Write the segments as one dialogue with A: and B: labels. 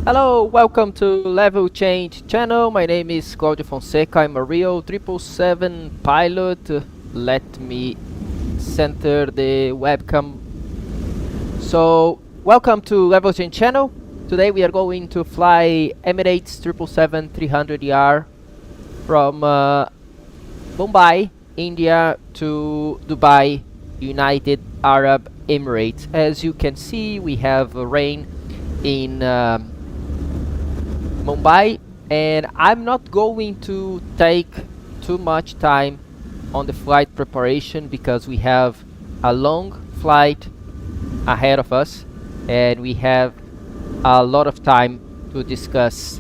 A: Hello, welcome to Level Change channel. My name is Claudio Fonseca. I'm a real 777 pilot. Let me center the webcam. So, welcome to Level Change channel. Today we are going to fly Emirates 777-300ER from Mumbai, India to Dubai, United Arab Emirates. As you can see, we have rain in Mumbai, and I'm not going to take too much time on the flight preparation because we have a long flight ahead of us and we have a lot of time to discuss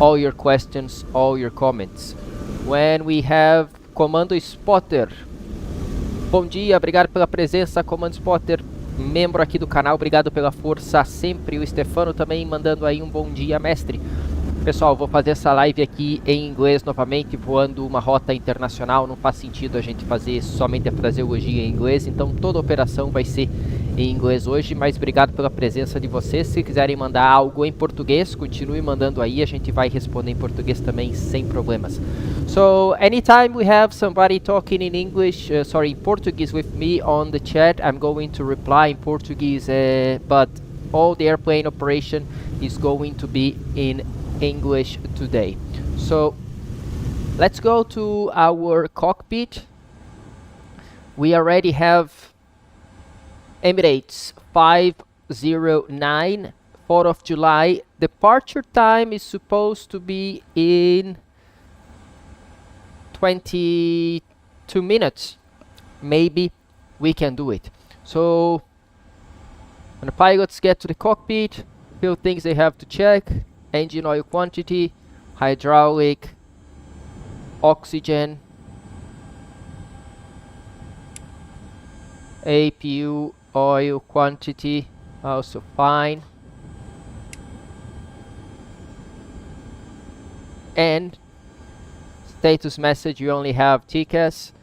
A: all your questions, all your comments. When we have Comando Spotter, bom dia, obrigado pela presença, Comando Spotter, membro aqui do canal, obrigado pela força sempre. O Stefano também mandando aí um bom dia, mestre. Pessoal, vou fazer essa live aqui em inglês novamente, voando uma rota internacional. Não faz sentido a gente fazer somente a fraseologia em inglês, então toda a operação vai ser em inglês hoje, mas obrigado pela presença de vocês. Se quiserem mandar algo em português, continue mandando aí, a gente vai responder em português também sem problemas. So anytime we have somebody talking in English, in Portuguese with me on the chat, I'm going to reply in Portuguese, but all the airplane operation is going to be in English today. So let's go to our cockpit. We already have Emirates 509, 4th of July. Departure time is supposed to be in 22 minutes. Maybe we can do it. So when the pilots get to the cockpit, few things they have to check: engine oil quantity, hydraulic, oxygen, APU oil quantity, also fine, and status message, you only have TCAS.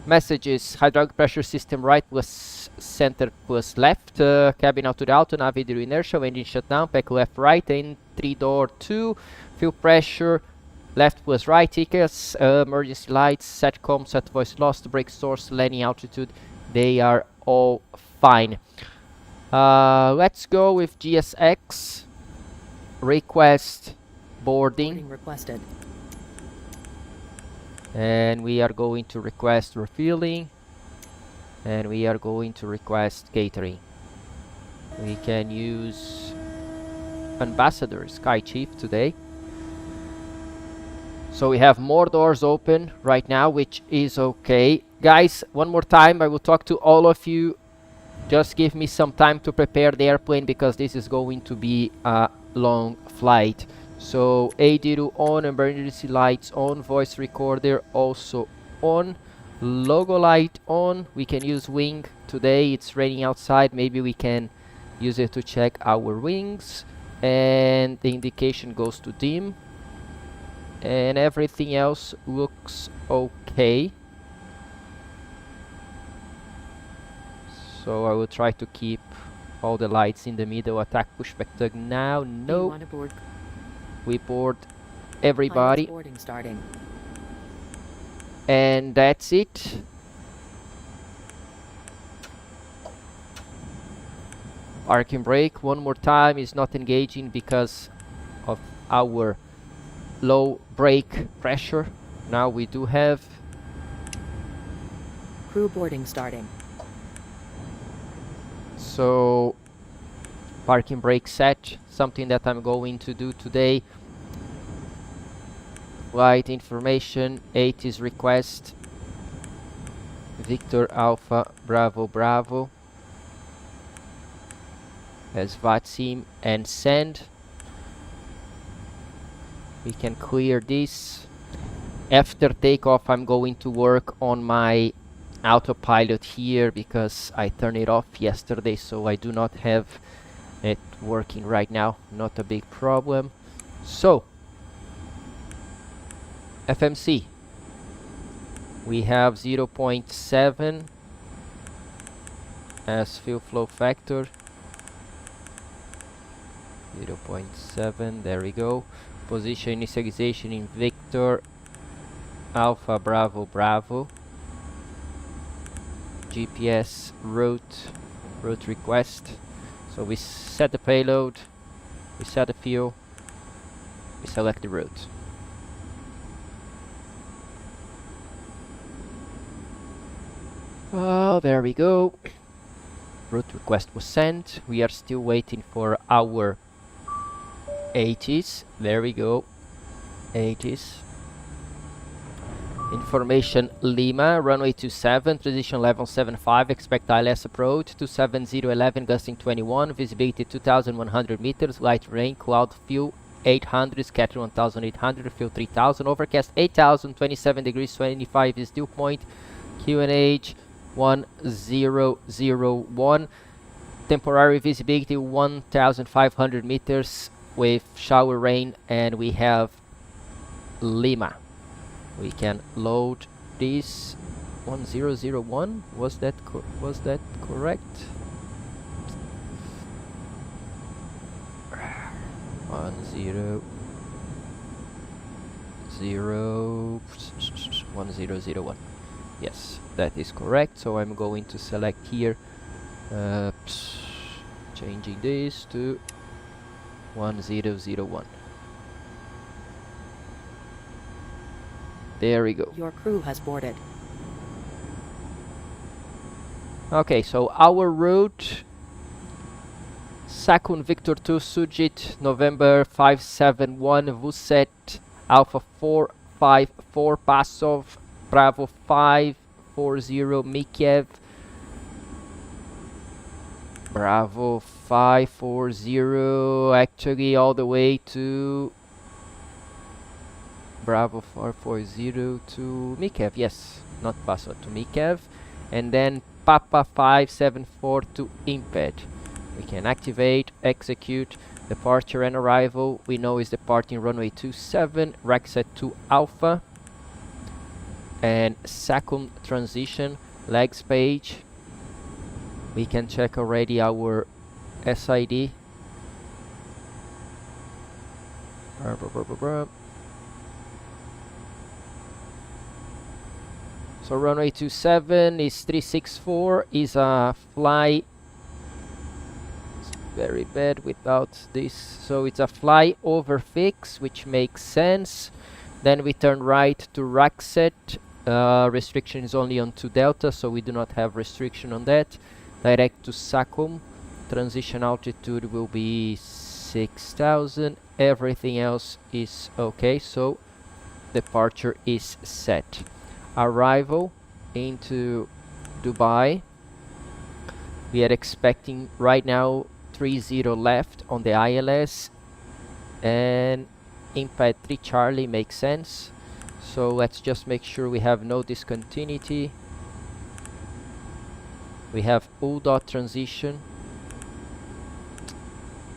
A: Messages: hydraulic pressure system right plus center plus left, cabin out to the auto, nav idle inertial, engine shutdown, pack left right, and 3-door 2, fuel pressure left plus right, TCAS, emergency lights, SATCOM, set voice lost, brake source, landing altitude, they are all fine. Let's go with GSX. Request boarding
B: requested.
A: And we are going to request refueling, and we are going to request catering. We can use Ambassador Sky Chief today. So we have more doors open right now, which is okay. Guys, one more time, I will talk to all of you. Just give me some time to prepare the airplane because this is going to be a long flight. So ADIRU on, emergency lights on, voice recorder also on, logo light on. We can use wing today, it's raining outside, maybe we can use it to check our wings, and the indication goes to dim, and everything else looks okay. So I will try to keep all the lights in the middle. Attack pushback tug now, no. We board everybody.
B: Boarding starting.
A: And that's it. Parking brake one more time is not engaging because of our low brake pressure. Now we do have.
B: Crew boarding starting.
A: So parking brake set, something that I'm going to do today. Flight information, 8 is request, Victor Alpha Bravo Bravo as VATSIM, and send. We can clear this. After takeoff I'm going to work on my autopilot here because I turned it off yesterday, so I do not have it working right now. Not a big problem. So FMC, we have 0.7 as fuel flow factor. 0.7, there we go. Position initialization in Victor Alpha Bravo Bravo. GPS route request. So we set the payload, we set the fuel, we select the route. Oh, there we go. Route request was sent. We are still waiting for our 80s. There we go. 80s. Information Lima, runway 27, transition level 75, expect ILS approach, 27011, gusting 21, visibility 2100 meters, light rain, cloud fuel 800, scatter 1800, fuel 3000, overcast 8000, 27 degrees 25 is dew point, QNH 1001, temporary visibility 1500 meters with shower rain, and we have Lima. We can load this 1001. Was that correct? 1001. Yes, that is correct. So I'm going to select here, changing this to 1001. There we go.
B: Your crew has boarded.
A: Okay, so our route, Sakun Victor 2 Sujit, November 571, Vuset, Alpha 454, Pasov, Bravo 540, Mikiev, Bravo 540, actually all the way to Bravo 440 to Mikiev, yes, not Pasov, to Mikiev, and then Papa 574 to Imped. We can activate, execute, departure and arrival. We know is departing runway 27, Rexet to Alpha, and Sakun transition, legs page. We can check already our SID. So runway 27 is 364, is a fly. It's very bad without this. So it's a fly over fix, which makes sense. Then we turn right to Rexet. Restriction is only on 2 Delta, so we do not have restriction on that. Direct to Sakun. Transition altitude will be 6,000. Everything else is okay, so departure is set. Arrival into Dubai. We are expecting right now 30 left on the ILS, and Impad 3 Charlie makes sense. So let's just make sure we have no discontinuity. We have UDOT transition.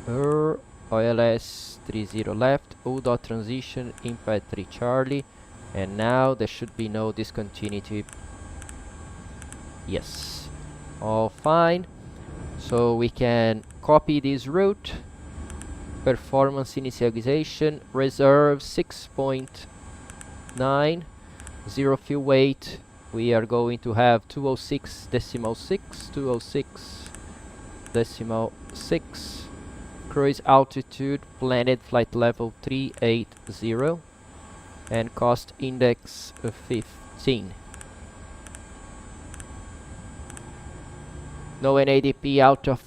A: ILS 30 left, UDOT transition, Impad 3 Charlie. And now there should be no discontinuity. Yes, all fine. So we can copy this route. Performance initialization, reserve 6.9, 0 fuel weight. We are going to have 206.6, 206.6. Cruise altitude, planted flight level 380. And cost index of 15. No NADP out of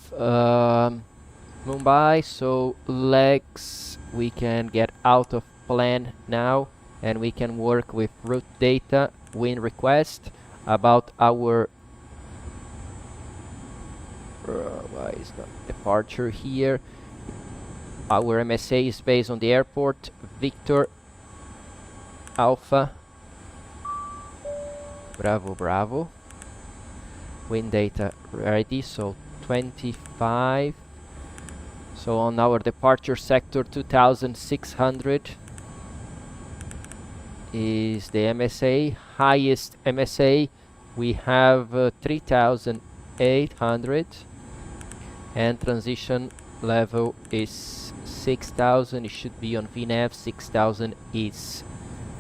A: Mumbai, so legs we can get out of plan now, and we can work with route data, wind request about our why is not departure here. Our MSA is based on the airport, Victor Alpha Bravo Bravo. Wind data ready, so 25. So on our departure sector 2600 is the MSA. Highest MSA we have 3800, and transition level is 6,000. It should be on VNAV. 6,000 is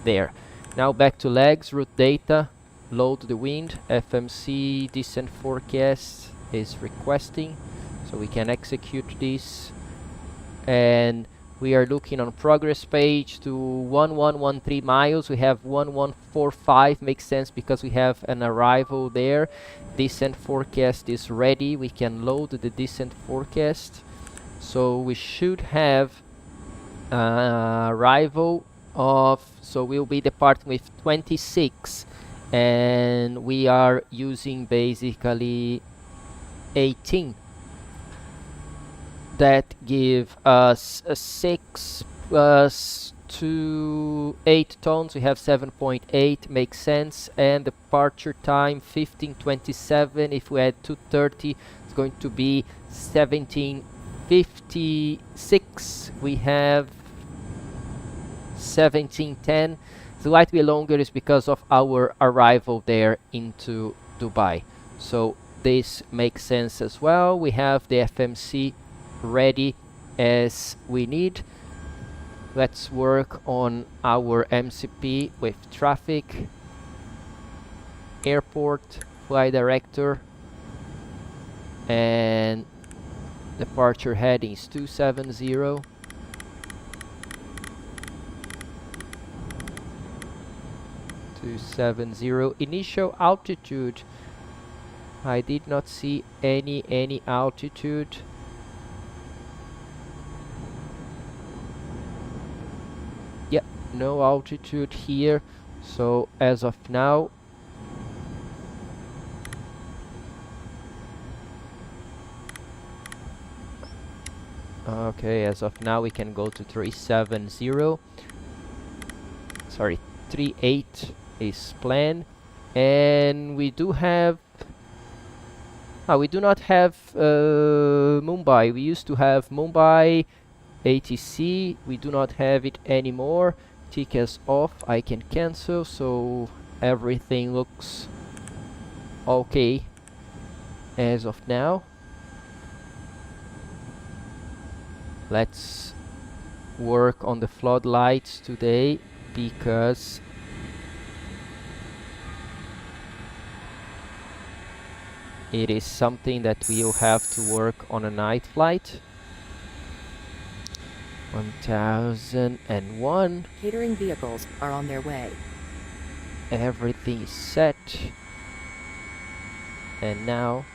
A: there. Now back to legs, route data, load the wind, FMC descent forecast is requesting, so we can execute this. And we are looking on progress page to 1113 miles. We have 1145, makes sense because we have an arrival there. Descent forecast is ready. We can load the descent forecast. So we should have arrival of, so we'll be departing with 26, and we are using basically 18. That give us a 6 plus 8 tons. We have 7.8, makes sense. And departure time 15:27. If we add 2:30, it's going to be 17:56. We have 17:10. Slightly longer is because of our arrival there into Dubai. So this makes sense as well. We have the FMC ready as we need. Let's work on our MCP with traffic, airport, flight director, and departure heading is 270. Initial altitude, I did not see any altitude. Yep, no altitude here. So as of now, okay, as of now we can go to 370. Sorry, 38 is planned, and we do have we do not have Mumbai. We used to have Mumbai ATC. We do not have it anymore. Tickets off, I can cancel, so everything looks okay as of now. Let's work on the floodlights today, because it is something that we'll have to work on a night flight. 1001.
B: Catering vehicles are on their way.
A: Everything is set. And now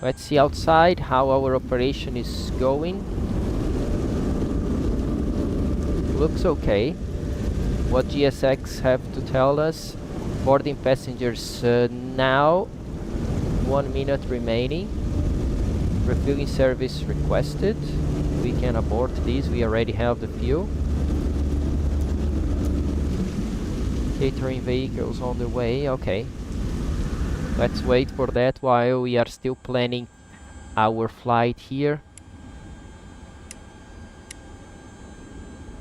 A: let's see outside how our operation is going. Looks okay. What GSX have to tell us? Boarding passengers now. 1 minute remaining. Refueling service requested. We can abort this. We already have the fuel. Catering vehicles on the way. Okay. Let's wait for that while we are still planning our flight here.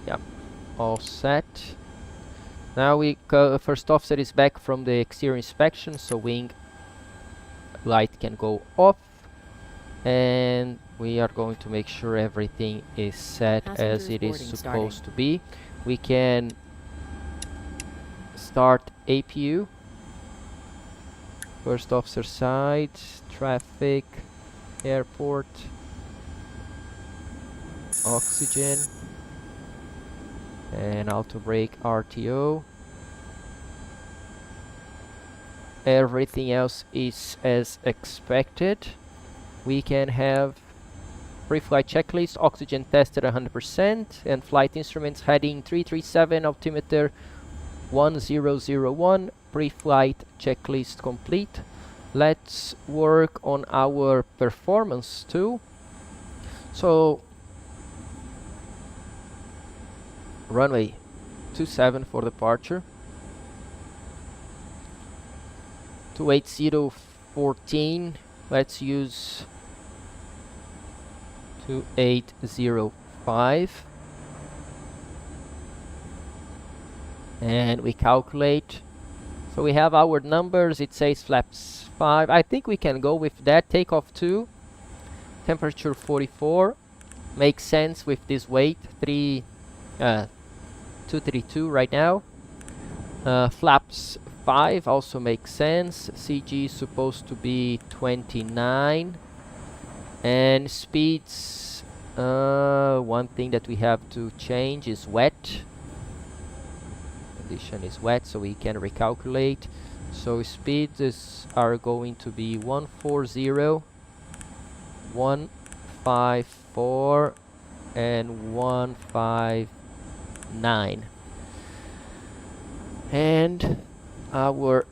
A: Yep. All set. Now we first officer is back from the exterior inspection, so wing light can go off, and we are going to make sure everything is set as it is supposed to be. We can start APU. First officer side, traffic, airport, oxygen, and auto brake RTO. Everything else is as expected. We can have pre-flight checklist, oxygen tested 100%, and flight instruments heading 337, altimeter 1001, pre-flight checklist complete. Let's work on our performance too. So runway 27 for departure, 28014, let's use 2805, and we calculate So we have our numbers. It says flaps 5. I think we can go with that. Takeoff 2. Temperature 44. Makes sense with this weight. 232 right now. Flaps 5 also makes sense. CG is supposed to be 29. And speeds, one thing that we have to change is wet. Condition is wet, so we can recalculate. So speeds are going to be 140, 154, and 159. And our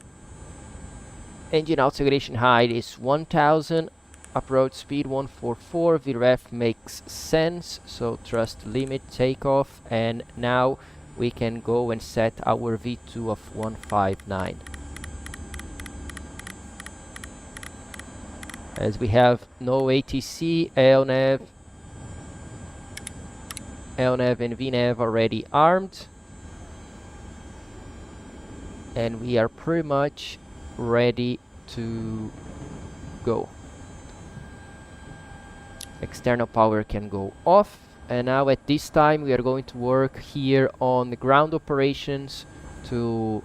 A: engine acceleration height is 1000. Approach speed 144. VREF makes sense, so thrust limit takeoff, and now we can go and set our V2 of 159. As we have no ATC, LNAV and VNAV already armed, and we are pretty much ready to go. External power can go off, and now at this time we are going to work here on the ground operations to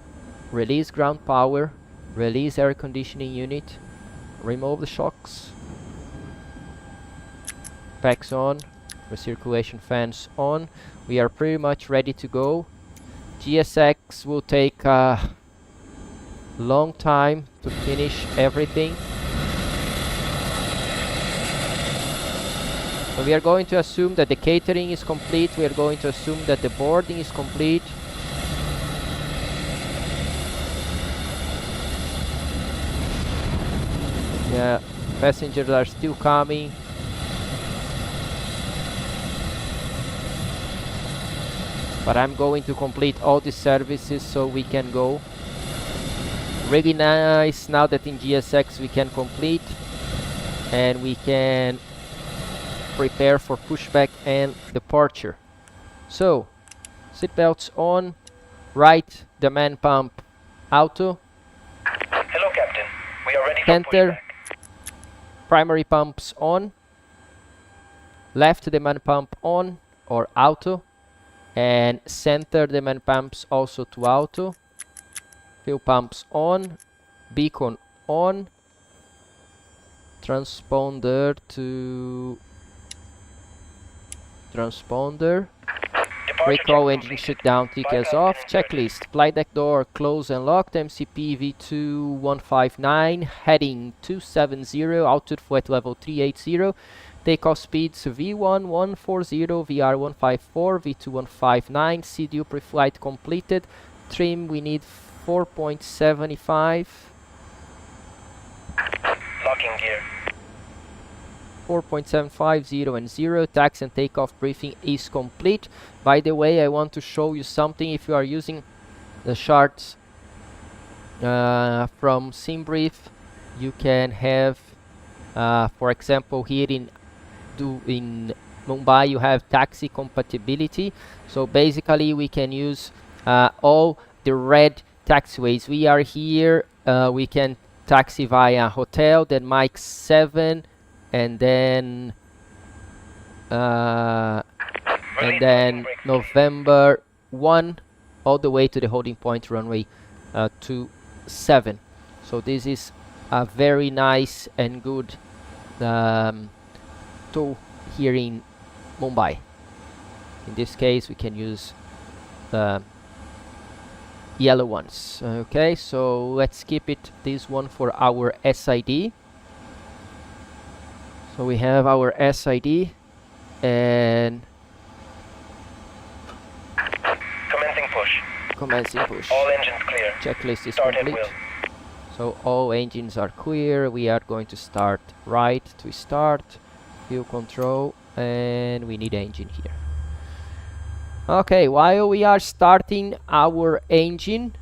A: release ground power, release air conditioning unit, remove the shocks, packs on, recirculation fans on. We are pretty much ready to go. GSX will take a long time to finish everything. So we are going to assume that the catering is complete. We are going to assume that the boarding is complete. Yeah, passengers are still coming. But I'm going to complete all the services so we can go. Really nice now that in GSX we can complete and we can prepare for pushback and departure. So, seatbelts on, right, the man pump auto.
C: Hello, Captain. We are ready for
A: Enter.
C: pushback.
A: Primary pumps on. Left the man pump on or auto. And center the man pumps also to auto. Fuel pumps on. Beacon on. Transponder to transponder. Recall engine shutdown tickets off. Checklist. Flight deck door closed and locked. MCP V2 159. Heading 270. Altitude flight level 380. Takeoff speeds V1 140. VR 154. V2 159. CDU pre-flight completed. Trim we need 4.75.
C: Locking gear.
A: 4.75, 0 and 0. Taxi and takeoff briefing is complete. By the way, I want to show you something. If you are using the charts from SimBrief, you can have, for example, here in Mumbai, you have taxi compatibility. So basically, we can use all the red taxiways. We are here. We can taxi via hotel, then Mike 7. And then November 1 all the way to the holding point runway 27. So this is a very nice and good tool here in Mumbai. In this case we can use the yellow ones. Okay, so let's keep it this one for our SID. So we have our SID and commencing push.
C: All engines clear.
A: Checklist is
C: Start at
A: complete.
C: will.
A: So all engines are clear. We are going to start right to start. Fuel control, and we need engine here. Okay, while we are starting our engine.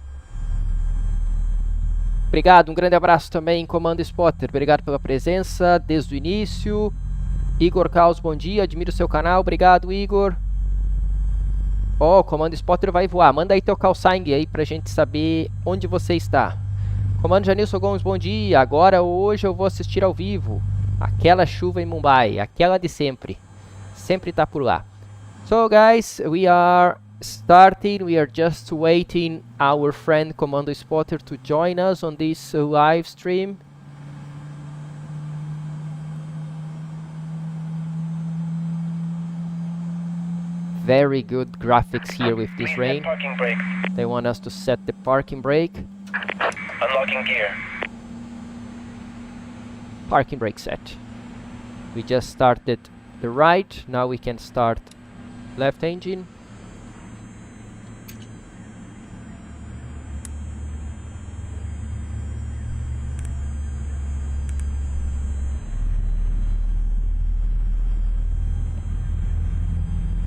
A: Obrigado, grande abraço também, Comando Spotter. Obrigado pela presença desde o início. Igor Caos, bom dia. Admiro o seu canal. Obrigado, Igor. Oh, o comando spotter vai voar. Manda aí teu call sign aí pra gente saber onde você está. Comando Janilson Gomes, bom dia. Hoje eu vou assistir ao vivo. Aquela chuva em Mumbai, aquela de sempre. Sempre tá por lá. So guys, we are starting. We are just waiting our friend Commando Spotter to join us on this live stream. Very good graphics here with this rain.
C: Parking brake.
A: They want us to set the parking brake.
C: Unlocking gear.
A: Parking brake set. We just started the right. Now we can start left engine.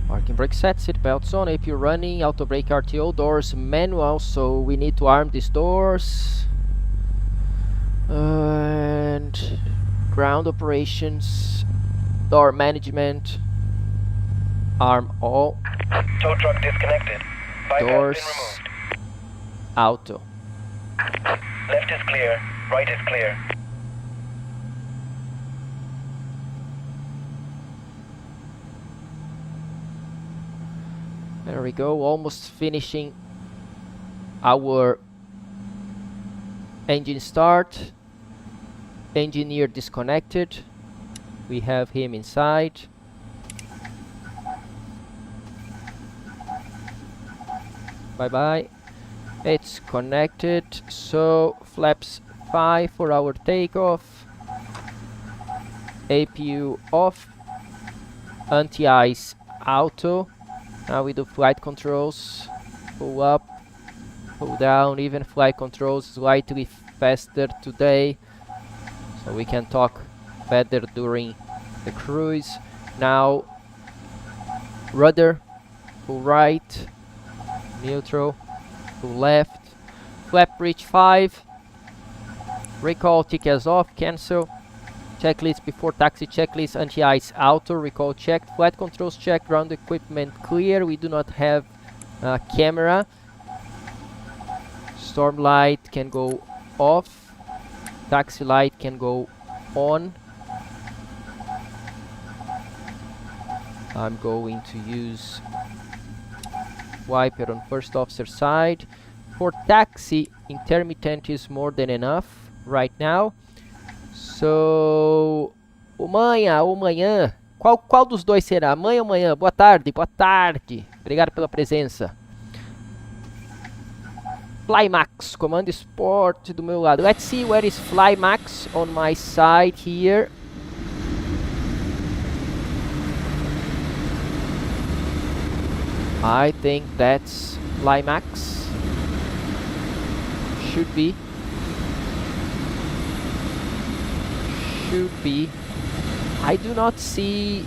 A: Parking brake set, seat belts on, AP running, auto brake RTO, doors manual, so we need to arm these doors. And ground operations, door management, arm all.
C: Tow truck disconnected. Bypass
A: Doors
C: been removed.
A: auto.
C: Left is clear. Right is clear.
A: There we go, almost finishing our engine start. Engineer disconnected. We have him inside. Bye bye. It's connected. So flaps 5 for our takeoff. APU off. Anti-ice auto. Now we do flight controls. Pull up, pull down. Even flight controls slightly faster today, so we can talk better during the cruise. Now rudder, pull right, neutral, pull left, flap bridge 5, recall tickets off, cancel, checklist before taxi checklist, anti-ice auto, recall checked, flight controls checked, ground equipment clear. We do not have a camera. Storm light can go off, taxi light can go on. I'm going to use wiper on first officer side. For taxi, intermittent is more than enough right now. So, o manhã, qual dos dois será? Manhã ou manhã? Boa tarde, boa tarde. Obrigado pela presença. Flymax, comando Sport do meu lado. Let's see where is Flymax on my side here. I think that's Flymax. Should be. I do not see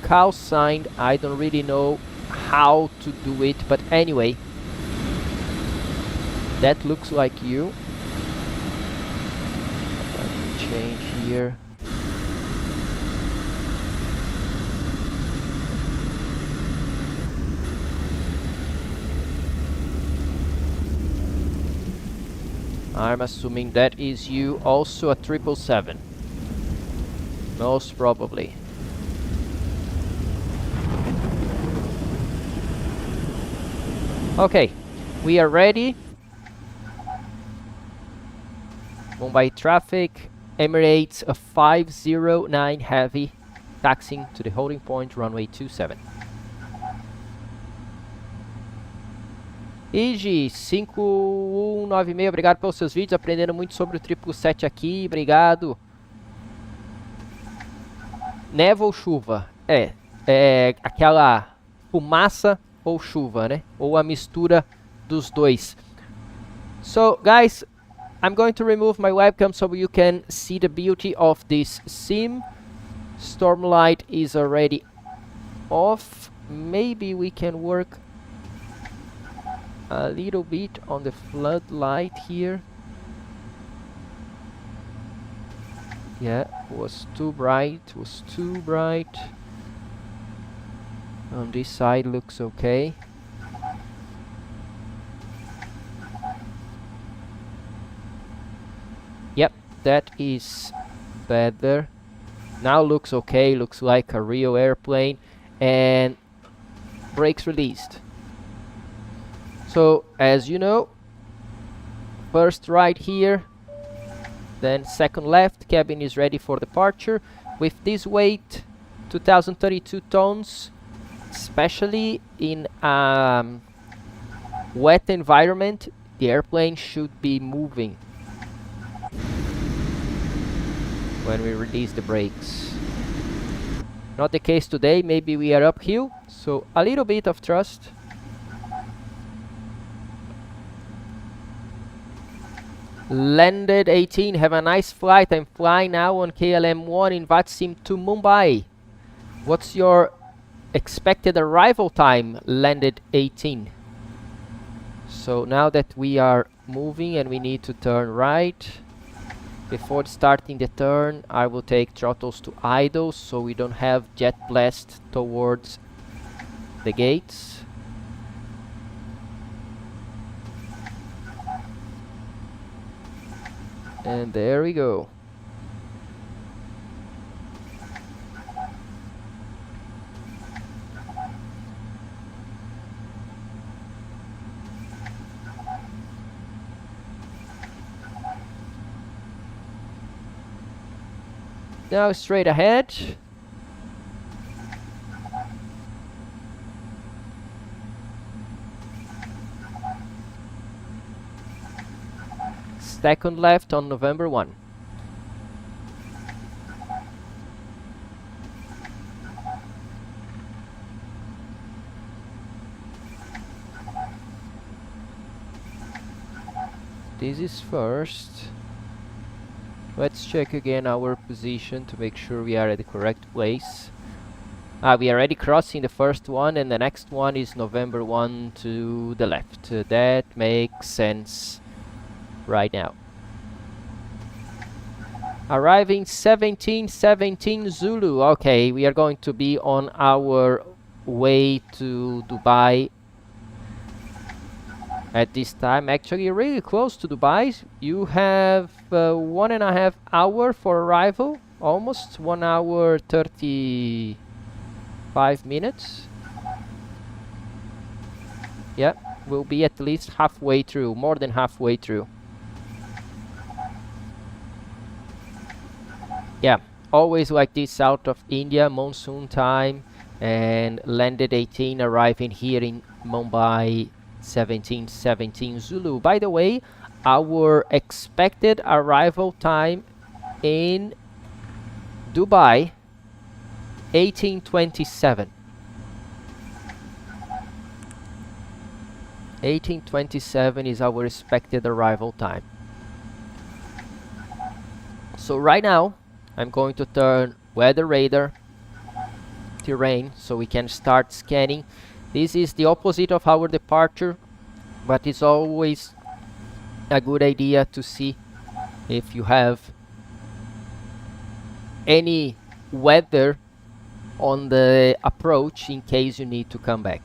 A: call sign. I don't really know how to do it, but anyway, that looks like you. Let me change here. I'm assuming that is you, also a 777. Most probably. Okay, we are ready. Mumbai traffic, Emirates a 509 heavy, taxiing to the holding point, runway 27. Igi 5196, obrigado pelos seus vídeos, aprendendo muito sobre o 777 aqui, obrigado. Neva ou chuva? É aquela fumaça ou chuva, né? Ou a mistura dos dois. So, guys, I'm going to remove my webcam so you can see the beauty of this sim. Stormlight is already off. Maybe we can work a little bit on the floodlight here. Yeah, was too bright, On this side looks okay. Yep, that is better. Now looks okay, looks like a real airplane. And brakes released. So, as you know, first right here, then second left, cabin is ready for departure. With this weight, 2032 tons, especially in wet environment, the airplane should be moving when we release the brakes. Not the case today, maybe we are uphill, so a little bit of thrust. Landed 18, have a nice flight. I'm flying now on KLM-1 in VATSIM to Mumbai. What's your expected arrival time, landed 18? So now that we are moving and we need to turn right, before starting the turn, I will take throttles to idle so we don't have jet blast towards the gates. And there we go. Now straight ahead. Second left on November 1. This is first. Let's check again our position to make sure we are at the correct place. We are already crossing the first one, and the next one is November 1 to the left. That makes sense right now. Arriving 1717 Zulu. Okay, we are going to be on our way to Dubai at this time. Actually really close to Dubai. You have 1.5 hours for arrival, almost 1 hour 35 minutes. Yeah, we'll be at least halfway through, more than halfway through. Yeah, always like this out of India, monsoon time, and landed 18, arriving here in Mumbai 1717 Zulu. By the way, our expected arrival time in Dubai 1827. 1827 is our expected arrival time. So right now I'm going to turn weather radar terrain so we can start scanning. This is the opposite of our departure, but it's always a good idea to see if you have any weather on the approach in case you need to come back.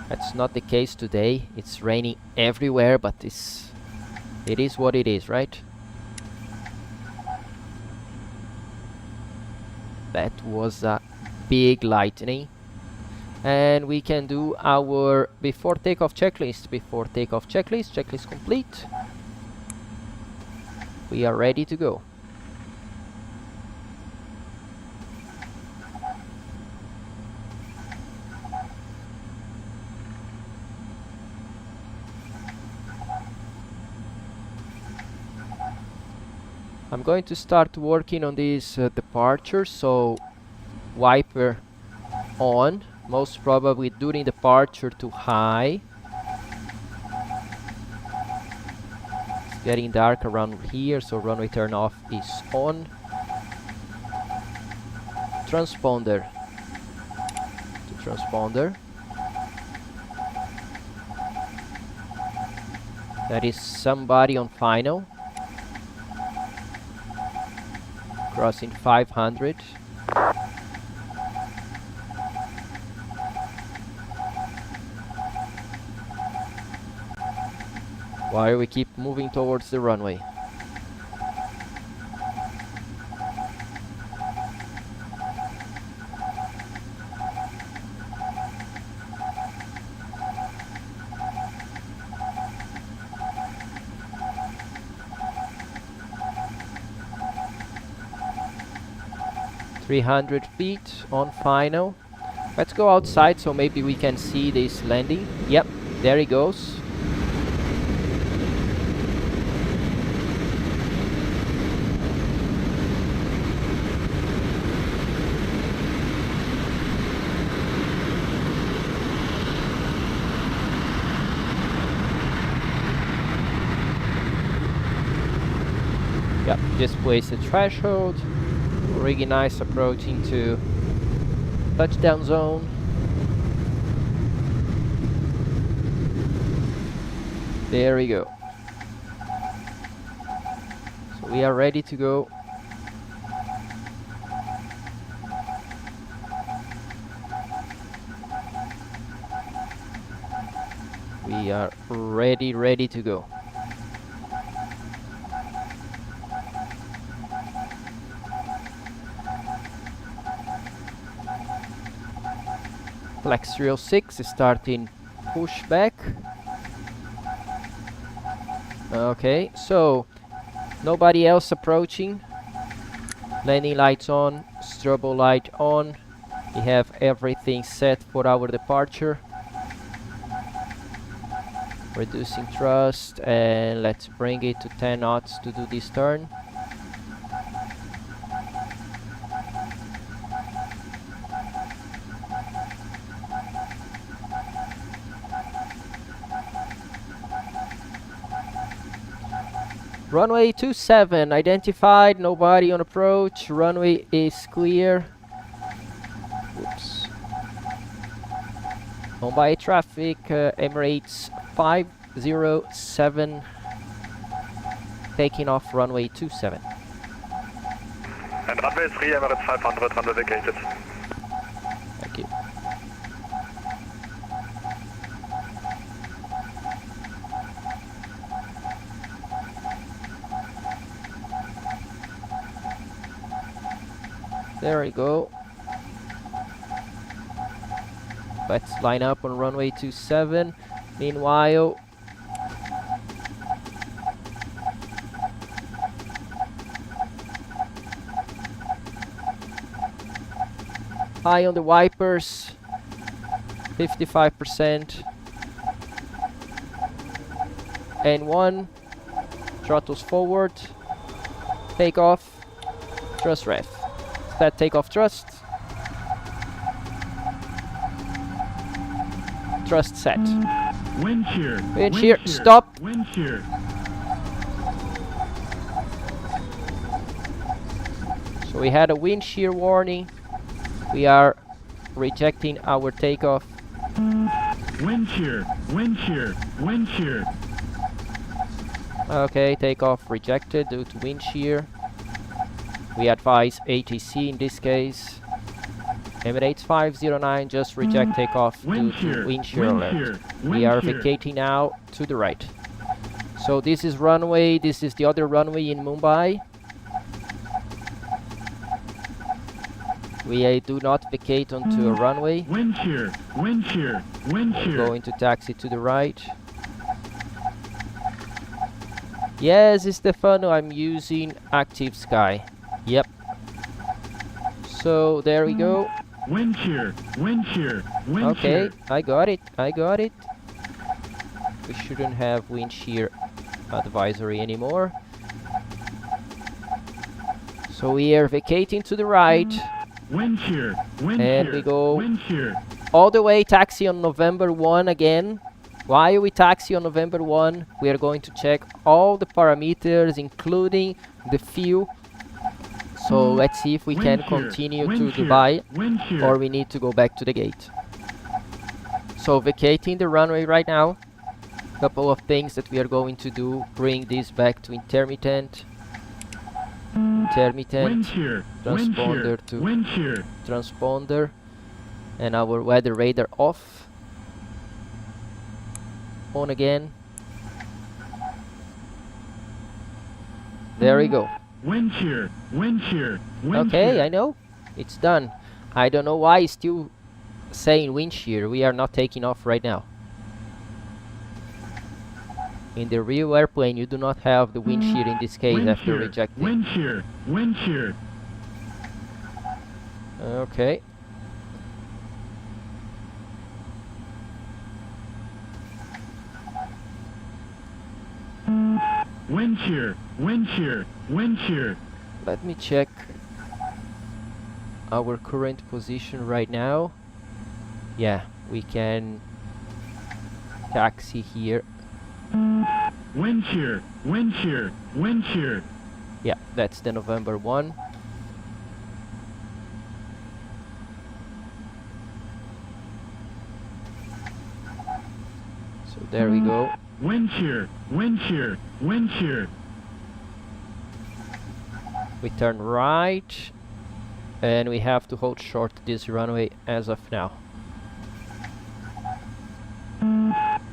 A: That's not the case today. It's raining everywhere, but it is what it is, right? That was a big lightning. And we can do our before takeoff checklist. Before takeoff checklist. Checklist complete. We are ready to go. I'm going to start working on this departure, so wiper on, most probably during departure to high. It's getting dark around here, so runway turn off is on. Transponder to transponder. That is somebody on final. Crossing 500. while we keep moving towards the runway. .300 feet on final. Let's go outside so maybe we can see this landing. Yep, there he goes. Yep, just place the threshold. Really nice approach into touchdown zone. There we go. So we are ready to go. We are ready to go. Flex 306 is starting pushback. Okay, so nobody else approaching. Landing lights on, strobo light on. We have everything set for our departure. Reducing thrust, and let's bring it to 10 knots to do this turn. Runway 27 identified, nobody on approach. Runway is clear. Oops. On-by traffic, Emirates 507, taking off runway 27.
C: And runway 3, Emirates 500, runway vacated.
A: Thank you. There we go. Let's line up on runway 27. Meanwhile, eye on the wipers, 55%. N1, throttles forward, takeoff, thrust ref. Set takeoff thrust. Thrust set.
D: Wind shear.
A: Wind shear. Stop.
D: Wind shear.
A: So we had a wind shear warning. We are rejecting our takeoff.
D: Wind shear. Wind shear. Wind shear.
A: Okay, takeoff rejected due to wind shear. We advise ATC in this case. Emirates 509, just reject takeoff due to wind shear alert. We are vacating now to the right. So this is runway, this is the other runway in Mumbai. We do not vacate onto a runway.
D: Wind shear. Wind shear. Wind shear.
A: Going to taxi to the right. Yes, Stefano, I'm using Active Sky. Yep. So there we go.
D: Wind shear. Wind shear. Wind
A: Okay,
D: shear.
A: I got it. I got it. We shouldn't have wind shear advisory anymore. So we are vacating to the right.
D: Wind shear. Wind
A: And
D: shear.
A: we go
D: Wind shear.
A: all the way taxi on November 1 again. While we taxi on November 1, we are going to check all the parameters, including the fuel. So let's see if we can continue to Dubai, or we need to go back to the gate. So vacating the runway right now. Couple of things that we are going to do. Bring this back to intermittent. Intermittent. Transponder to transponder. And our weather radar off. On again. There we go.
D: Wind shear, wind shear, wind
A: Okay,
D: shear.
A: I know. It's done. I don't know why it's still saying wind shear. We are not taking off right now. In the real airplane, you do not have the wind shear in this case
D: Wind
A: after
D: shear,
A: rejecting.
D: wind shear, wind shear.
A: Okay.
D: Wind shear, wind shear, wind shear.
A: Let me check our current position right now. Yeah, we can taxi here.
D: Wind shear, wind shear, wind shear.
A: Yeah, that's the November one. So there we go.
D: Wind shear, wind shear, wind shear.
A: We turn right, and we have to hold short this runway as of now.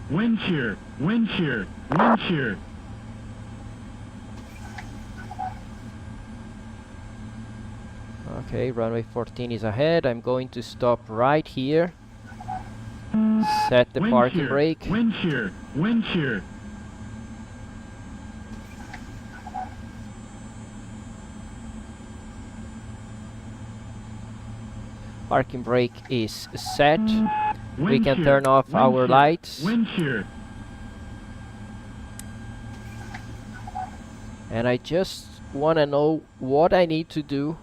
D: Wind shear, wind shear, wind shear.
A: Okay, runway 14 is ahead. I'm going to stop right here. Set the
D: Wind
A: parking
D: shear,
A: brake.
D: wind shear, wind shear.
A: Parking brake is set. We
D: Wind
A: can
D: shear,
A: turn off
D: wind
A: our
D: shear,
A: lights.
D: Wind shear.
A: And I just want to know what I need to do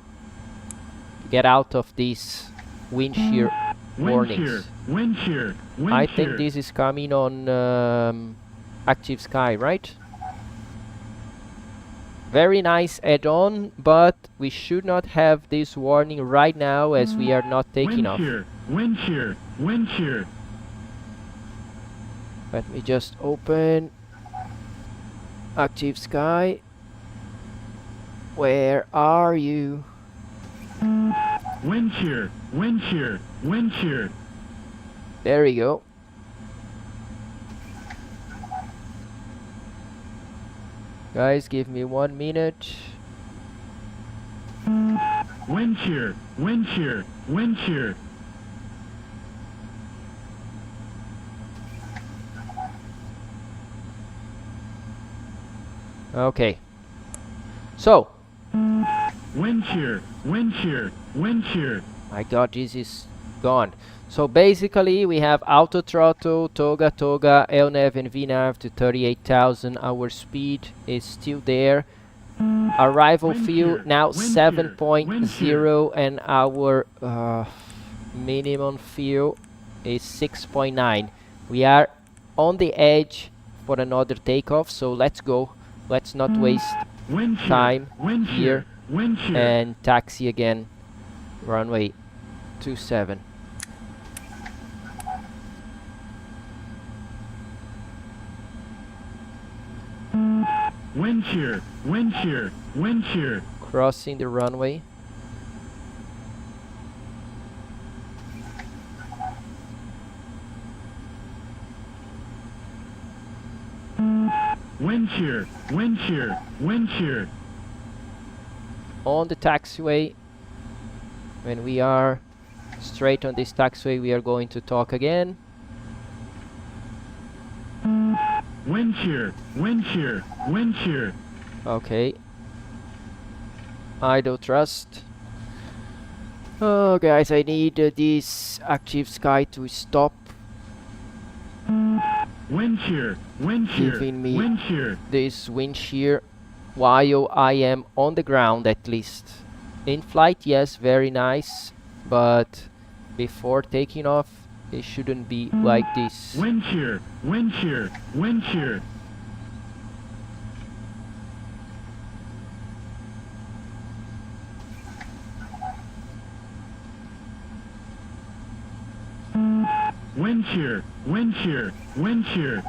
A: to get out of these wind shear
D: Wind
A: warnings.
D: shear, wind shear, wind
A: I
D: shear.
A: think this is coming on active sky, right? Very nice add-on, but we should not have this warning right now as we are not taking
D: wind
A: off.
D: shear, wind shear, wind shear.
A: Let me just open active sky. Where are you?
D: Wind shear, wind shear, wind shear.
A: There we go. Guys, give me 1 minute.
D: Wind shear, wind shear, wind shear.
A: Okay. So,
D: Wind shear, wind shear, wind shear.
A: my god, this is gone. So basically we have auto throttle, toga, LNAV and VNAV to 38,000. Our speed is still there. Arrival
D: Wind
A: fuel
D: shear,
A: now
D: wind shear, wind
A: 7.0 and our minimum fuel is 6.9. We are on the edge for another takeoff, so let's go. Let's not waste
D: Wind shear,
A: time
D: wind
A: here
D: shear, wind shear.
A: and taxi again. Runway 27.
D: Wind shear, wind shear, wind shear.
A: Crossing the runway.
D: Wind shear, wind shear, wind shear.
A: On the taxiway, when we are straight on this taxiway, we are going to talk again.
D: Wind shear, wind shear, wind shear.
A: Okay. Idle thrust. Oh guys, I need this active sky to stop
D: Wind shear, wind shear,
A: giving me
D: wind shear.
A: this wind shear while I am on the ground at least. In flight, yes, very nice, but before taking off, it shouldn't be like this.
D: Wind shear, wind shear, wind shear. Wind shear, wind shear, wind shear.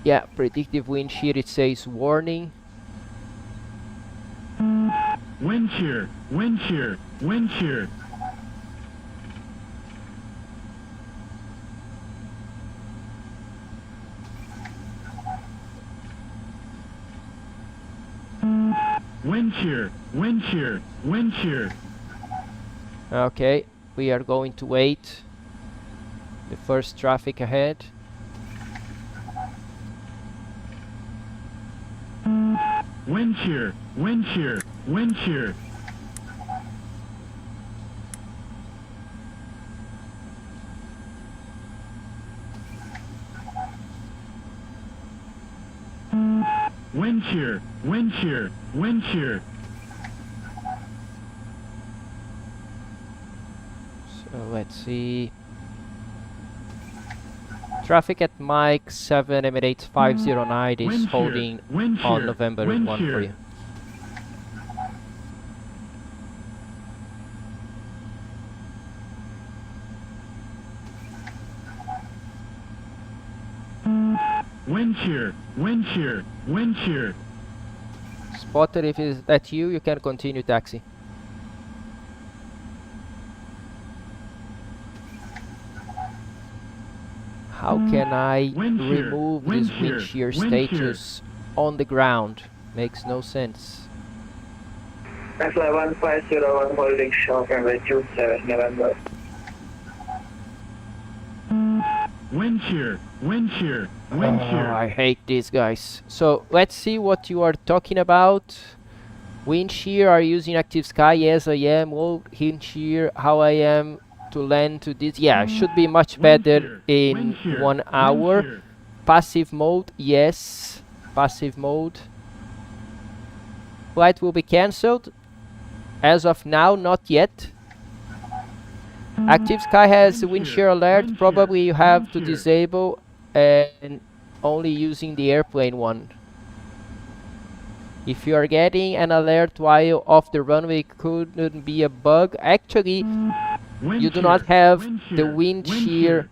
A: Yeah, predictive wind shear, it says warning.
D: Wind shear, wind shear, wind shear. Wind shear, wind shear, wind shear.
A: Okay, we are going to wait the first traffic ahead.
D: Wind shear, wind shear, wind shear. Wind shear, wind shear, wind shear.
A: So let's see. Traffic at Mike 7 Emirates 509 is
D: Wind shear,
A: holding
D: wind
A: on
D: shear,
A: November
D: wind
A: 1
D: shear.
A: for you.
D: Wind shear, wind shear, wind shear.
A: Spotter, if is that you can continue taxi. How can I
D: Wind shear,
A: remove
D: wind
A: this wind
D: shear,
A: shear
D: wind shear.
A: status on the ground? Makes no sense.
E: Fly 1501 holding short runway 27 November.
D: Wind shear, wind shear, wind
A: Oh,
D: shear.
A: I hate these guys. So let's see what you are talking about. Wind shear, are you using active sky? Yes, I am. Well, wind shear, how I am to land to this? Yeah, should be much
D: Wind
A: better
D: shear,
A: in
D: wind shear,
A: 1
D: wind
A: hour.
D: shear.
A: Passive mode, yes. Passive mode. Flight will be cancelled. As of now, not yet. Active sky has a wind shear alert.
D: wind shear,
A: Probably you have
D: wind
A: to
D: shear.
A: disable and only using the airplane one. If you are getting an alert while off the runway, couldn't be a bug. Actually,
D: Wind
A: you do
D: shear,
A: not have
D: wind
A: the
D: shear,
A: wind
D: wind
A: shear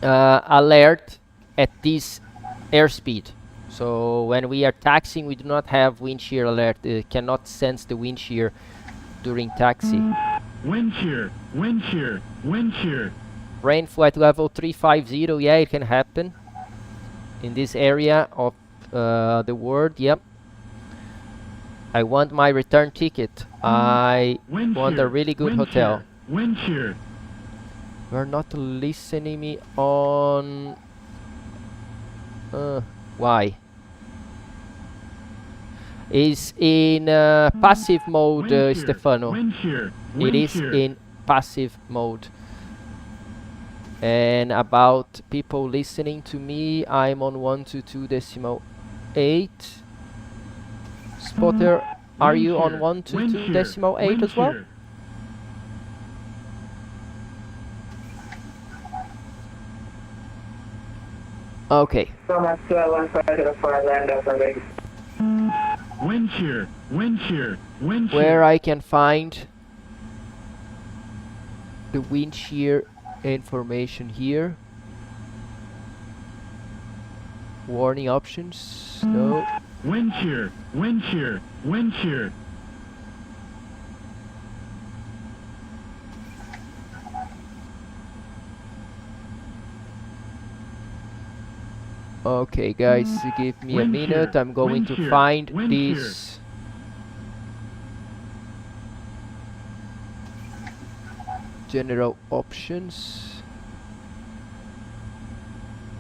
A: alert at this airspeed. So when we are taxiing, we do not have wind shear alert. It cannot sense the wind shear during taxi.
D: Wind shear, wind shear, wind shear.
A: Rain flight level 350, yeah, it can happen in this area of the world. Yep. I want my return ticket. I
D: Wind
A: want
D: shear,
A: a really good
D: wind
A: hotel.
D: shear, wind shear.
A: You're not listening me on. Why? Is in passive mode,
D: Wind shear,
A: Stefano.
D: wind shear,
A: It
D: wind
A: is
D: shear.
A: in passive mode. And about people listening to me, I'm on 122.8. Spotter, are
D: Wind
A: you on
D: shear, wind shear,
A: 122.8
D: wind
A: as well?
D: shear.
A: Okay.
E: Thomas 121505 land of runway.
D: Wind shear, wind shear, wind shear.
A: Where I can find the wind shear information here. Warning options. No.
D: Wind shear, wind shear, wind shear.
A: Okay, guys, give me a
D: Wind
A: minute.
D: shear,
A: I'm going
D: wind
A: to
D: shear,
A: find
D: wind
A: this. General options.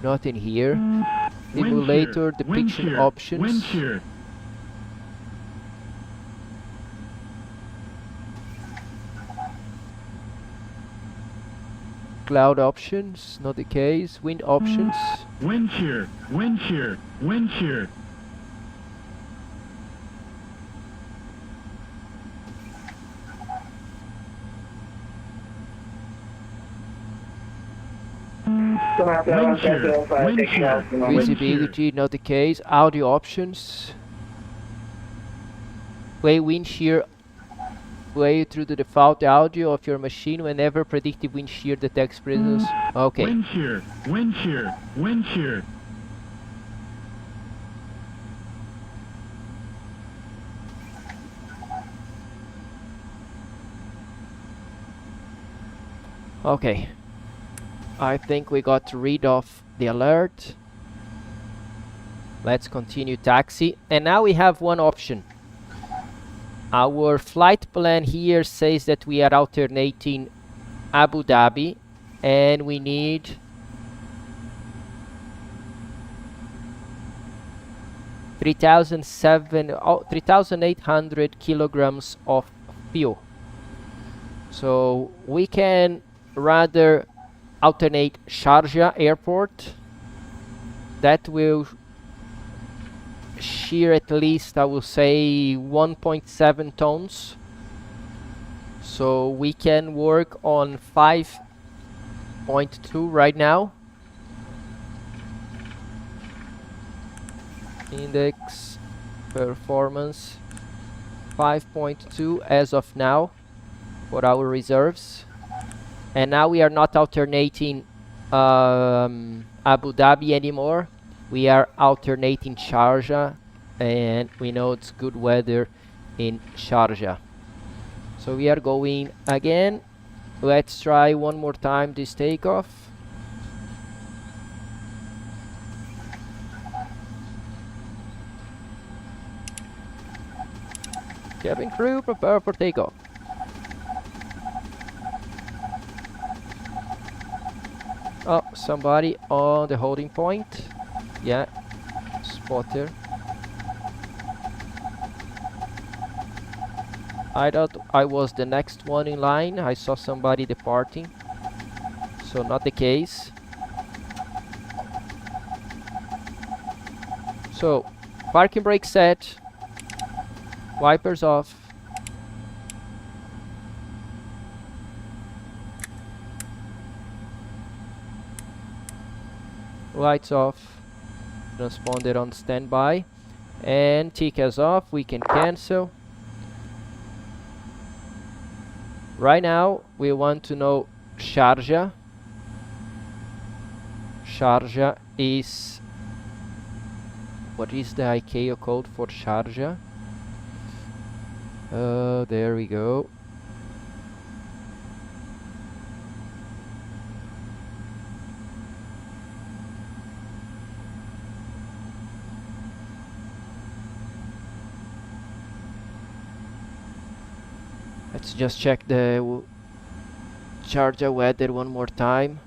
A: Not in here.
D: Wind
A: Simulator
D: shear, wind
A: depiction
D: shear,
A: options.
D: Wind shear.
A: Cloud options, not the case. Wind options.
D: Wind shear, wind shear, wind shear.
E: Thomas
D: Wind shear,
E: 1505
D: wind
E: taking
D: shear,
E: off.
D: wind
A: Visibility, not the case. Audio options. Play wind shear. Play through the default audio of your machine whenever predictive wind shear detects presence. Okay.
D: Wind shear, wind shear, wind shear.
A: Okay. I think we got rid of the alert. Let's continue taxi. And now we have one option. Our flight plan here says that we are alternating Abu Dhabi, and we need 3,800 kilograms of fuel. So we can rather alternate Sharjah airport. That will shear at least, I will say, 1.7 tons. So we can work on 5.2 right now. Index performance 5.2 as of now for our reserves. And now we are not alternating Abu Dhabi anymore. We are alternating Sharjah, and we know it's good weather in Sharjah. So we are going again. Let's try one more time this takeoff. Cabin crew, prepare for takeoff. Oh, somebody on the holding point. Yeah, spotter. I thought I was the next one in line. I saw somebody departing. So not the case. So, parking brake set. Wipers off. Lights off. Transponder on standby. And TCAS off. We can cancel. Right now, we want to know Sharjah. Sharjah is... What is the ICAO code for Sharjah? There we go. Let's just check the Sharjah weather one more time.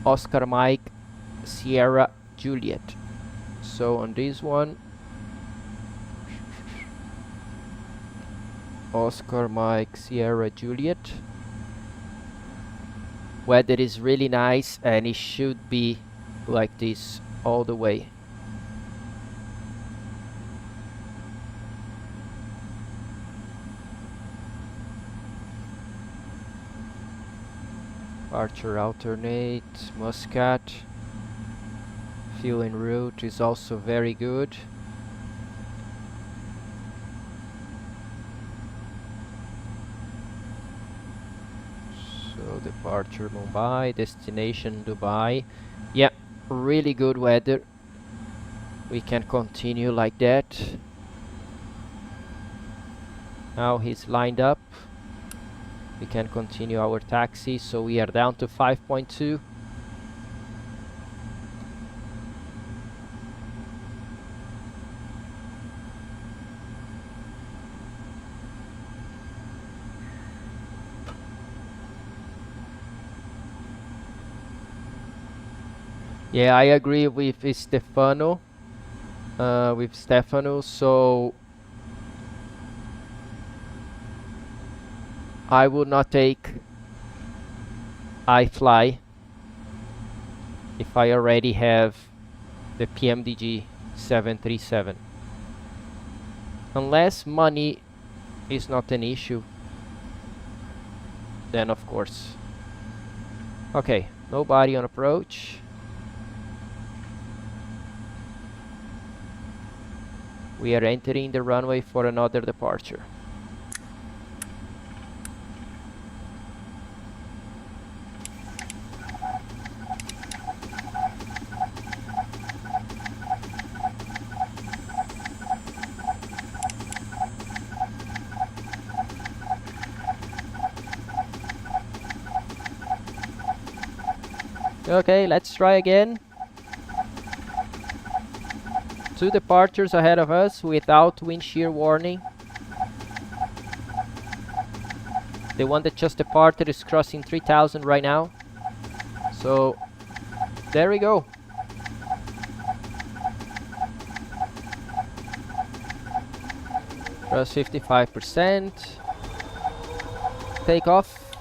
A: Oscar Mike Sierra Juliet. So on this one, Oscar Mike Sierra Juliet. Weather is really nice, and it should be like this all the way. Departure alternate, Muscat. Fuel en route is also very good. So departure Mumbai, destination Dubai. Yeah, really good weather. We can continue like that. Now he's lined up. We can continue our taxi, so we are down to 5.2. Yeah, I agree with Stefano. So I would not take iFly if I already have the PMDG 737. Unless money is not an issue, then of course. Okay, nobody on approach. We are entering the runway for another departure. Okay, let's try again. 2 departures ahead of us without wind shear warning. The one that just departed is crossing 3000 right now. So there we go. Thrust 55%. Takeoff.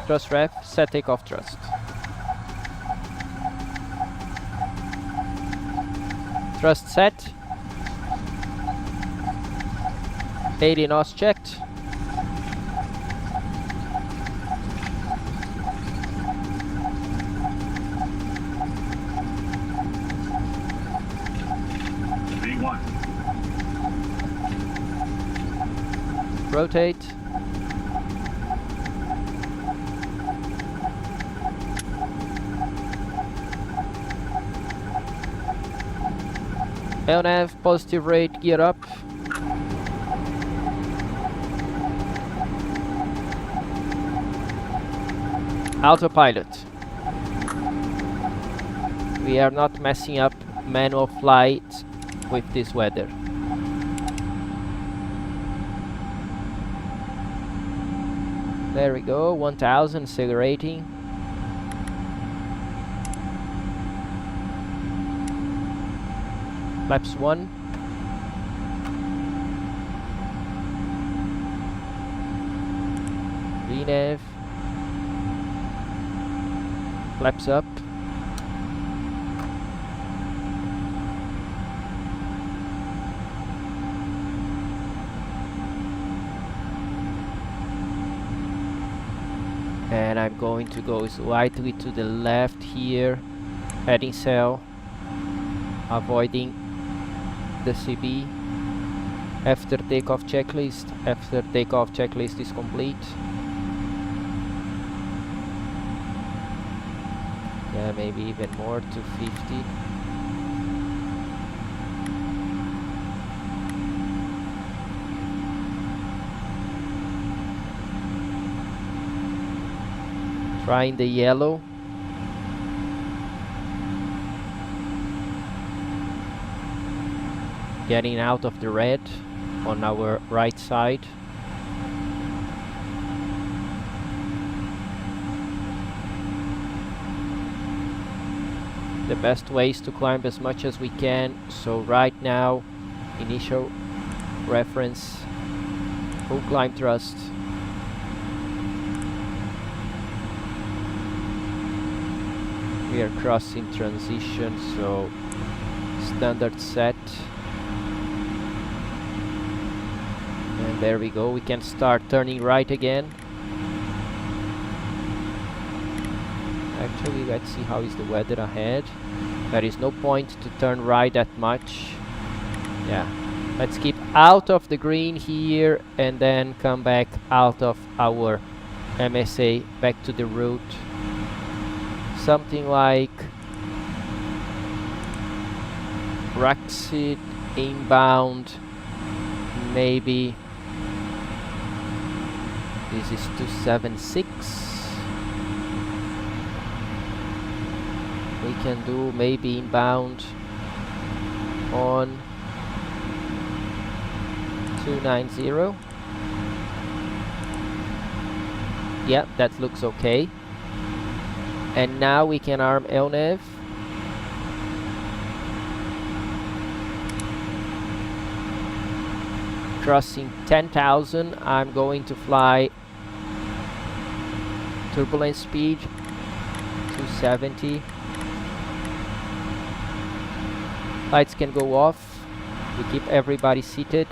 A: Thrust ref. Set takeoff thrust. Thrust set. 80 knots checked.
D: V1.
A: Rotate. LNAV, positive rate, gear up. Autopilot. We are not messing up manual flight with this weather. There we go, 1000 accelerating. Flaps 1. VNAV. Flaps up. And I'm going to go slightly to the left here, heading sail, avoiding the CB. After takeoff checklist. After takeoff checklist is complete. Yeah, maybe even more, 250. Trying the yellow. Getting out of the red on our right side. The best way is to climb as much as we can. So right now, initial reference, full climb thrust. We are crossing transition, so standard set. And there we go, we can start turning right again. Actually, let's see how is the weather ahead. There is no point to turn right that much. Yeah, let's keep out of the green here and then come back out of our MSA back to the route. Something like Brexit inbound, maybe. This is 276. We can do maybe inbound on 290. Yeah, that looks okay. And now we can arm LNAV. Crossing 10,000, I'm going to fly turbulence speed 270. Lights can go off. We keep everybody seated.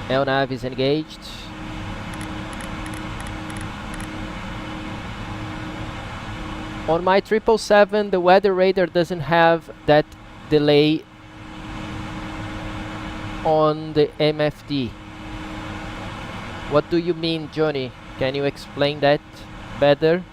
A: LNAV is engaged. On my 777, the weather radar doesn't have that delay on the MFD. What do you mean, Johnny? Can you explain that better?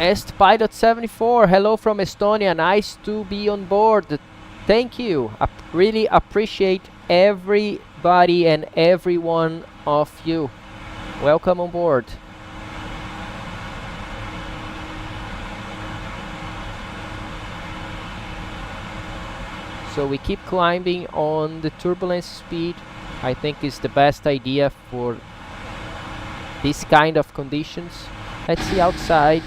A: Est Pilot 74, hello from Estonia. Nice to be on board. Thank you. Really appreciate everybody and every one of you. Welcome on board. So we keep climbing on the turbulence speed. I think is the best idea for this kind of conditions. Let's see outside.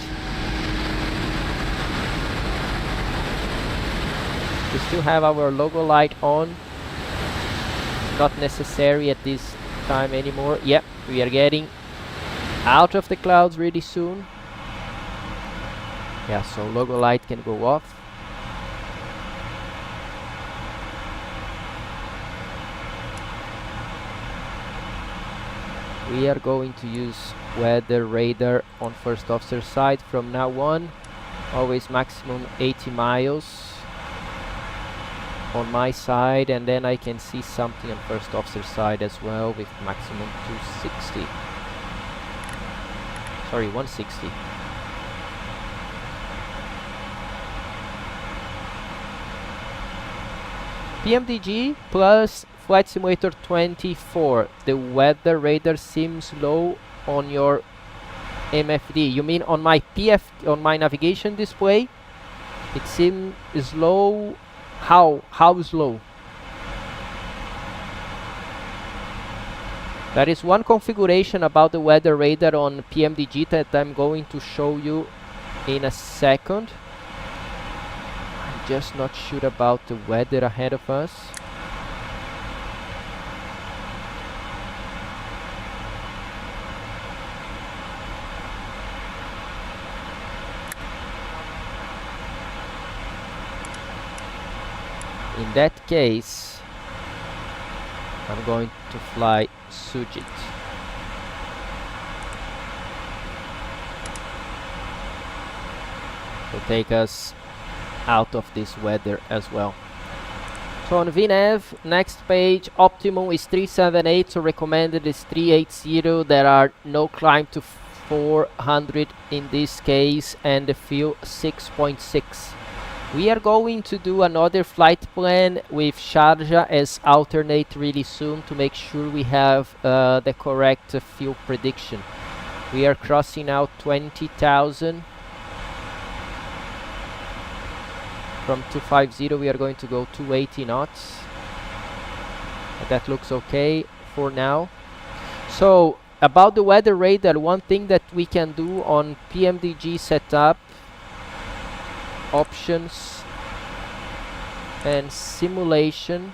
A: We still have our logo light on. Not necessary at this time anymore. Yep, we are getting out of the clouds really soon. Yeah, so logo light can go off. We are going to use weather radar on first officer side from now on. Always maximum 80 miles on my side, and then I can see something on first officer side as well with maximum 260. Sorry, 160. PMDG plus Flight Simulator 24. The weather radar seems low on your MFD. You mean on my on my navigation display? It seems slow. How slow? There is one configuration about the weather radar on PMDG that I'm going to show you in a second. I'm just not sure about the weather ahead of us. In that case, I'm going to fly Sujit. To take us out of this weather as well. So on VNAV, next page, optimum is 378, so recommended is 380. There are no climb to 400 in this case, and the fuel 6.6. We are going to do another flight plan with Sharjah as alternate really soon to make sure we have the correct fuel prediction. We are crossing out 20,000. From 250 we are going to go 280 knots. That looks okay for now. So about the weather radar, one thing that we can do on PMDG setup, options and simulation.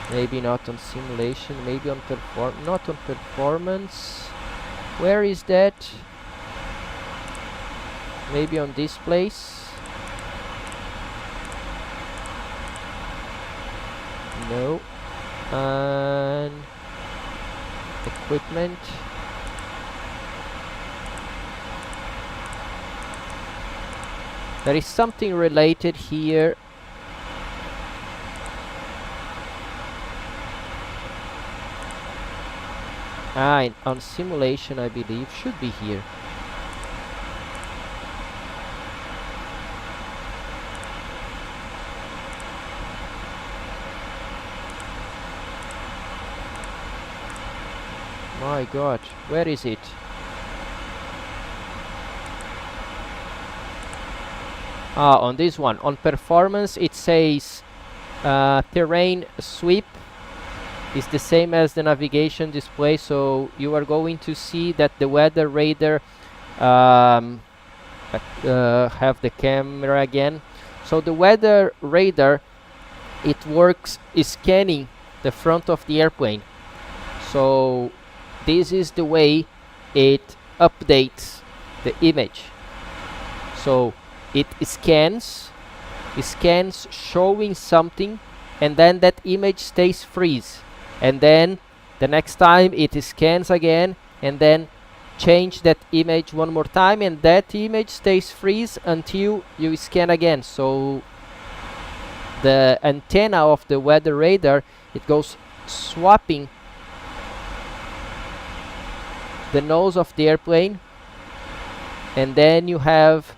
A: Maybe not on simulation, maybe on not on performance. Where is that? Maybe on this place. No. And equipment. There is something related here. On simulation I believe should be here. My God, where is it? On this one, on performance it says terrain sweep is the same as the navigation display, so you are going to see that the weather radar have the camera again. So the weather radar, it works scanning the front of the airplane. So this is the way it updates the image. So it scans showing something, and then that image stays freeze, and then the next time it scans again and then change that image one more time, and that image stays freeze until you scan again. So the antenna of the weather radar, it goes swapping the nose of the airplane, and then you have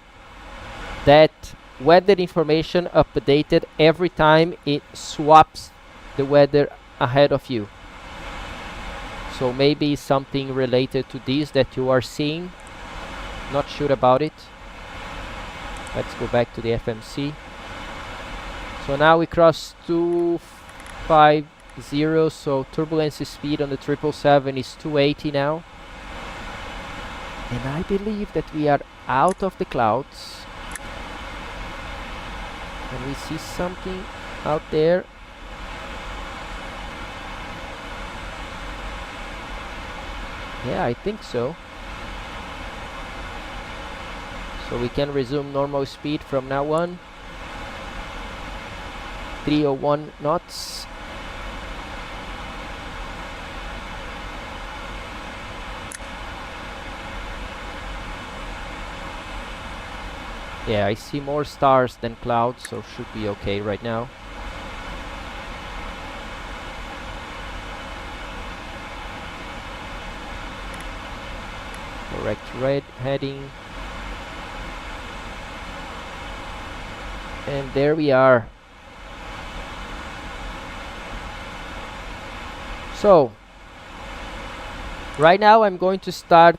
A: that weather information updated every time it swaps the weather ahead of you. So maybe something related to this that you are seeing. Not sure about it. Let's go back to the FMC. So now we cross 250, so turbulence speed on the 777 is 280 now. And I believe that we are out of the clouds. Can we see something out there? Yeah, I think so. So we can resume normal speed from now on. 301 knots. Yeah, I see more stars than clouds, so should be okay right now. Correct red heading. And there we are. So, right now I'm going to start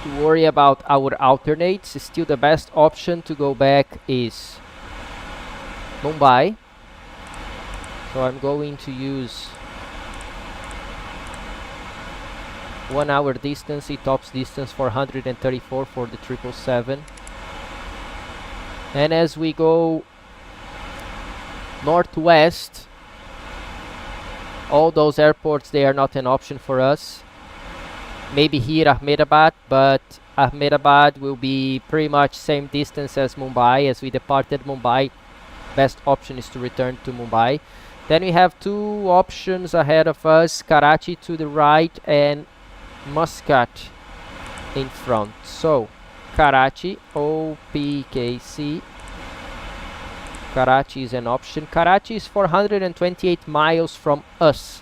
A: to worry about our alternates. Still the best option to go back is Mumbai. So I'm going to use 1 hour distance, tops distance 434 for the 777. And as we go northwest, all those airports, they are not an option for us. Maybe here Ahmedabad, but Ahmedabad will be pretty much same distance as Mumbai. As we departed Mumbai, best option is to return to Mumbai. Then we have two options ahead of us, Karachi to the right and Muscat in front. So Karachi, OPKC. Karachi is an option. Karachi is 428 miles from us.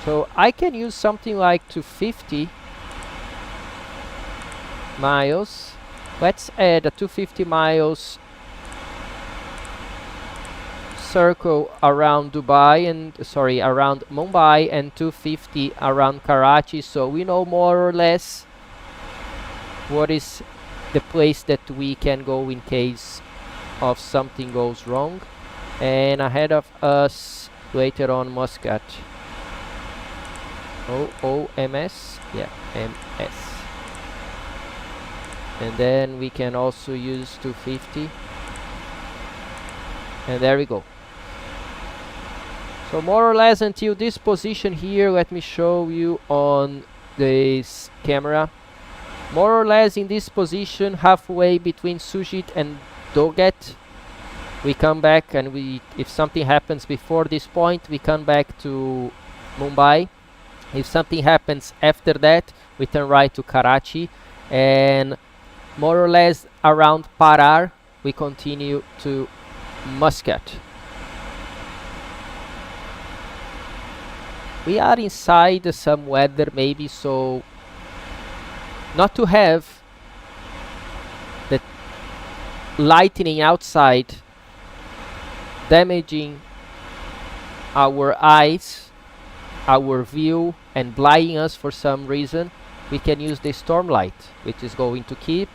A: So I can use something like 250 miles. Let's add a 250 miles circle around Dubai and around Mumbai, and 250 around Karachi, so we know more or less what is the place that we can go in case of something goes wrong. And ahead of us later on Muscat. OMS? Yeah, MS. And then we can also use 250. And there we go. So more or less until this position here, let me show you on this camera. More or less in this position, halfway between Sujit and Doget, we come back, and if something happens before this point, we come back to Mumbai. If something happens after that, we turn right to Karachi, and more or less around Parar, we continue to Muscat. We are inside some weather maybe, so not to have the lightning outside damaging our eyes, our view, and blinding us for some reason, we can use the storm light, which is going to keep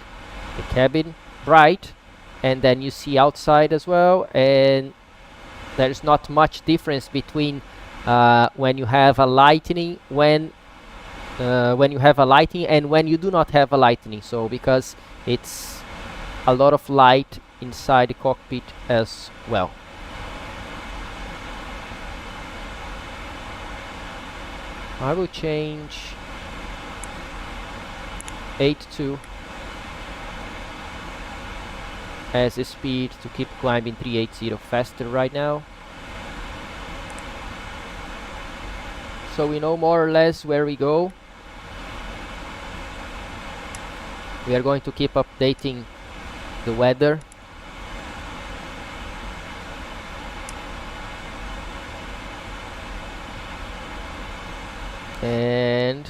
A: the cabin bright, and then you see outside as well, and there's not much difference between when you have a lightning and when you do not have a lightning. So because it's a lot of light inside the cockpit as well. I will change 82 as a speed to keep climbing 380 faster right now. So we know more or less where we go. We are going to keep updating the weather. And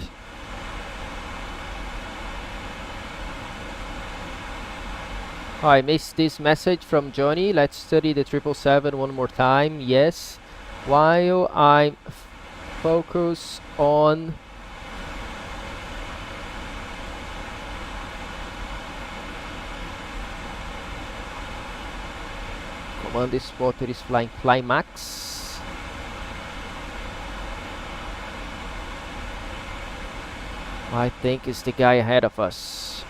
A: oh, I missed this message from Johnny. Let's study the 777 one more time. Yes, while I'm focus on command is spotter is flying Max. I think it's the guy ahead of us.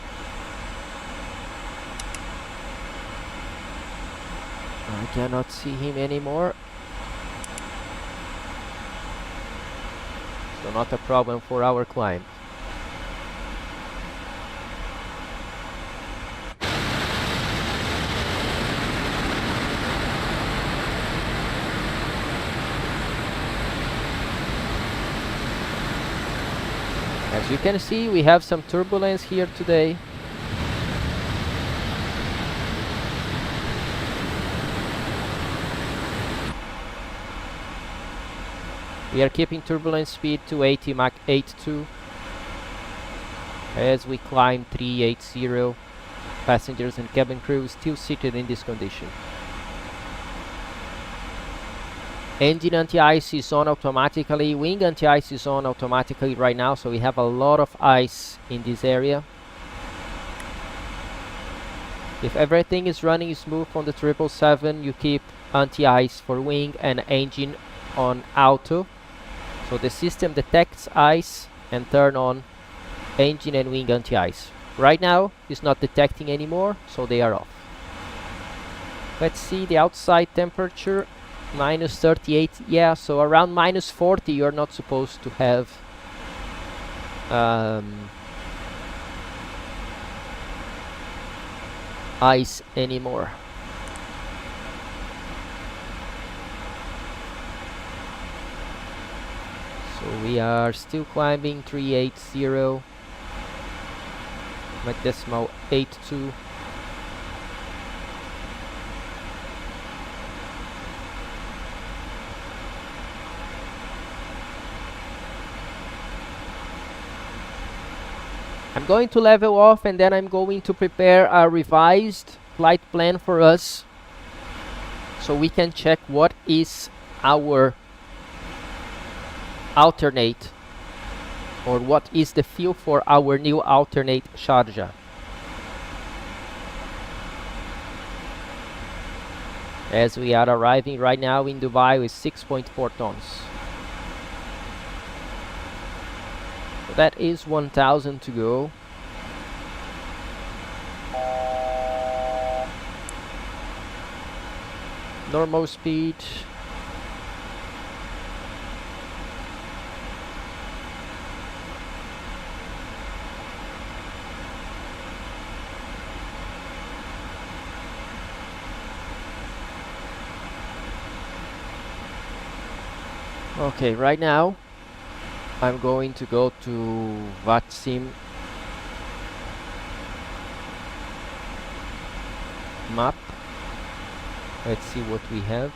A: I cannot see him anymore. So not a problem for our climb. As you can see, we have some turbulence here today. We are keeping turbulence speed to 80 Mach 82 as we climb 380. Passengers and cabin crew still seated in this condition. Engine anti-ice is on automatically, wing anti-ice is on automatically right now, so we have a lot of ice in this area. If everything is running smooth on the 777, you keep anti-ice for wing and engine on auto. So the system detects ice and turn on engine and wing anti-ice. Right now it's not detecting anymore, so they are off. Let's see the outside temperature. Minus 38, yeah, so around minus 40 you're not supposed to have ice anymore. So we are still climbing 380, Mach decimal 82. I'm going to level off and then I'm going to prepare a revised flight plan for us so we can check what is our alternate or what is the fuel for our new alternate Sharjah. As we are arriving right now in Dubai with 6.4 tons. That is 1000 to go. Normal speed. Okay, right now I'm going to go to VATSIM map. Let's see what we have.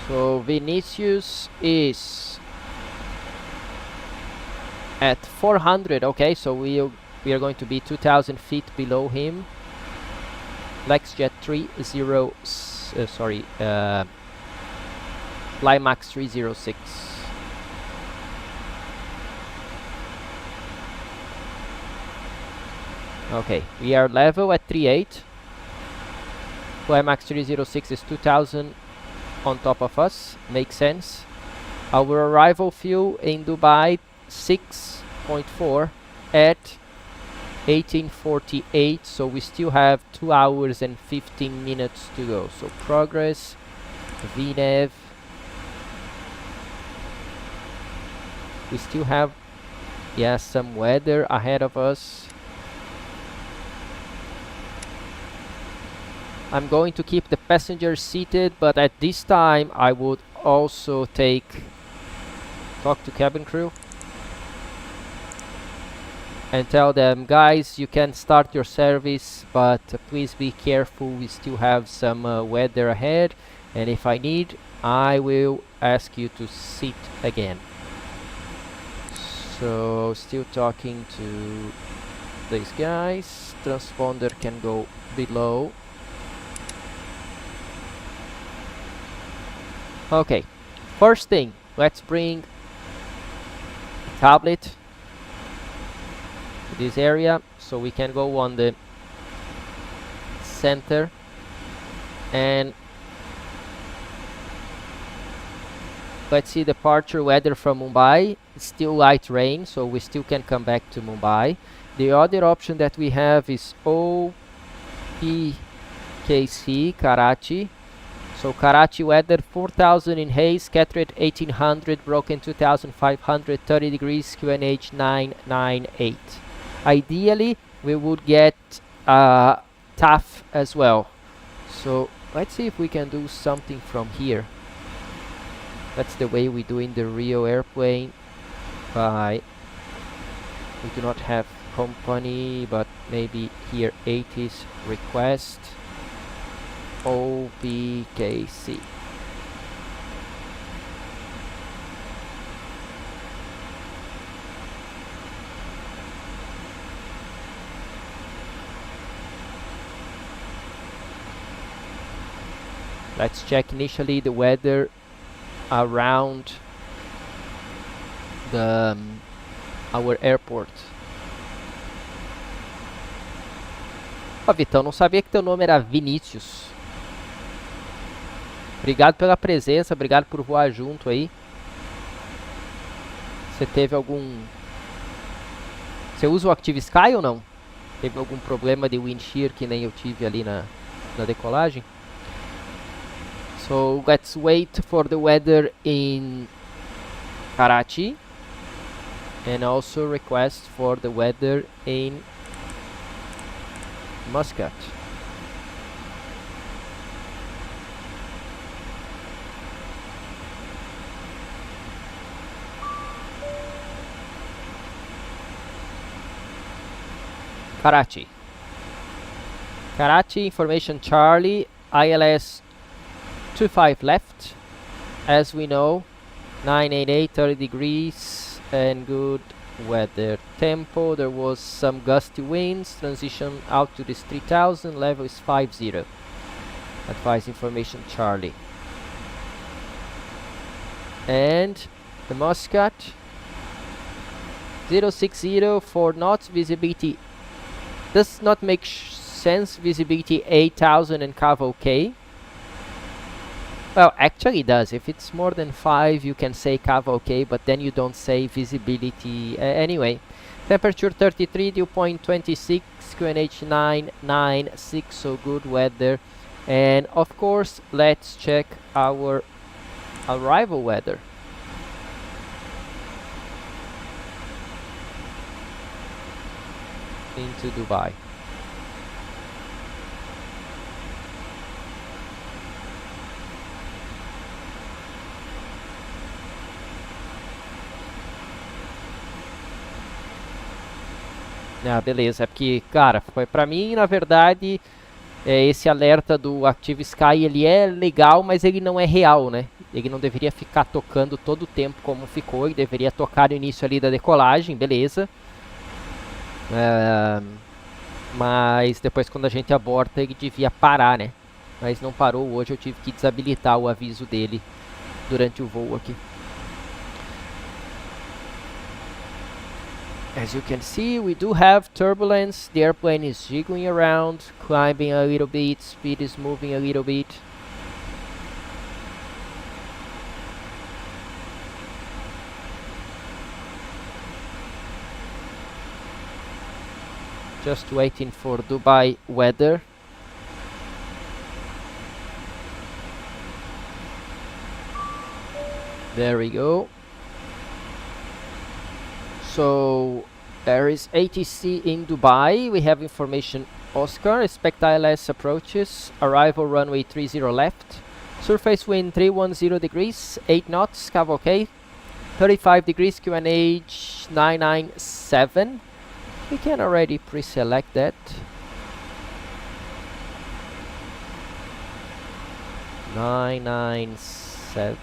A: So Vinicius is at 400. Okay, so we are going to be 2000 feet below him. Flexjet 30 Fly Max 306. Okay, we are level at 38. Fly Max 306 is 2000 on top of us. Makes sense. Our arrival fuel in Dubai 6.4 at 1848, so we still have 2 hours and 15 minutes to go. So progress, VNAV. We still have, yeah, some weather ahead of us. I'm going to keep the passengers seated, but at this time I would also talk to cabin crew. and tell them, guys, you can start your service, but please be careful, we still have some weather ahead, and if I need, I will ask you to sit again. So still talking to these guys. Transponder can go below. Okay, first thing, let's bring tablet to this area so we can go on the center, and let's see departure weather from Mumbai. It's still light rain, so we still can come back to Mumbai. The other option that we have is OPKC, Karachi. So Karachi weather 4000 in haze, scattered 1800, broken 2500, 30 degrees, QNH 998. Ideally, we would get TAF as well. So let's see if we can do something from here. That's the way we do in the real airplane. We do not have company, but maybe here 80s request OPKC. Let's check initially the weather around our airport. Ó, Vitão, não sabia que teu nome era Vinícius. Obrigado pela presença, obrigado por voar junto aí. Você teve algum... Você usa o Active Sky ou não? Teve algum problema de wind shear que nem eu tive ali na decolagem? So let's wait for the weather in Karachi and also request for the weather in Muscat. Karachi. Karachi, information Charlie, ILS 25 left. As we know, 988, 30 degrees and good weather. Tempo, there was some gusty winds. Transition out to this 3000, level is 50. Advise information Charlie. And the Muscat 060, 4 knots, visibility does not make sense, visibility 8000 and CAV OK. Well, actually it does. If it's more than 5 you can say CAV OK, but then you don't say visibility. Anyway, temperature 33, dew point 26, QNH 996, so good weather. And of course, let's check our arrival weather. Into Dubai. Ah, beleza, é porque, cara, foi pra mim, na verdade, esse alerta do Active Sky, ele é legal, mas ele não é real, né? Ele não deveria ficar tocando todo o tempo como ficou, ele deveria tocar no início ali da decolagem, beleza. Mas depois quando a gente aborta ele devia parar, né? Mas não parou, hoje eu tive que desabilitar o aviso dele durante o voo aqui. As you can see, we do have turbulence. The airplane is jiggling around, climbing a little bit, speed is moving a little bit. Just waiting for Dubai weather. There we go. So there is ATC in Dubai. We have information Oscar. Expect ILS approaches. Arrival runway 30 left. Surface wind 310 degrees, 8 knots. CAV OK. 35 degrees QNH 997. We can already pre-select that. Nine nine seven.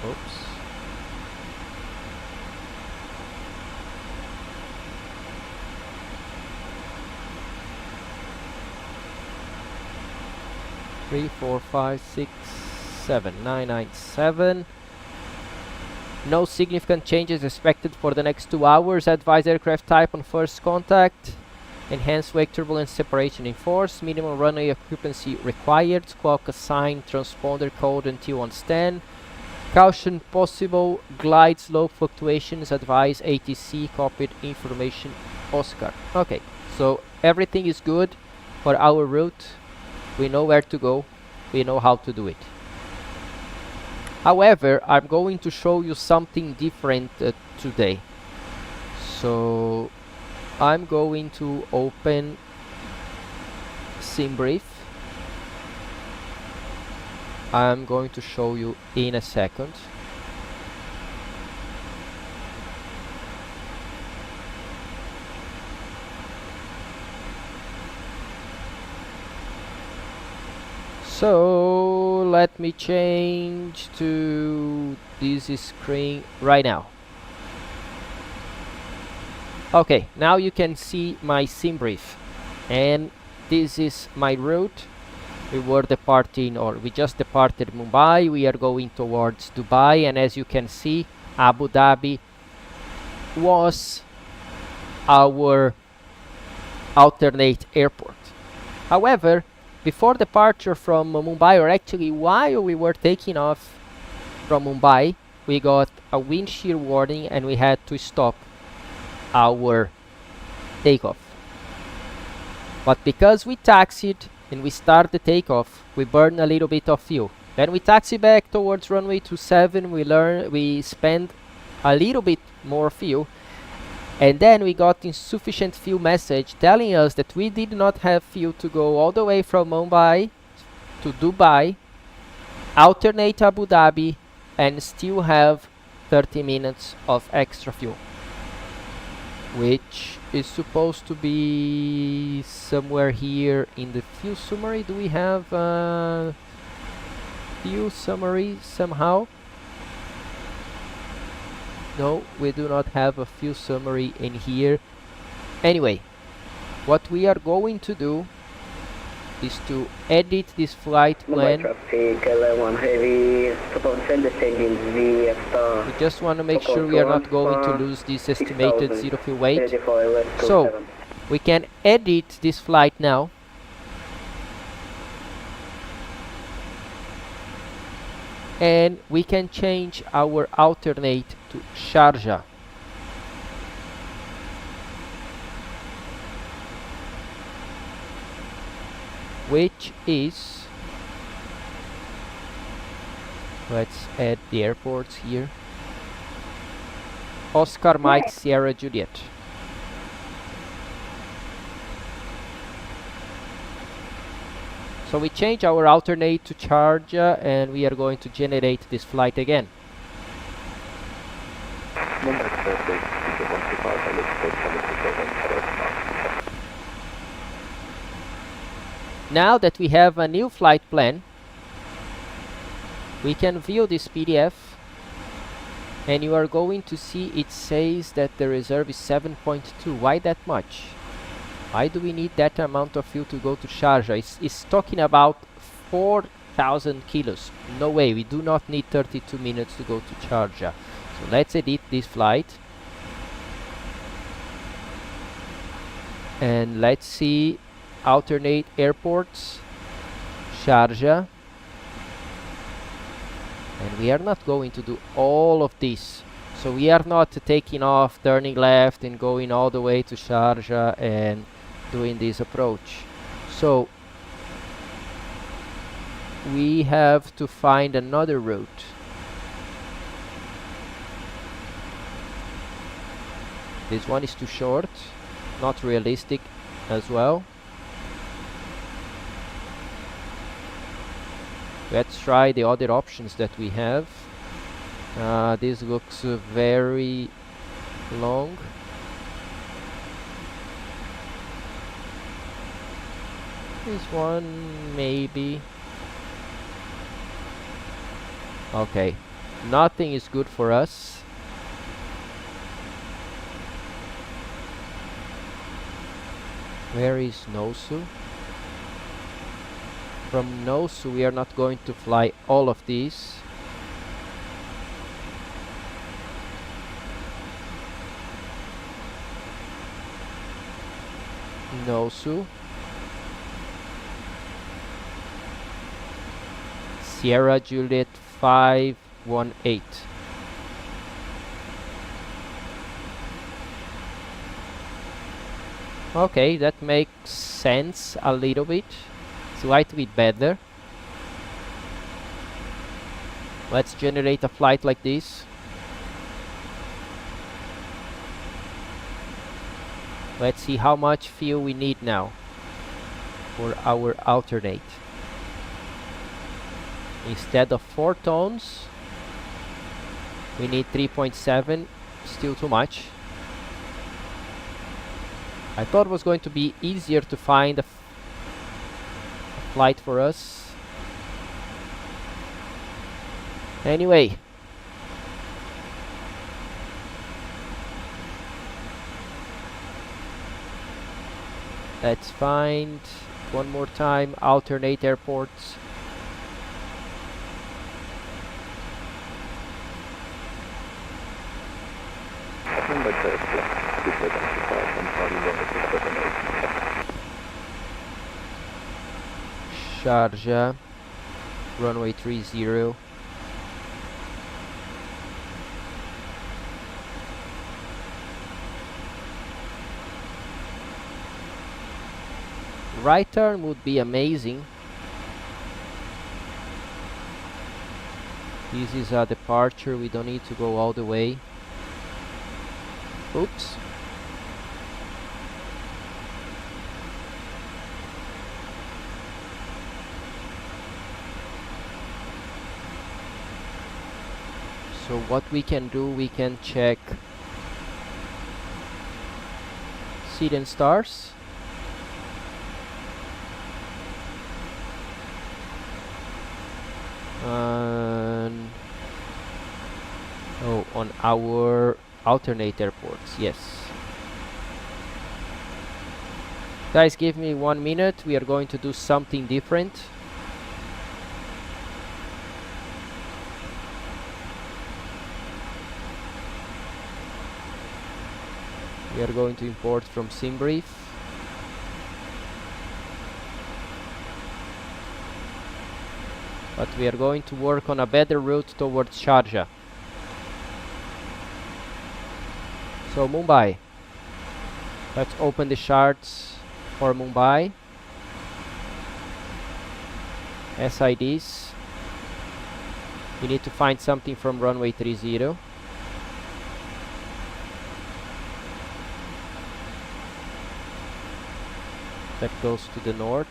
A: Oops. Three, four, five, six, seven. 997. No significant changes expected for the next 2 hours. Advise aircraft type on first contact. Enhanced wake turbulence separation in force. Minimum runway occupancy required. Squawk assigned transponder code until on stand. Caution possible glide slope fluctuations. Advise ATC copied information Oscar. Okay, so everything is good for our route. We know where to go. We know how to do it. However, I'm going to show you something different today. So I'm going to open SimBrief. I'm going to show you in a second. So let me change to this screen right now. Okay, now you can see my SimBrief, and this is my route. We were departing, or we just departed Mumbai. We are going towards Dubai, and as you can see, Abu Dhabi was our alternate airport. However, before departure from Mumbai, or actually while we were taking off from Mumbai, we got a wind shear warning and we had to stop our takeoff. But because we taxied and we start the takeoff, we burn a little bit of fuel. Then we taxi back towards runway 27, we spend a little bit more fuel, and then we got insufficient fuel message telling us that we did not have fuel to go all the way from Mumbai to Dubai, alternate Abu Dhabi, and still have 30 minutes of extra fuel, which is supposed to be somewhere here in the fuel summary. Do we have fuel summary somehow? No, we do not have a fuel summary in here. Anyway, what we are going to do is to edit this flight plan.
F: Traffic, LA1 heavy, support send descending VF
A: We just want to make sure we are not going to lose this estimated zero fuel weight. So, we can edit this flight now. And we can change our alternate to Sharjah. Which is, let's add the airports here. Oscar Mike Sierra Juliet. So we change our alternate to Sharjah and we are going to generate this flight again. Now that we have a new flight plan, we can view this PDF and you are going to see it says that the reserve is 7.2. Why that much? Why do we need that amount of fuel to go to Sharjah? It's talking about 4,000 kilos. No way, we do not need 32 minutes to go to Sharjah. So let's edit this flight. And let's see alternate airports, Sharjah. And we are not going to do all of this. So we are not taking off, turning left and going all the way to Sharjah and doing this approach. So we have to find another route. This one is too short, not realistic as well. Let's try the other options that we have. This looks very long. This one, maybe. Okay. Nothing is good for us. Where is Nosu? From Nosu we are not going to fly all of these. Nosu. Sierra Juliet 518. Okay, that makes sense a little bit. Slightly better. Let's generate a flight like this. Let's see how much fuel we need now for our alternate. Instead of 4 tons, we need 3.7, still too much. I thought it was going to be easier to find a flight for us. Anyway. Let's find one more time alternate airports. Sharjah, runway 30. Right turn would be amazing. This is a departure, we don't need to go all the way. Oops. So what we can do, we can check seed and stars. Oh, on our alternate airports, yes. Guys, give me 1 minute, we are going to do something different. We are going to import from SimBrief. But we are going to work on a better route towards Sharjah. So Mumbai. Let's open the charts for Mumbai. SIDs. We need to find something from runway 30. That goes to the north.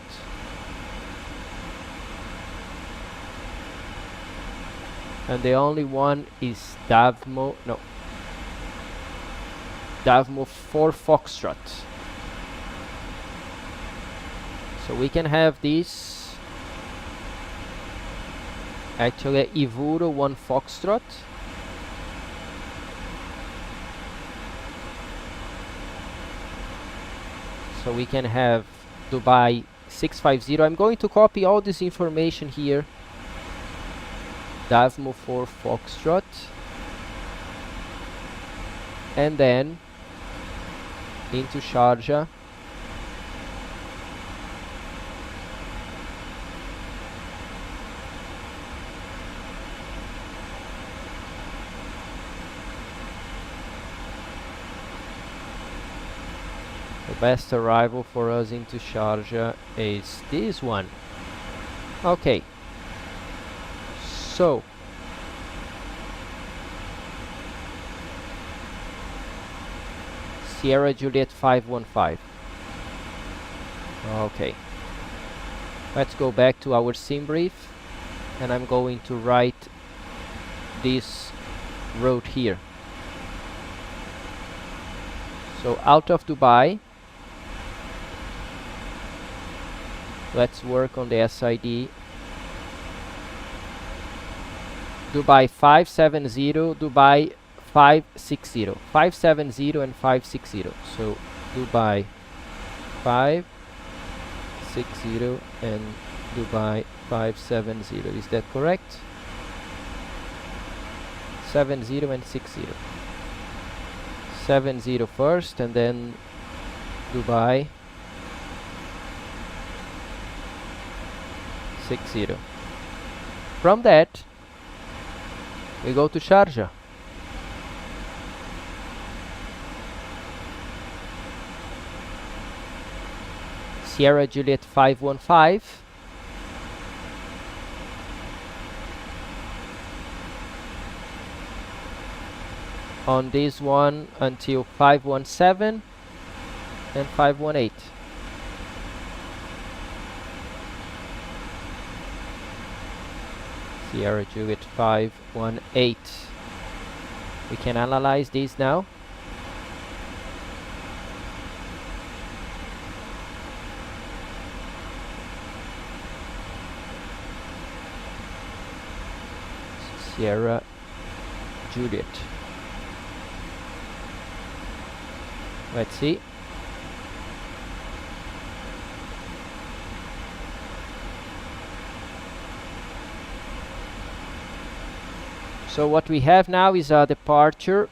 A: And the only one is Davmo, no. Davmo 4 Foxtrot. So we can have this. Actually, Ivuro 1 Foxtrot. So we can have Dubai 650. I'm going to copy all this information here. Davmo 4 Foxtrot. And then into Sharjah. The best arrival for us into Sharjah is this one. Okay. So Sierra Juliet 515. Okay. Let's go back to our SimBrief, and I'm going to write this road here. So out of Dubai, Let's work on the SID. Dubai 570, Dubai 560. 570 and 560. So Dubai 560 and Dubai 570. Is that correct? 70 and 60. 70 first and then Dubai 60. From that we go to Sharjah. Sierra Juliet 515. On this one until 517 and 518. Sierra Juliet 518. We can analyze these now. Sierra Juliet. Let's see. So what we have now is a departure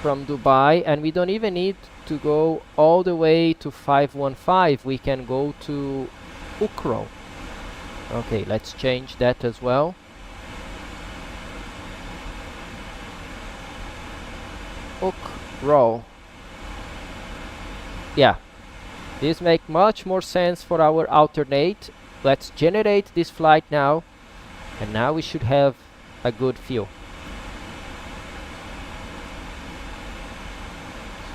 A: from Dubai, and we don't even need to go all the way to 515. We can go to Ukro. Okay, let's change that as well. Ukro. Yeah, this makes much more sense for our alternate. Let's generate this flight now, and now we should have a good view.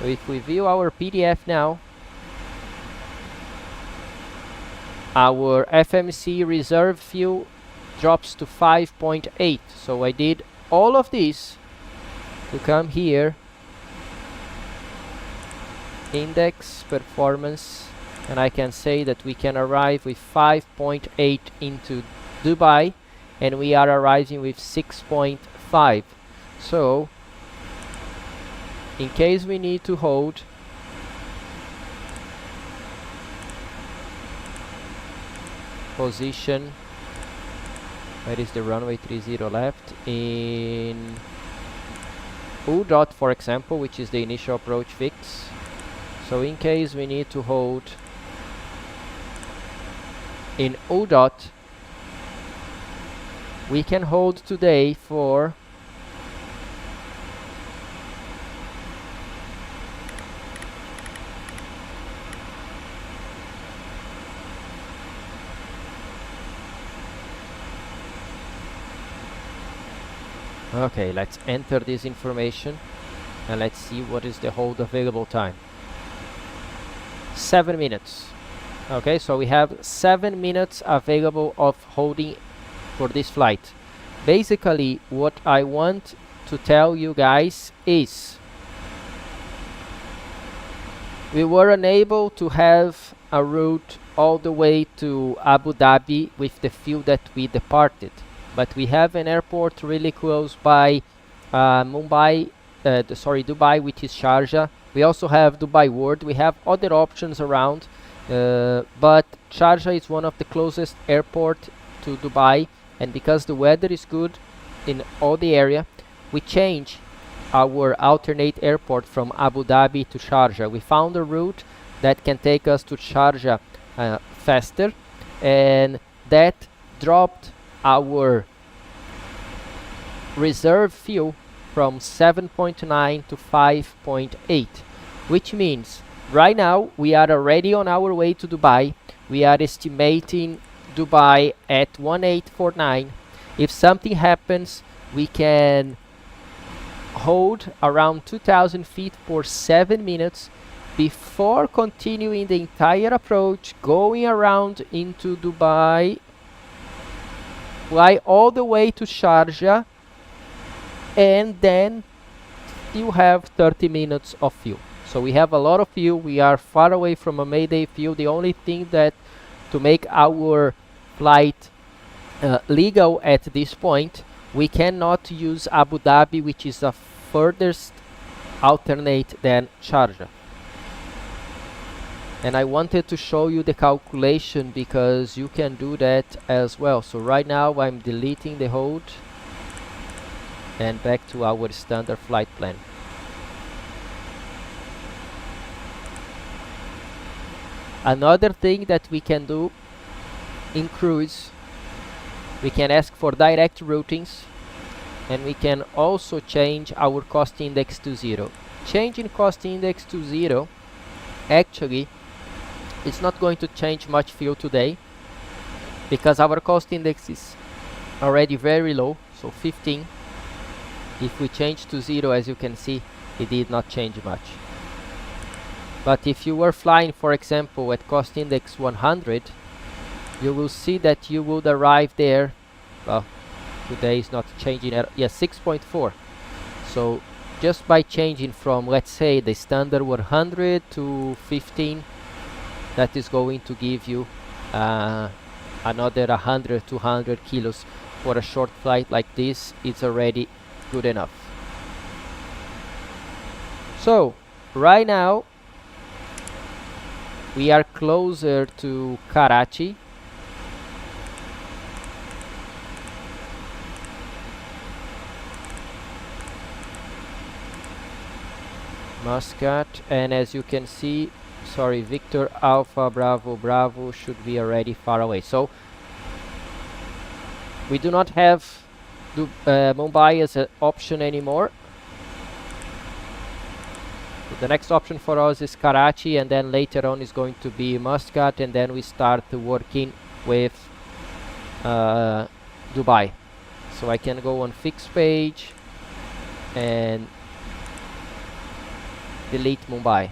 A: So if we view our PDF now, our FMC reserve fuel drops to 5.8. So I did all of this to come here, index performance, and I can say that we can arrive with 5.8 into Dubai, and we are arriving with 6.5. So in case we need to hold position, where is the runway 30 left, in U dot, for example, which is the initial approach fix. So in case we need to hold in U dot, we can hold today for okay, let's enter this information and let's see what is the hold available time. 7 minutes. Okay, so we have 7 minutes available of holding for this flight. Basically, what I want to tell you guys is we were unable to have a route all the way to Abu Dhabi with the fuel that we departed, but we have an airport really close by Dubai, which is Sharjah. We also have Dubai World. We have other options around, but Sharjah is one of the closest airport to Dubai, and because the weather is good in all the area, we change our alternate airport from Abu Dhabi to Sharjah. We found a route that can take us to Sharjah faster, and that dropped our reserve fuel from 7.9 to 5.8, which means right now we are already on our way to Dubai. We are estimating Dubai at 1849. If something happens, we can hold around 2000 feet for 7 minutes before continuing the entire approach, going around into Dubai, fly all the way to Sharjah, and then you have 30 minutes of fuel. So we have a lot of fuel. We are far away from a Mayday fuel. The only thing that to make our flight legal at this point, we cannot use Abu Dhabi, which is a furthest alternate than Sharjah. And I wanted to show you the calculation because you can do that as well. So right now I'm deleting the hold and back to our standard flight plan. Another thing that we can do in cruise, we can ask for direct routings, and we can also change our cost index to 0. Changing cost index to 0, actually, it's not going to change much fuel today because our cost index is already very low, so 15. If we change to 0, as you can see, it did not change much. But if you were flying, for example, at cost index 100, you will see that you would arrive there, well, today is not changing at, 6.4. So just by changing from, let's say, the standard 100 to 15, that is going to give you another 100, 200 kilos for a short flight like this. It's already good enough. So right now we are closer to Karachi. Muscat, and as you can see, sorry, Victor Alpha Bravo Bravo should be already far away. So we do not have Mumbai as an option anymore. So the next option for us is Karachi, and then later on is going to be Muscat, and then we start working with Dubai. So I can go on fixed page and delete Mumbai.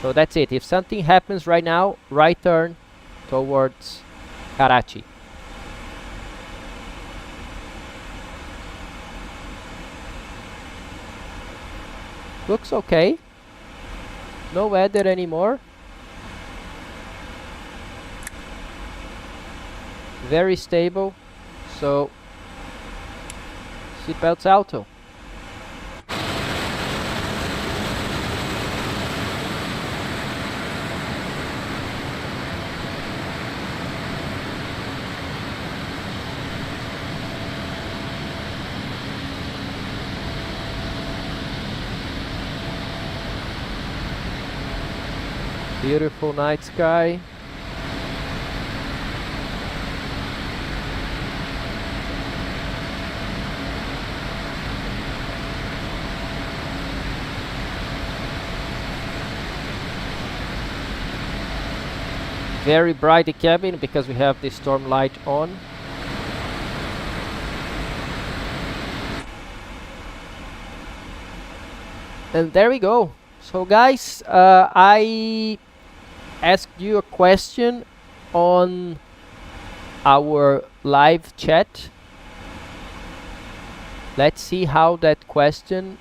A: So that's it. If something happens right now, right turn towards Karachi. Looks okay. No weather anymore. Very stable. So seatbelts alto. Beautiful night sky. Very bright the cabin because we have the storm light on. And there we go. So guys, I asked you a question on our live chat. Let's see how that question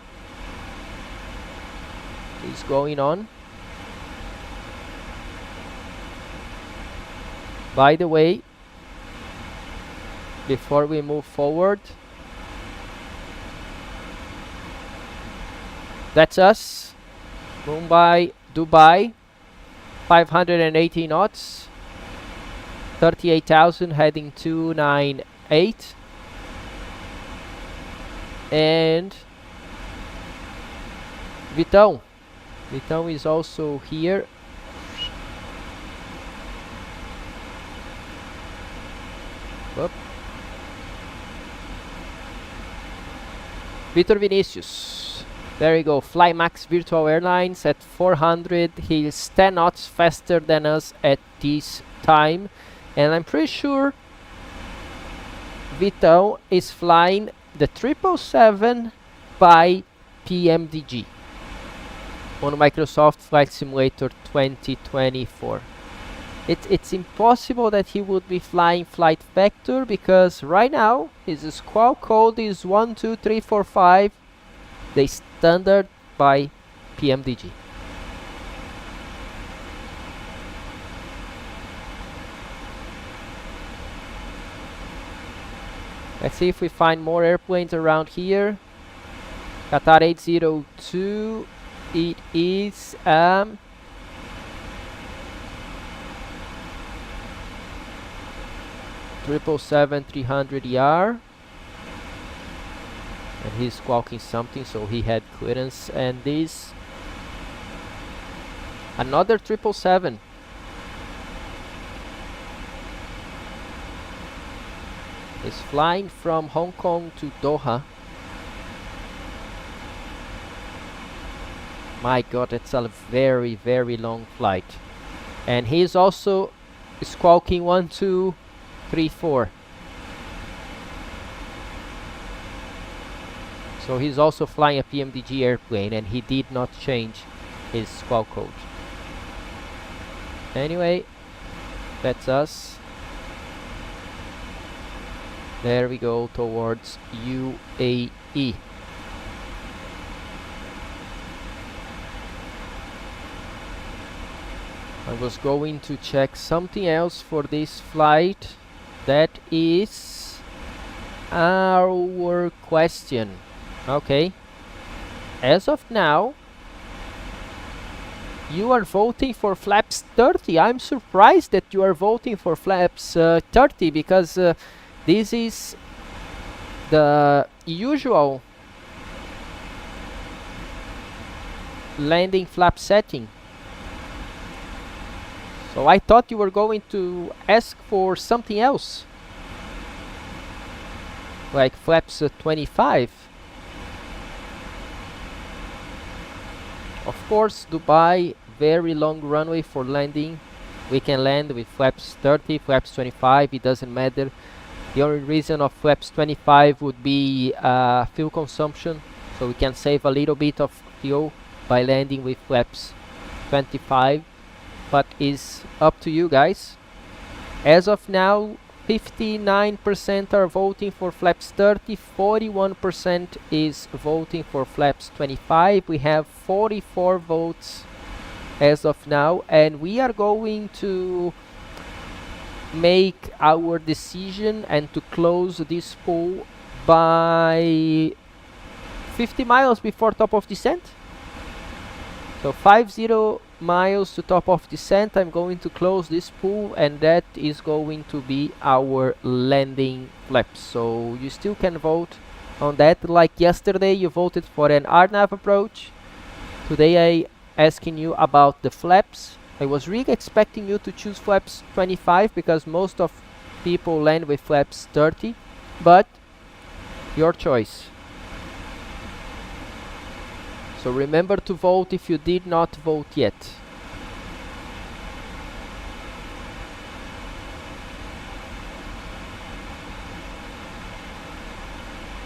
A: is going on. By the way, before we move forward, that's us, Mumbai, Dubai, 580 knots, 38,000 heading 298, and Vitão is also here. Whoop. Vitor Vinicius, there you go, Flymax Virtual Airlines at 400, he's 10 knots faster than us at this time, and I'm pretty sure Vitão is flying the 777 by PMDG on Microsoft Flight Simulator 2024. It's impossible that he would be flying Flight Vector because right now his squawk code is 12345, the standard by PMDG. Let's see if we find more airplanes around here. Qatar 802. It is 777-300ER. And he's squawking something, so he had clearance. And this another 777. Is flying from Hong Kong to Doha. My god, it's a very, very long flight. And he's also squawking 1, 2, 3, 4. So he's also flying a PMDG airplane, and he did not change his squawk code. Anyway, that's us. There we go towards UAE. I was going to check something else for this flight. That is our question. Okay. As of now, you are voting for flaps 30. I'm surprised that you are voting for flaps 30 because this is the usual landing flap setting. So I thought you were going to ask for something else, like flaps 25. Of course, Dubai, very long runway for landing. We can land with flaps 30, flaps 25, it doesn't matter. The only reason of flaps 25 would be fuel consumption, so we can save a little bit of fuel by landing with flaps 25. But is up to you guys. As of now, 59% are voting for flaps 30, 41% is voting for flaps 25. We have 44 votes as of now, and we are going to make our decision and to close this pool by 50 miles before top of descent. So 50 miles to top of descent, I'm going to close this pool, and that is going to be our landing flaps. So you still can vote on that. Like yesterday you voted for an RNAV approach. Today I asking you about the flaps. I was really expecting you to choose flaps 25 because most of people land with flaps 30, but your choice. So remember to vote if you did not vote yet.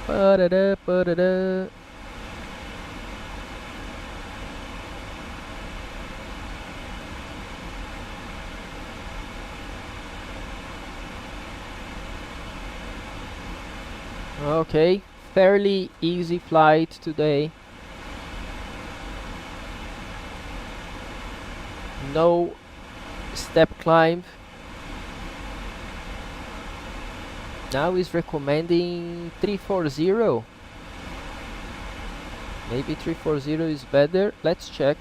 A: Ba-da-da, ba-da-da. Okay, fairly easy flight today. No step climb. Now he's recommending 340. Maybe 340 is better. Let's check.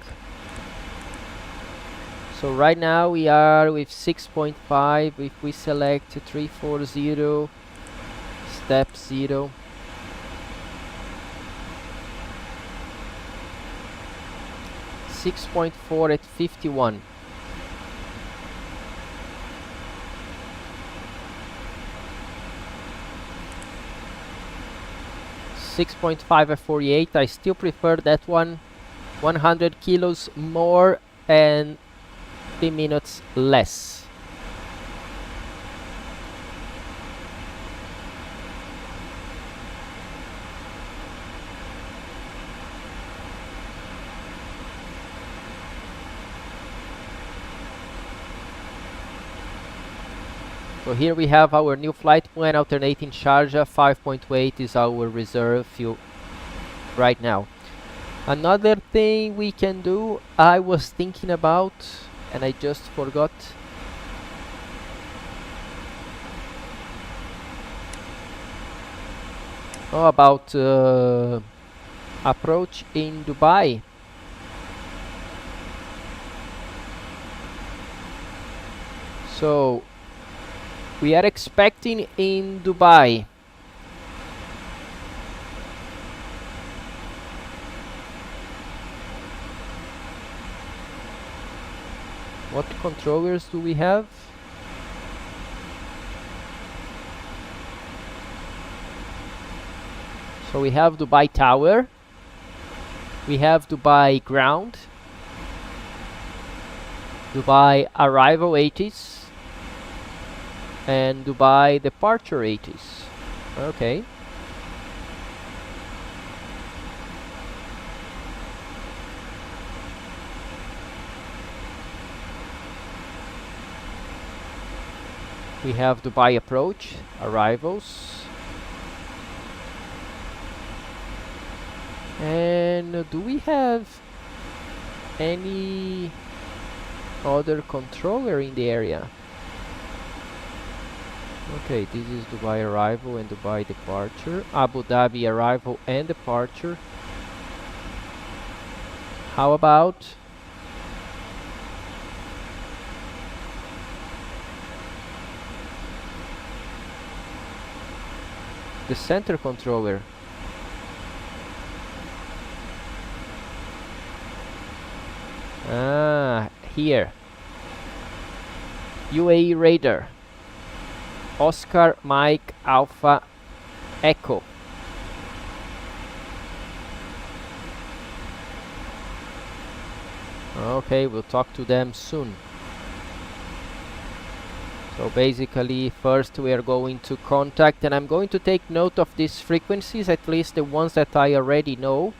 A: So right now we are with 6.5. If we select 340, step 0. .4 at 51. .5 at 48. I still prefer that one. 100 kilos more and 3 minutes less. So here we have our new flight plan, alternating Sharjah. 5.8 is our reserve fuel right now. Another thing we can do, I was thinking about, and I just forgot. How about approach in Dubai? So we are expecting in Dubai what controllers do we have? So we have Dubai Tower, we have Dubai Ground, Dubai Arrival 80s, and Dubai Departure 80s. Okay. We have Dubai Approach, Arrivals. And do we have any other controller in the area? Okay, this is Dubai Arrival and Dubai Departure. Abu Dhabi Arrival and Departure. How about the center controller? Ah, here. UAE Radar. Oscar Mike Alpha Echo. Okay, we'll talk to them soon. So basically, first we are going to contact, and I'm going to take note of these frequencies, at least the ones that I already know.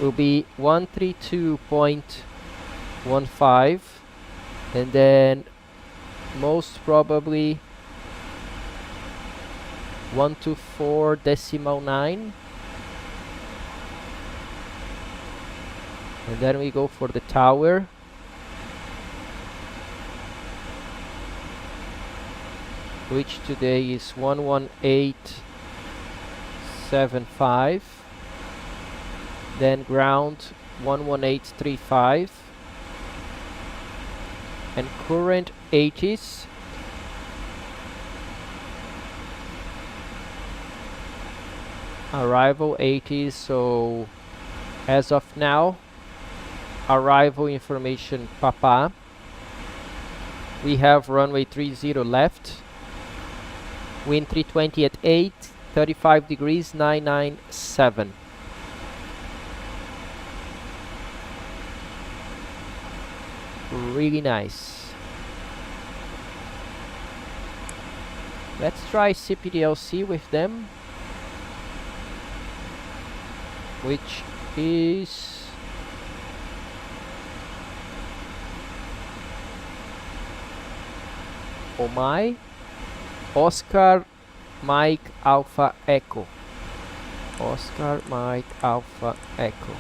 A: Will be 132.15, and then most probably 124.9, and then we go for the tower, which today is 118.75, then ground 118.35, and current 80s. Arrival 80s, so as of now, arrival information Papa. We have runway 30 left, wind 320 at 8, 35 degrees, 997. Really nice. Let's try CPDLC with them, which is my Oscar Mike Alpha Echo. Oscar Mike Alpha Echo.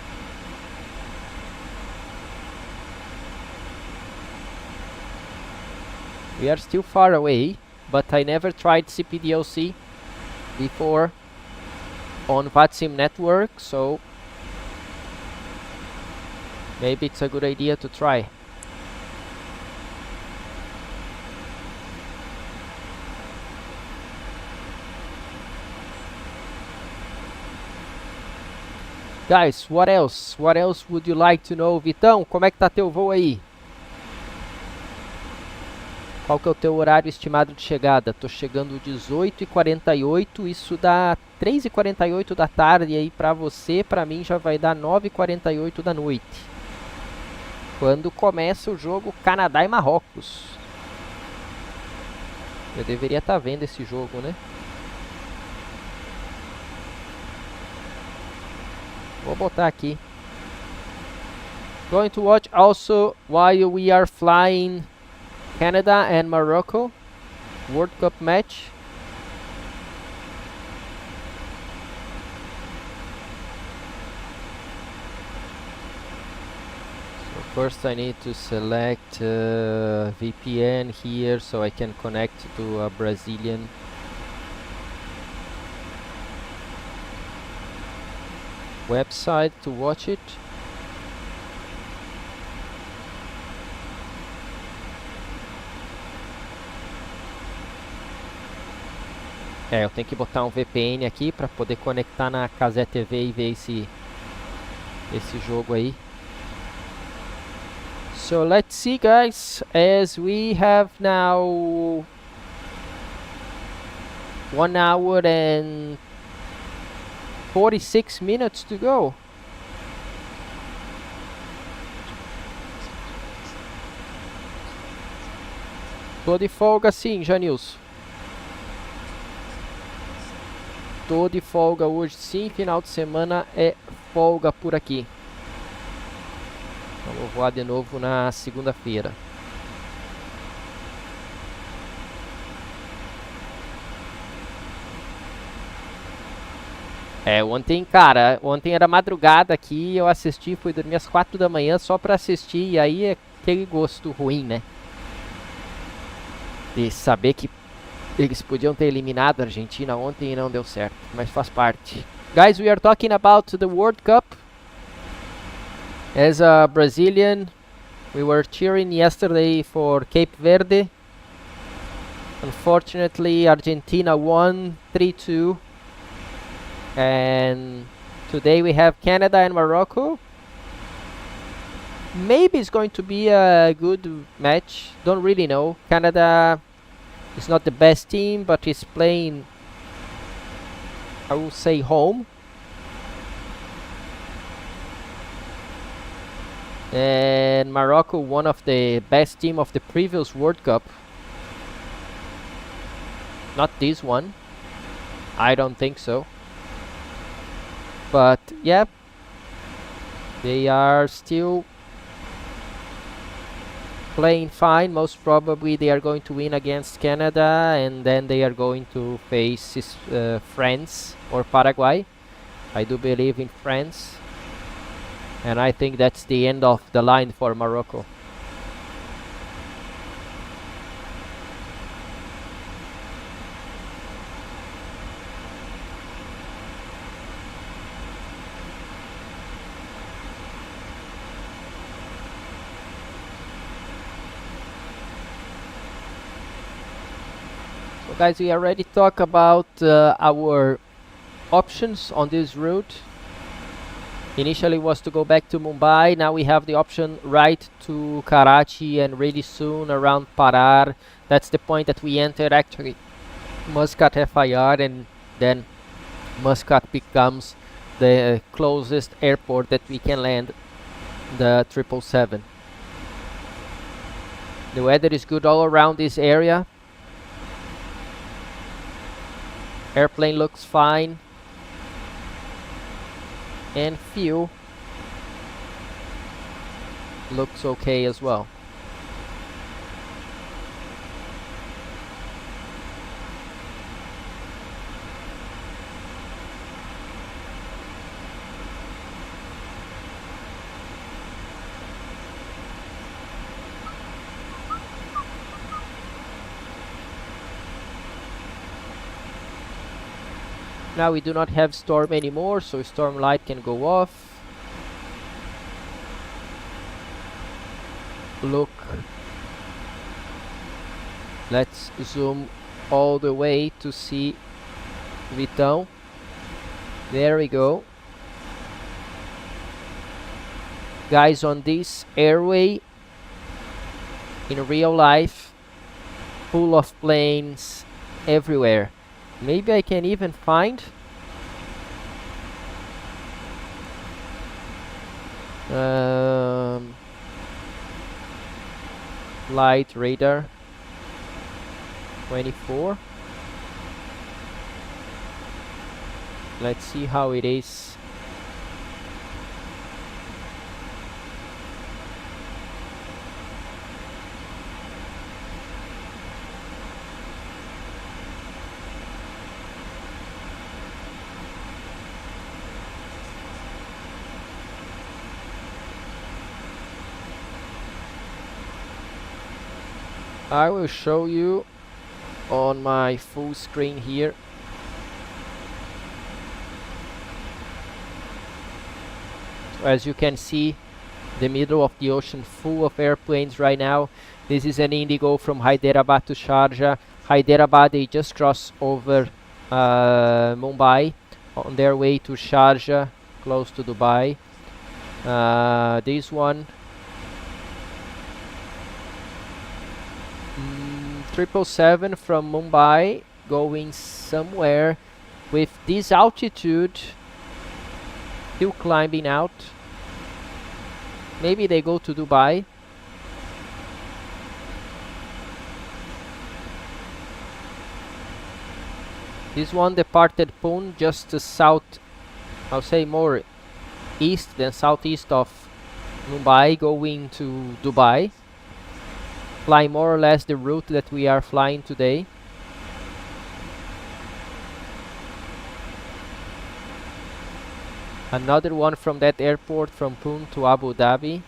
A: We are still far away, but I never tried CPDLC before on VATSIM network, so maybe it's a good idea to try. Guys, what else? What else would you like to know? Vitão, como é que tá teu voo aí? Qual que é o teu horário estimado de chegada? Tô chegando 18h48, isso dá 3h48 da tarde aí pra você, pra mim já vai dar 9h48 da noite. Quando começa o jogo Canadá e Marrocos. Eu deveria estar vendo esse jogo, né? Vou botar aqui. Going to watch also while we are flying Canada and Morocco World Cup match. So first I need to select VPN here so I can connect to a Brazilian website to watch it. É, eu tenho que botar um VPN aqui para poder conectar na Casé TV e ver esse jogo aí. So let's see, guys, as we have now 1 hour and 46 minutes to go. Tô de folga sim, Janilson. Tô de folga hoje sim, final de semana é folga por aqui. Vamos voar de novo na segunda-feira. É, ontem, cara, ontem era madrugada aqui, eu assisti, fui dormir às 4 da manhã só pra assistir, e aí é aquele gosto ruim, né? De saber que eles podiam ter eliminado a Argentina ontem e não deu certo, mas faz parte. Guys, we are talking about the World Cup. As a Brazilian, we were cheering yesterday for Cape Verde. Unfortunately, Argentina won 3-2. And today we have Canada and Morocco. Maybe it's going to be a good match. Don't really know. Canada is not the best team, but is playing, I will say, home. And Morocco, one of the best team of the previous World Cup. Not this one. I don't think so. But yeah, they are still playing fine. Most probably they are going to win against Canada, and then they are going to face France or Paraguay. I do believe in France, and I think that's the end of the line for Morocco. Guys, we already talked about our options on this route. Initially was to go back to Mumbai. Now we have the option right to Karachi, and really soon around Parar. That's the point that we entered actually Muscat FIR, and then Muscat becomes the closest airport that we can land the 777. The weather is good all around this area. Airplane looks fine, and fuel looks okay as well. Now we do not have storm anymore, so storm light can go off. Look, let's zoom all the way to see Vitão. There we go. Guys, on this airway, in real life, full of planes everywhere. Maybe I can even find light radar 24. Let's see how it is. I will show you on my full screen here. As you can see, the middle of the ocean full of airplanes right now. This is an Indigo from Hyderabad to Sharjah. Hyderabad, they just crossed over Mumbai on their way to Sharjah, close to Dubai. This one 777 from Mumbai going somewhere with this altitude, still climbing out. Maybe they go to Dubai. This one departed Pune, just to south, I'll say more east than southeast of Mumbai, going to Dubai. Flying more or less the route that we are flying today. Another one from that airport from Pune to Abu Dhabi.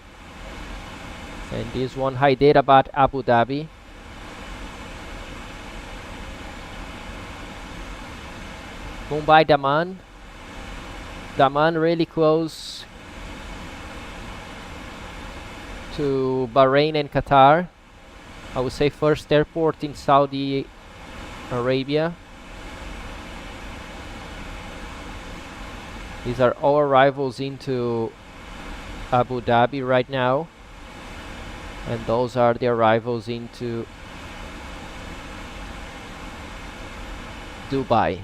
A: And this one Hyderabad, Abu Dhabi. Mumbai, Daman. Daman really close to Bahrain and Qatar. I would say first airport in Saudi Arabia. These are all arrivals into Abu Dhabi right now. And those are the arrivals into Dubai.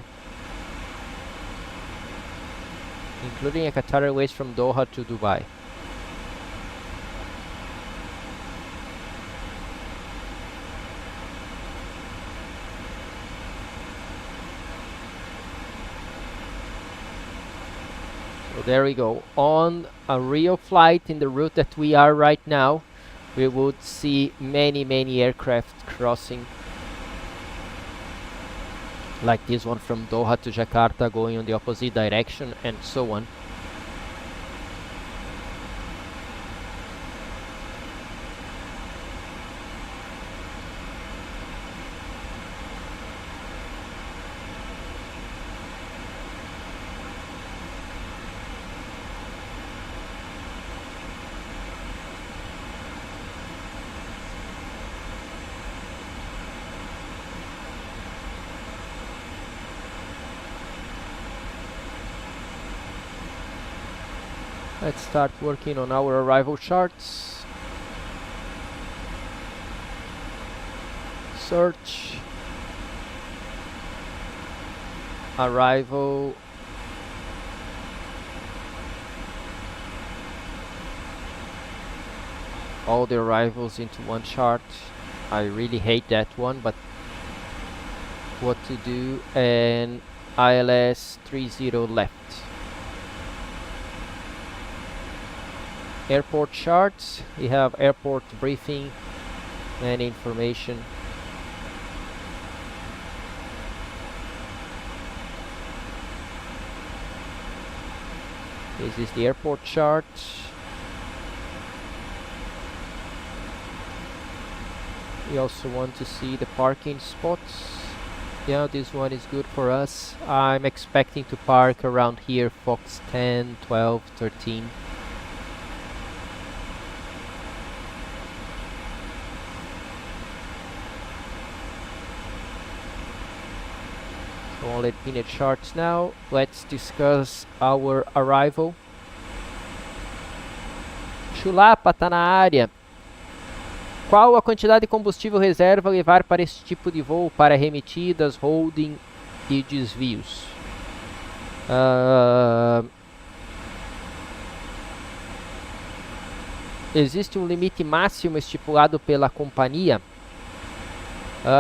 A: Including a Qatar Airways from Doha to Dubai. So there we go. On a real flight in the route that we are right now, we would see many aircraft crossing. Like this one from Doha to Jakarta going on the opposite direction and so on. Let's start working on our arrival charts. Search. Arrival. All the arrivals into one chart. I really hate that one, but what to do. And ILS 30 left. Airport charts, we have airport briefing and information. This is the airport chart. We also want to see the parking spots. Yeah, this one is good for us. I'm expecting to park around here, Fox 10, 12, 13. All peanut charts now. Let's discuss our arrival. Chulapa tá na área. Qual a quantidade de combustível reserva levar para esse tipo de voo para remetidas, holding e desvios? Existe um limite máximo estipulado pela companhia?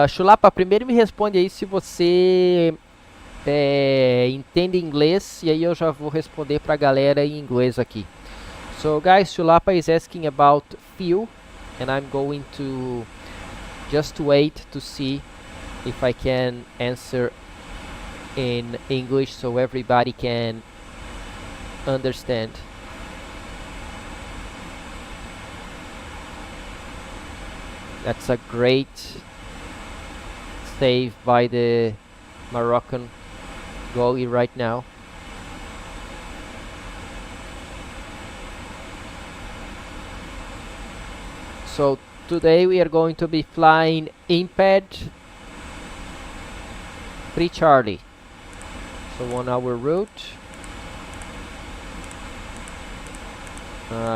A: Chulapa, primeiro me responde aí se você entende inglês, e aí eu já vou responder para a galera em inglês aqui. So guys, Chulapa is asking about fuel, and I'm going to just wait to see if I can answer in English so everybody can understand. That's a great save by the Moroccan goalie right now. So today we are going to be flying IMPED 3 Charlie. So on our route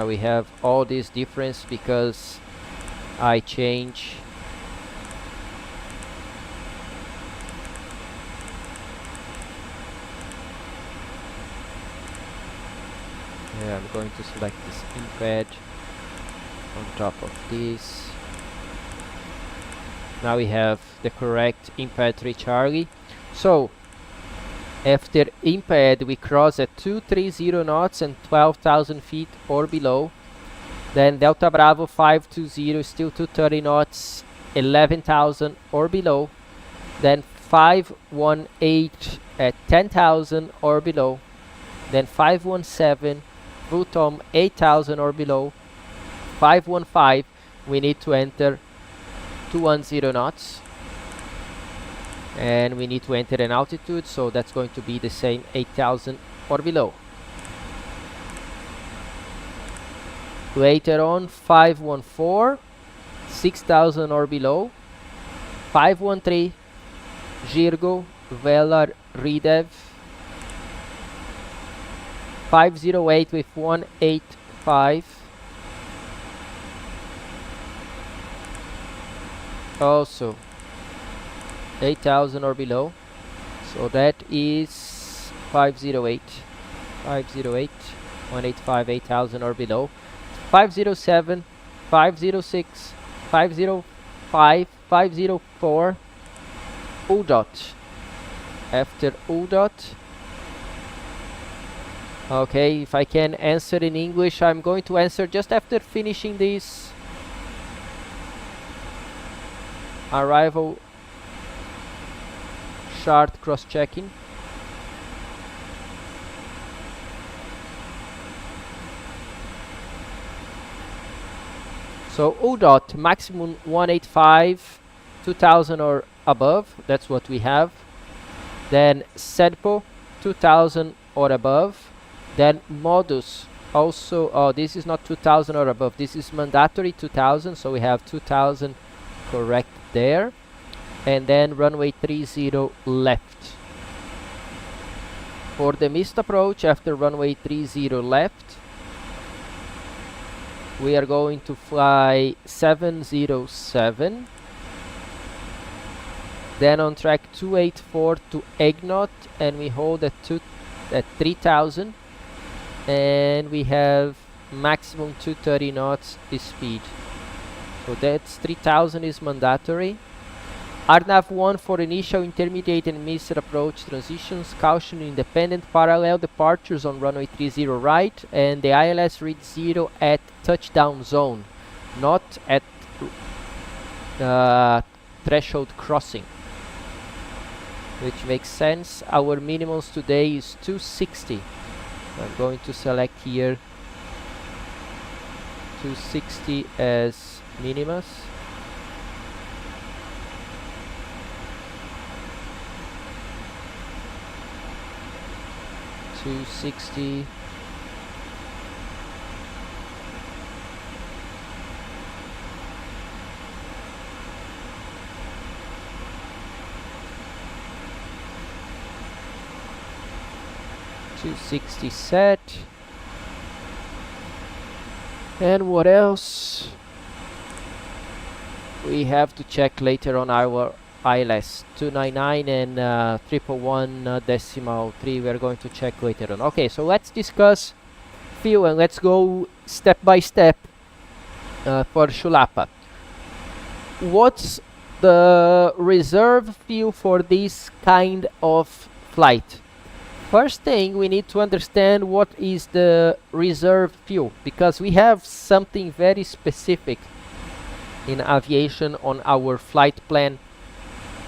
A: we have all this difference because I change I'm going to select this IMPED on top of this. Now we have the correct IMPED 3 Charlie. So after IMPED we cross at 230 knots and 12,000 feet or below. Then Delta Bravo 520 still 230 knots, 11,000 or below. Then 518 at 10,000 or below. Then 517 Vutom 8,000 or below. 515 we need to enter 210 knots. And we need to enter an altitude, so that's going to be the same 8,000 or below. Later on 514 6,000 or below. 513 Girgo Velar Ridev. 508 with 185. Also 8,000 or below, so that is 508, 185, 8,000 or below. 507, 506, 505, 504 UDOT. After UDOT, okay, if I can answer in English, I'm going to answer just after finishing this arrival chart cross-checking. So UDOT maximum 185, 2,000 or above, that's what we have. Then SEDPO 2,000 or above. Then modus also, oh, this is not 2,000 or above, this is mandatory 2,000, so we have 2,000 correct there. And then runway 30 left. For the missed approach after runway 30 left, we are going to fly 707. Then on track 284 to Egnot, and we hold at 3,000. And we have maximum 230 knots speed. So that's 3,000 is mandatory. RNAV 1 for initial, intermediate and missed approach transitions. Caution independent parallel departures on runway 30 right, and the ILS reads 0 at touchdown zone, not at threshold crossing, which makes sense. Our minimums today is 260. I'm going to select here 260 as minimus. $260. $260 set. And what else? We have to check later on our ILS 299 and 111.3. We are going to check later on. Okay, so let's discuss fuel and let's go step by step for Chulapa. What's the reserve fuel for this kind of flight? First thing, we need to understand what is the reserve fuel, because we have something very specific in aviation on our flight plan.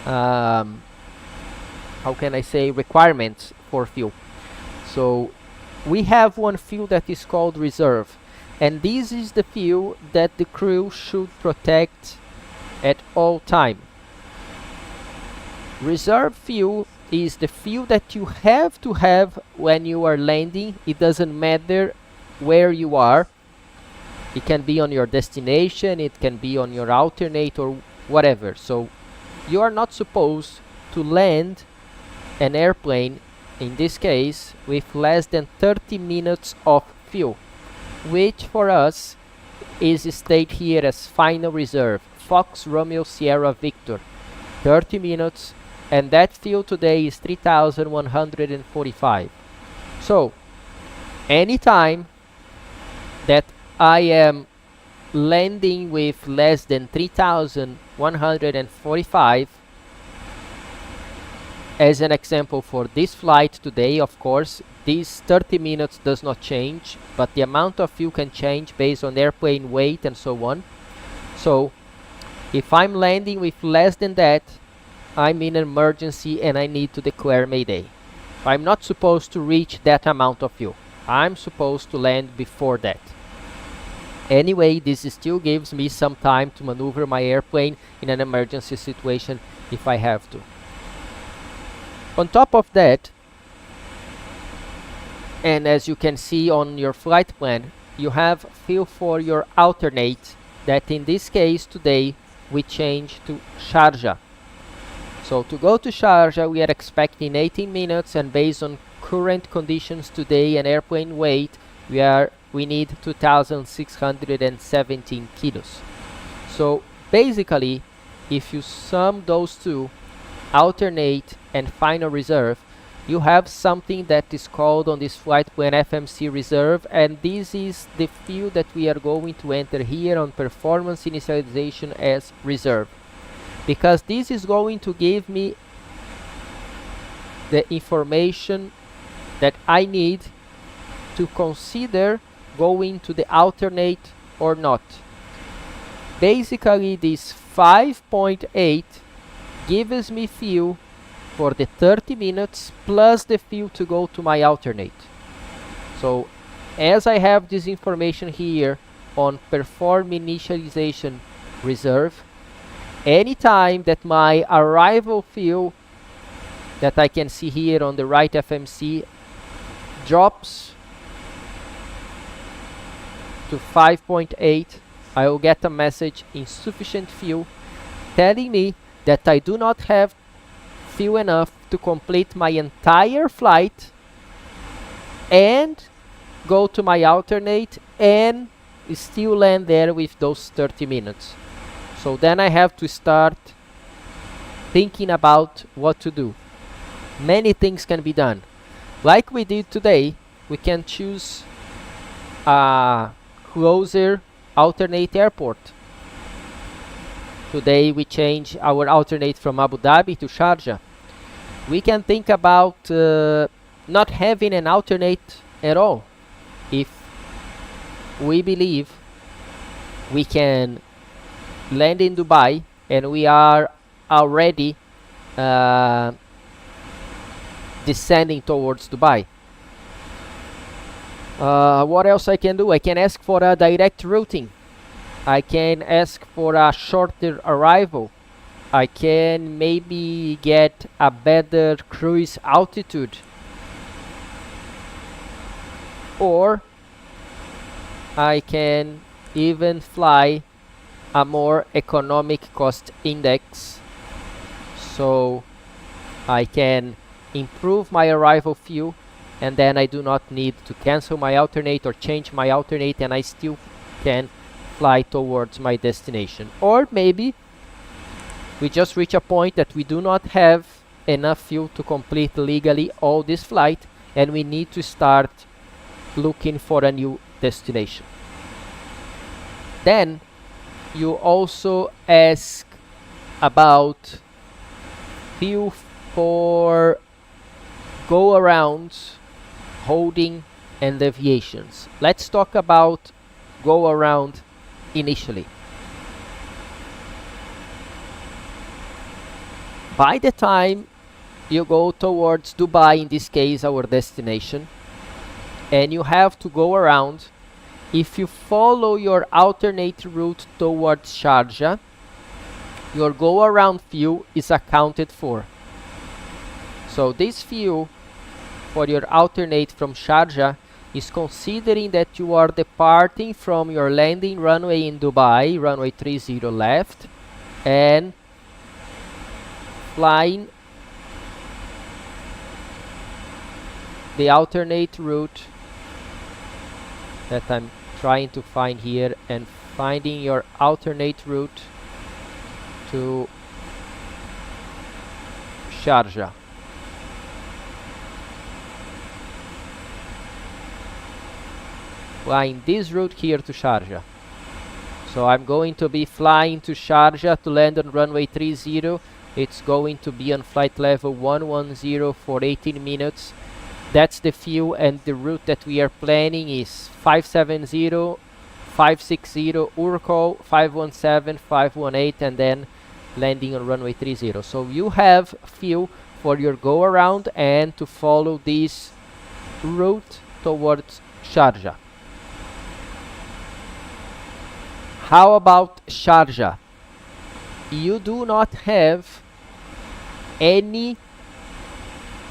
A: How can I say, requirements for fuel. So we have one fuel that is called reserve, and this is the fuel that the crew should protect at all time. Reserve fuel is the fuel that you have to have when you are landing. It doesn't matter where you are. It can be on your destination, it can be on your alternate or whatever. So you are not supposed to land an airplane, in this case, with less than 30 minutes of fuel, which for us is stated here as final reserve, Fox Romeo Sierra Victor, 30 minutes, and that fuel today is 3,145. So anytime that I am landing with less than 3,145, as an example for this flight today, of course, these 30 minutes does not change, but the amount of fuel can change based on airplane weight and so on. So if I'm landing with less than that, I'm in an emergency and I need to declare Mayday. I'm not supposed to reach that amount of fuel. I'm supposed to land before that. Anyway, this still gives me some time to maneuver my airplane in an emergency situation if I have to. On top of that, and as you can see on your flight plan, you have fuel for your alternate, that in this case today we change to Sharjah. So to go to Sharjah we are expecting 18 minutes, and based on current conditions today and airplane weight, we need 2,617 kilos. So basically, if you sum those two, alternate and final reserve, you have something that is called on this flight plan FMC reserve, and this is the fuel that we are going to enter here on performance initialization as reserve, because this is going to give me the information that I need to consider going to the alternate or not. Basically, this 5.8 gives me fuel for the 30 minutes plus the fuel to go to my alternate. So as I have this information here on perform initialization reserve, anytime that my arrival fuel that I can see here on the right FMC drops to 5.8, I will get a message insufficient fuel telling me that I do not have fuel enough to complete my entire flight and go to my alternate and still land there with those 30 minutes. So then I have to start thinking about what to do. Many things can be done. Like we did today, we can choose a closer alternate airport. Today we change our alternate from Abu Dhabi to Sharjah. We can think about not having an alternate at all. If we believe we can land in Dubai and we are already descending towards Dubai. What else I can do? I can ask for a direct routing. I can ask for a shorter arrival. I can maybe get a better cruise altitude. Or I can even fly a more economic cost index, so I can improve my arrival fuel, and then I do not need to cancel my alternate or change my alternate, and I still can fly towards my destination. Or maybe we just reach a point that we do not have enough fuel to complete legally all this flight, and we need to start looking for a new destination. Then you also ask about fuel for go arounds, holding and deviations. Let's talk about go around initially. By the time you go towards Dubai, in this case our destination, and you have to go around, if you follow your alternate route towards Sharjah, your go around fuel is accounted for. So this fuel for your alternate from Sharjah is considering that you are departing from your landing runway in Dubai, runway 30 left, and flying the alternate route that I'm trying to find here, and finding your alternate route to Sharjah. Flying this route here to Sharjah. So I'm going to be flying to Sharjah to land on runway 30. It's going to be on flight level 110 for 18 minutes. That's the fuel, and the route that we are planning is 570, 560, Urco, 517, 518, and then landing on runway 30. So you have fuel for your go around and to follow this route towards Sharjah. How about Sharjah? You do not have any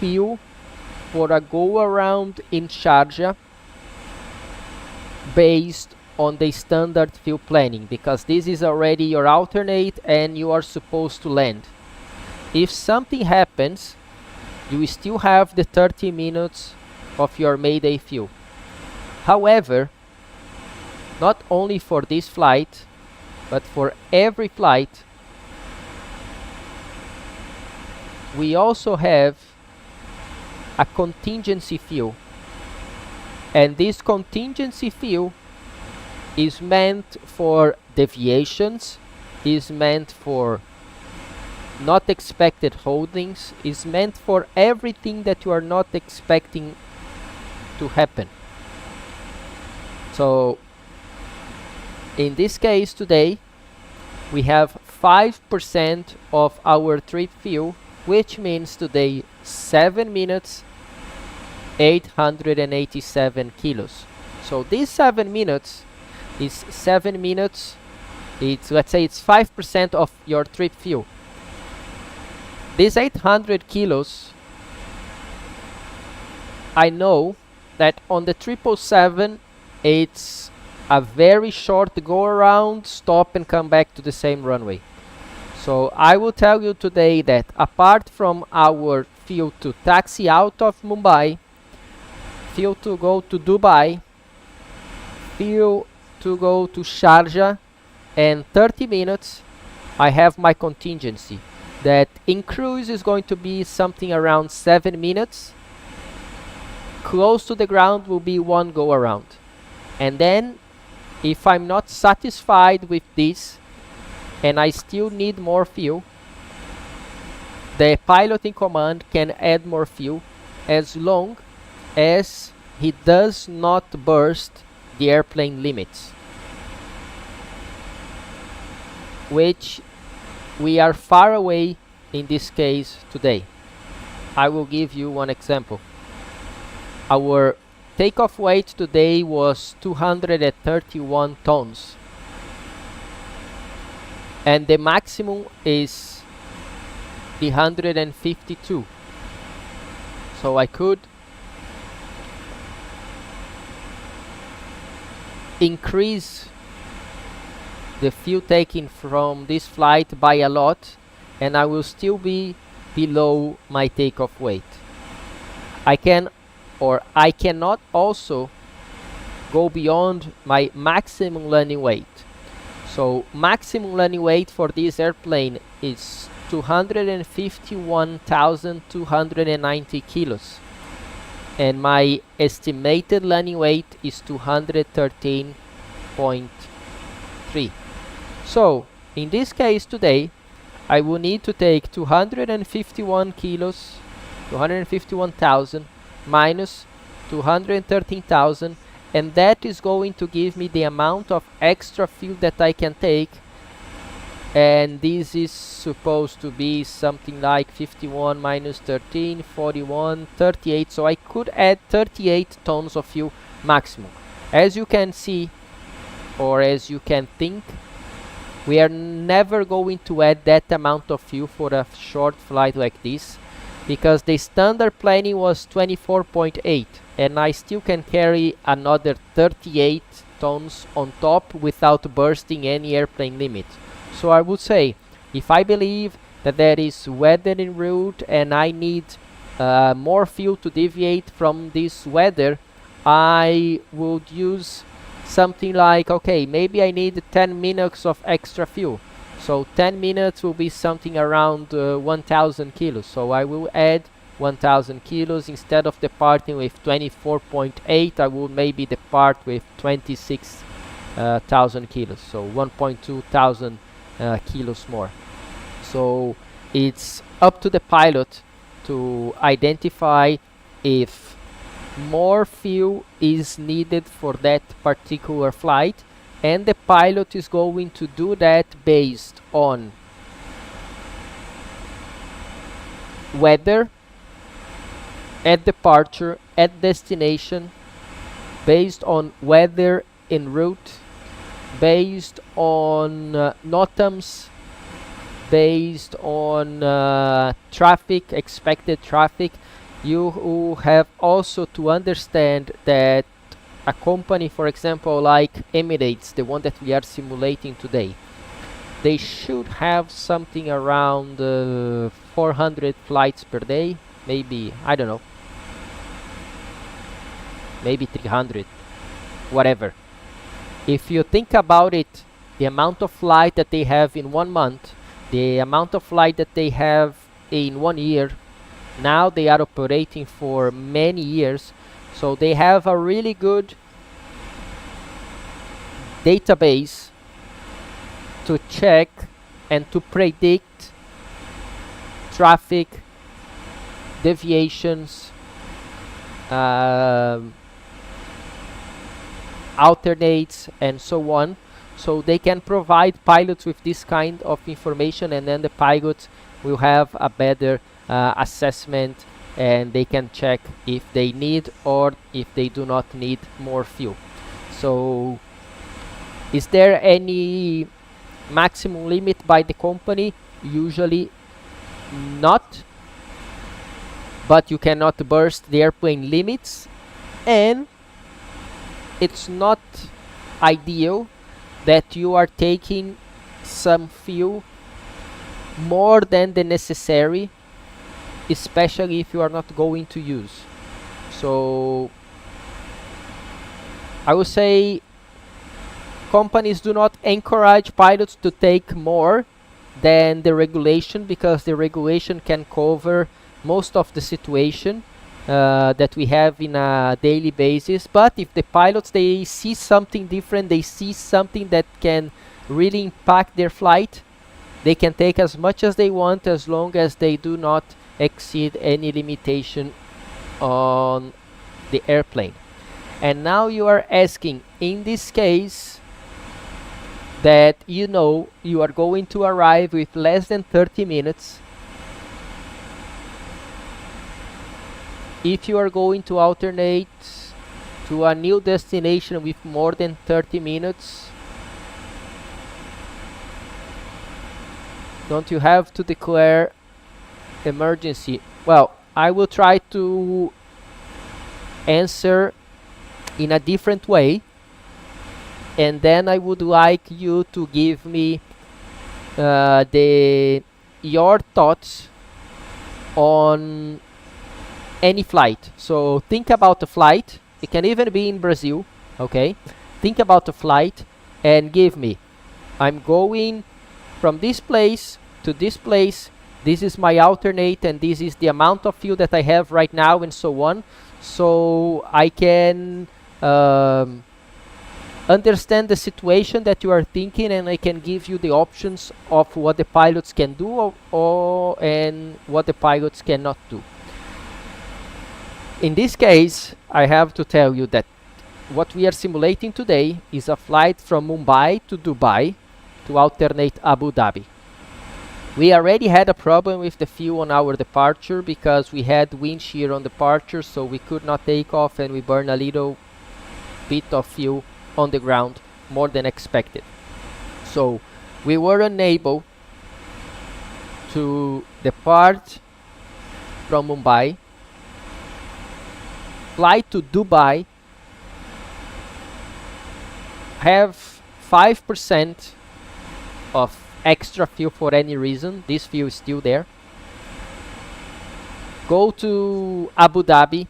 A: fuel for a go around in Sharjah based on the standard fuel planning, because this is already your alternate and you are supposed to land. If something happens, you still have the 30 minutes of your Mayday fuel. However, not only for this flight, but for every flight, we also have a contingency fuel, and this contingency fuel is meant for deviations, is meant for not expected holdings, is meant for everything that you are not expecting to happen. So in this case today we have 5% of our trip fuel, which means today 7 minutes 887 kilos. So these 7 minutes is 7 minutes, it's, let's say it's 5% of your trip fuel. These 800 kilos, I know that on the 777 it's a very short go around, stop and come back to the same runway. So I will tell you today that apart from our fuel to taxi out of Mumbai, fuel to go to Dubai, fuel to go to Sharjah, and 30 minutes, I have my contingency. That in cruise is going to be something around 7 minutes. Close to the ground will be 1 go around. And then, if I'm not satisfied with this, and I still need more fuel, the pilot in command can add more fuel as long as he does not burst the airplane limits, which we are far away in this case today. I will give you one example. Our takeoff weight today was 231 tons. And the maximum is 352. So I could increase the fuel taken from this flight by a lot, and I will still be below my takeoff weight. I can, or I cannot also go beyond my maximum landing weight. So maximum landing weight for this airplane is 251,290 kilos, and my estimated landing weight is 213.3. So in this case today I will need to take 251 kilos, 251,000 minus 213,000, and that is going to give me the amount of extra fuel that I can take, and this is supposed to be something like 51 minus 13, 41, 38, so I could add 38 tons of fuel maximum. As you can see, or as you can think, we are never going to add that amount of fuel for a short flight like this. because the standard planning was 24.8 and I still can carry another 38 tons on top without bursting any airplane limit. So I would say, if I believe that there is weather en route and I need more fuel to deviate from this weather, I would use something like, okay, maybe I need 10 minutes of extra fuel. So 10 minutes will be something around 1000 kilos. So I will add 1000 kilos. Instead of departing with 24.8, I will maybe depart with 26,000 kilos. So 1.2 thousand kilos more. So it's up to the pilot to identify if more fuel is needed for that particular flight, and the pilot is going to do that based on weather at departure, at destination, based on weather en route, based on NOTAMs, based on traffic, expected traffic. You have also to understand that a company, for example, like Emirates, the one that we are simulating today, they should have something around 400 flights per day, maybe, I don't know, maybe 300, whatever. If you think about it, the amount of flight that they have in 1 month, the amount of flight that they have in 1 year, now they are operating for many years, so they have a really good database to check and to predict traffic, deviations, alternates, and so on. So they can provide pilots with this kind of information, and then the pilots will have a better assessment, and they can check if they need or if they do not need more fuel. So is there any maximum limit by the company? Usually not, but you cannot burst the airplane limits, and it's not ideal that you are taking some fuel more than the necessary, especially if you are not going to use. So I would say companies do not encourage pilots to take more than the regulation, because the regulation can cover most of the situation that we have in a daily basis. But if the pilots, they see something different, they see something that can really impact their flight, they can take as much as they want, as long as they do not exceed any limitation on the airplane. And now you are asking, in this case, that you know you are going to arrive with less than 30 minutes, if you are going to alternate to a new destination with more than 30 minutes, don't you have to declare emergency? Well, I will try to answer in a different way, and then I would like you to give me your thoughts on any flight. So think about the flight. It can even be in Brazil, okay? Think about the flight and give me, I'm going from this place to this place, this is my alternate, and this is the amount of fuel that I have right now, and so on. So I can understand the situation that you are thinking, and I can give you the options of what the pilots can do and what the pilots cannot do. In this case, I have to tell you that what we are simulating today is a flight from Mumbai to Dubai to alternate Abu Dhabi. We already had a problem with the fuel on our departure because we had wind shear on departure, so we could not take off, and we burned a little bit of fuel on the ground, more than expected. So we were unable to depart from Mumbai. Fly to Dubai. Have 5% of extra fuel for any reason. This fuel is still there. Go to Abu Dhabi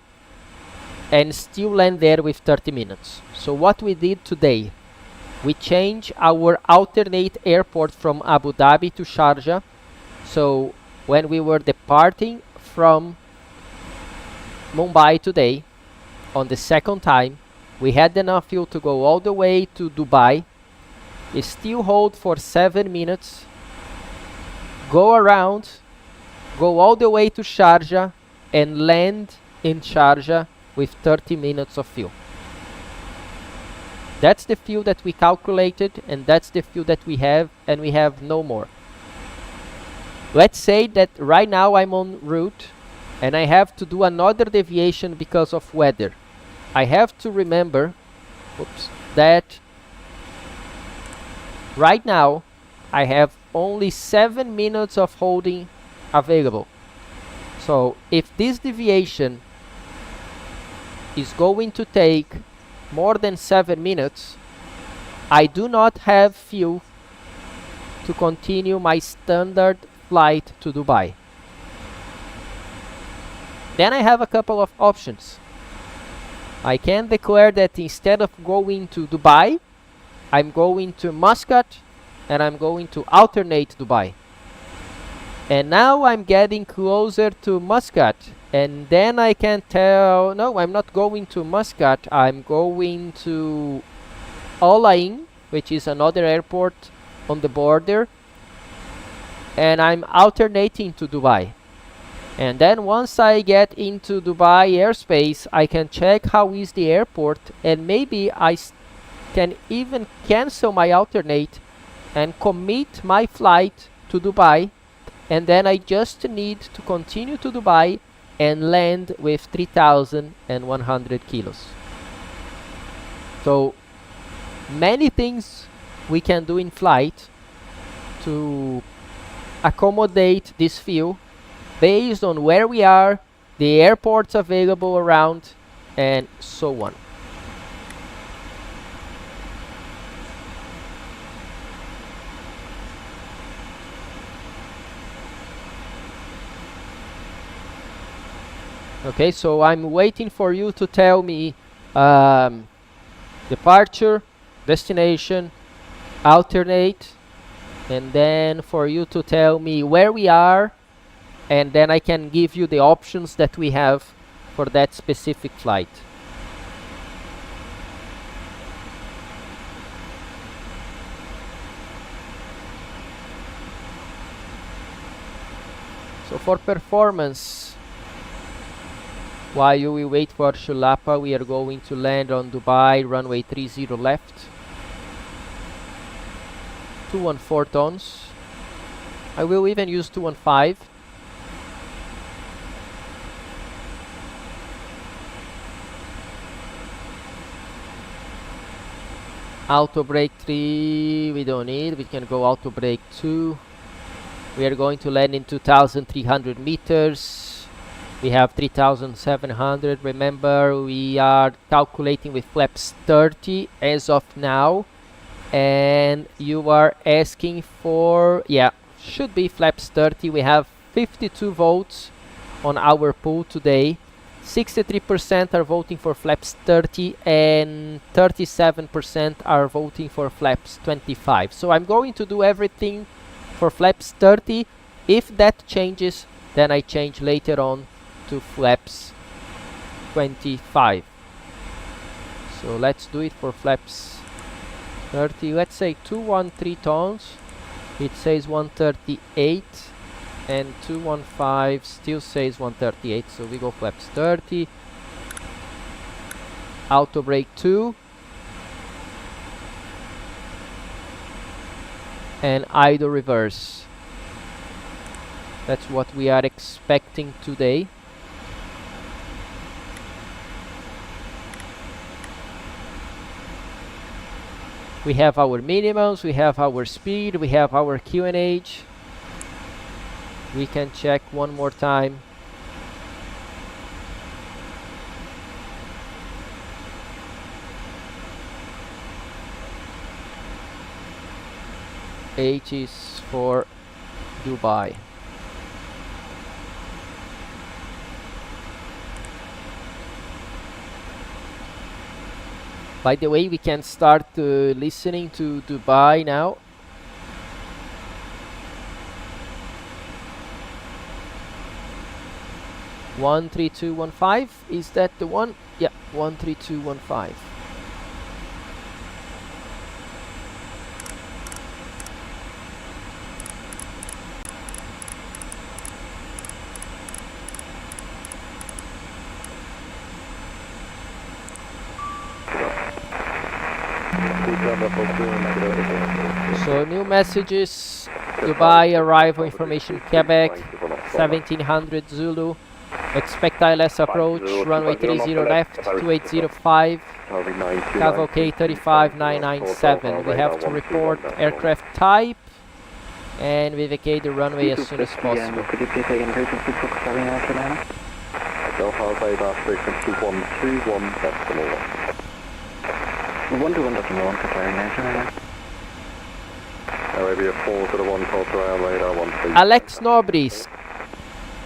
A: and still land there with 30 minutes. So what we did today, we changed our alternate airport from Abu Dhabi to Sharjah. So when we were departing from Mumbai today, on the second time, we had enough fuel to go all the way to Dubai. We still hold for 7 minutes, go around, go all the way to Sharjah and land in Sharjah with 30 minutes of fuel. That's the fuel that we calculated, and that's the fuel that we have, and we have no more. Let's say that right now I'm en route and I have to do another deviation because of weather. I have to remember that right now I have only 7 minutes of holding available. So if this deviation is going to take more than 7 minutes, I do not have fuel to continue my standard flight to Dubai. Then I have a couple of options. I can declare that instead of going to Dubai, I'm going to Muscat and I'm going to alternate Dubai. And now I'm getting closer to Muscat, and then I can tell, no, I'm not going to Muscat, I'm going to Al Ain, which is another airport on the border, and I'm alternating to Dubai. And then once I get into Dubai airspace, I can check how is the airport, and maybe I can even cancel my alternate and commit my flight to Dubai, and then I just need to continue to Dubai and land with 3,100 kilos. So many things we can do in flight to accommodate this fuel based on where we are, the airports available around, and so on. Okay, so I'm waiting for you to tell me departure, destination, alternate, and then for you to tell me where we are, and then I can give you the options that we have for that specific flight. So for performance, while we wait for Shulapa, we are going to land on Dubai, runway 30 left, 214 tons. I will even use 215. Auto brake 3, we don't need, we can go auto brake 2. We are going to land in 2,300 meters. We have 3,700. Remember, we are calculating with flaps 30 as of now. And you are asking for, yeah, should be flaps 30. We have 52 votes on our pool today. 63% are voting for flaps 30 and 37% are voting for flaps 25. So I'm going to do everything for flaps 30. If that changes, then I change later on to flaps 25. So let's do it for flaps 30. Let's say 213 tons. It says 138. And 215 still says 138, so we go flaps 30. Auto brake 2. And idle reverse. That's what we are expecting today. We have our minimums, we have our speed, we have our QNH. We can check one more time. H is for Dubai. By the way, we can start listening to Dubai now. One 13215, is that the one? Yeah, 13215. So new messages, Dubai arrival information Quebec, 1700 Zulu, expect ILS approach, runway 30 left, 2805, cavalcade 35997. We have to report aircraft type and we vacate the runway as soon as possible.
F: Could you please take indication of Super Carolina Carolina?
G: Delta Radar frequency 121 decimal
F: 121 decimal 1 Carolina Carolina.
G: Arabia 401 call to our radar 13.
A: Alex Nobres,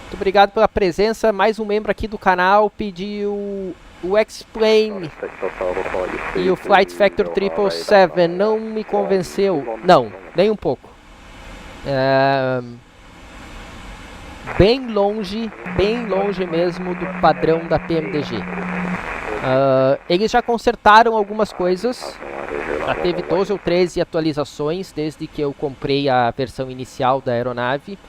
A: muito obrigado pela presença. Mais um membro aqui do canal pediu o Explain e o Flight Factor 777. Não me convenceu. Não, nem um pouco. Bem longe mesmo do padrão da PMDG. Eles já consertaram algumas coisas. Já teve 12 ou 13 atualizações desde que eu comprei a versão inicial da aeronave.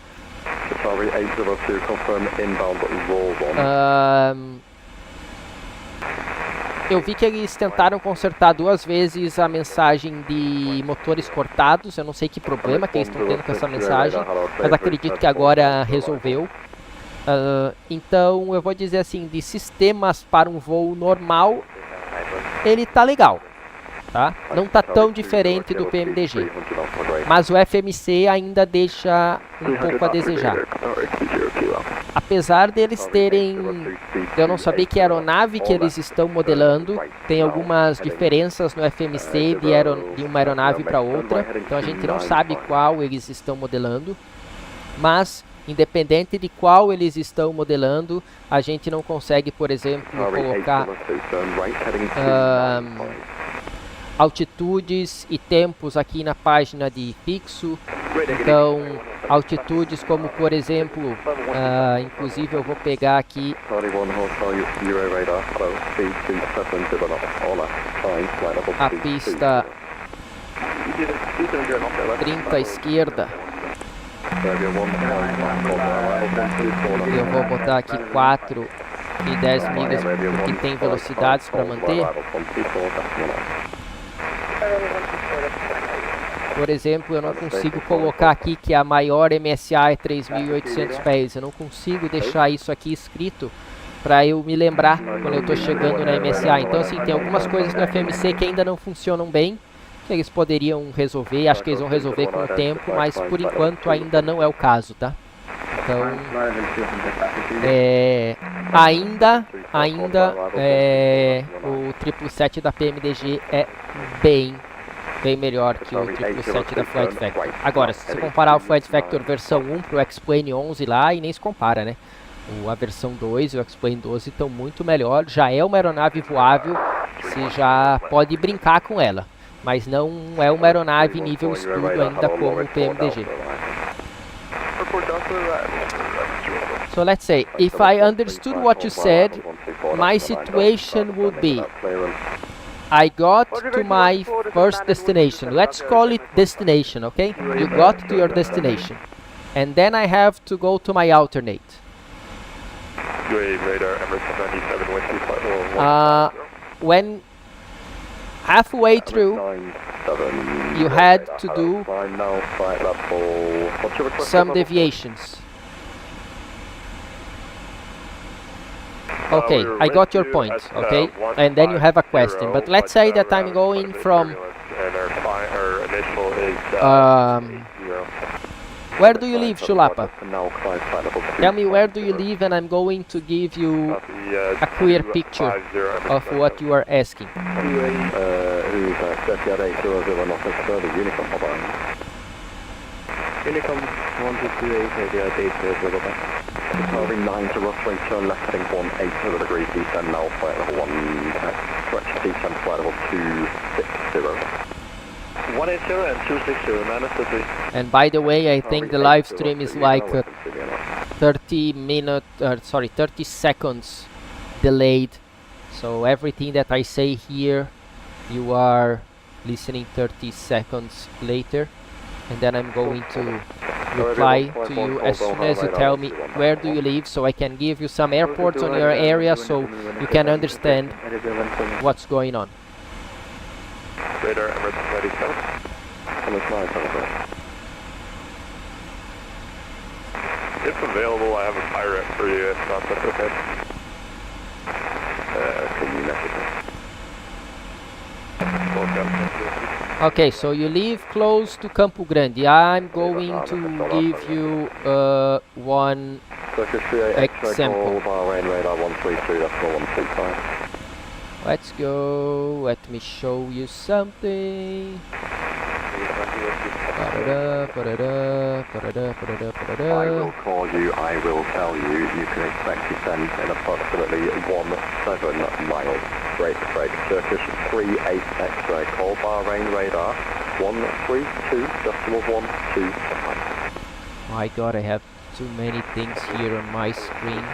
A: Eu vi que eles tentaram consertar 2 vezes a mensagem de motores cortados. Eu não sei que problema que eles estão tendo com essa mensagem, mas acredito que agora resolveu. Então eu vou dizer assim, de sistemas para um voo normal, ele tá legal. Tá? Não está tão diferente do PMDG, mas o FMC ainda deixa um pouco a desejar. Apesar deles terem, eu não sabia que aeronave que eles estão modelando, tem algumas diferenças no FMC de uma aeronave para outra, então a gente não sabe qual eles estão modelando, mas independente de qual eles estão modelando, a gente não consegue, por exemplo, colocar altitudes e tempos aqui na página de fixo. Então, altitudes como, por exemplo, inclusive eu vou pegar aqui a pista 30 esquerda. Eu vou botar aqui 4 e 10 milhas, que tem velocidades para manter. Por exemplo, eu não consigo colocar aqui que a maior MSA é 3.800 pés. Eu não consigo deixar isso aqui escrito para eu me lembrar quando eu estou chegando na MSA. Então, assim, tem algumas coisas no FMC que ainda não funcionam bem, que eles poderiam resolver. Acho que eles vão resolver com o tempo, mas por enquanto ainda não é o caso, tá? Então, o 777 da PMDG é bem melhor que o 777 da Flight Factor. Agora, se você comparar o Flight Factor versão 1 para o X-Plane 11 lá, e nem se compara, né? A versão 2 e o X-Plane 12 estão muito melhor. Já é uma aeronave voável, você já pode brincar com ela, mas não é uma aeronave nível estudo ainda como o PMDG. So let's say, if I understood what you said, my situation would be, I got to my first destination. Let's call it destination, okay? You got to your destination. And then I have to go to my alternate. When halfway through, you had to do some deviations. Okay, I got your point, okay? And then you have a question, but let's say that I'm going from... where do you live, Chulapa? Tell me where do you live and I'm going to give you a clear picture of what you are asking.
G: Unicom 1228, radio data, blah, blah, blah. Recovering 90, turn left heading 18 degrees, descend now, flight level 1, correction, descend flight level 260.
C: 180 and 260, minus the 3.
A: And by the way, I think the live stream is like 30 seconds delayed. So everything that I say here, you are listening 30 seconds later. And then I'm going to reply to you as soon as you tell me where do you live, so I can give you some airports on your area so you can understand what's going on.
C: Radar, Emirates 97. If available, I have a pirate for you, if not, that's okay.
G: Can you message me?
A: Okay, so you live close to Campo Grande. I'm going to give you one example. Let's go. Let me show you something.
G: I will call you, I will tell you, you can expect descent in approximately 17 miles. Break, Turkish 38 X-ray, call Bahrain radar 132.125.
A: My god, I have too many things here on my screen.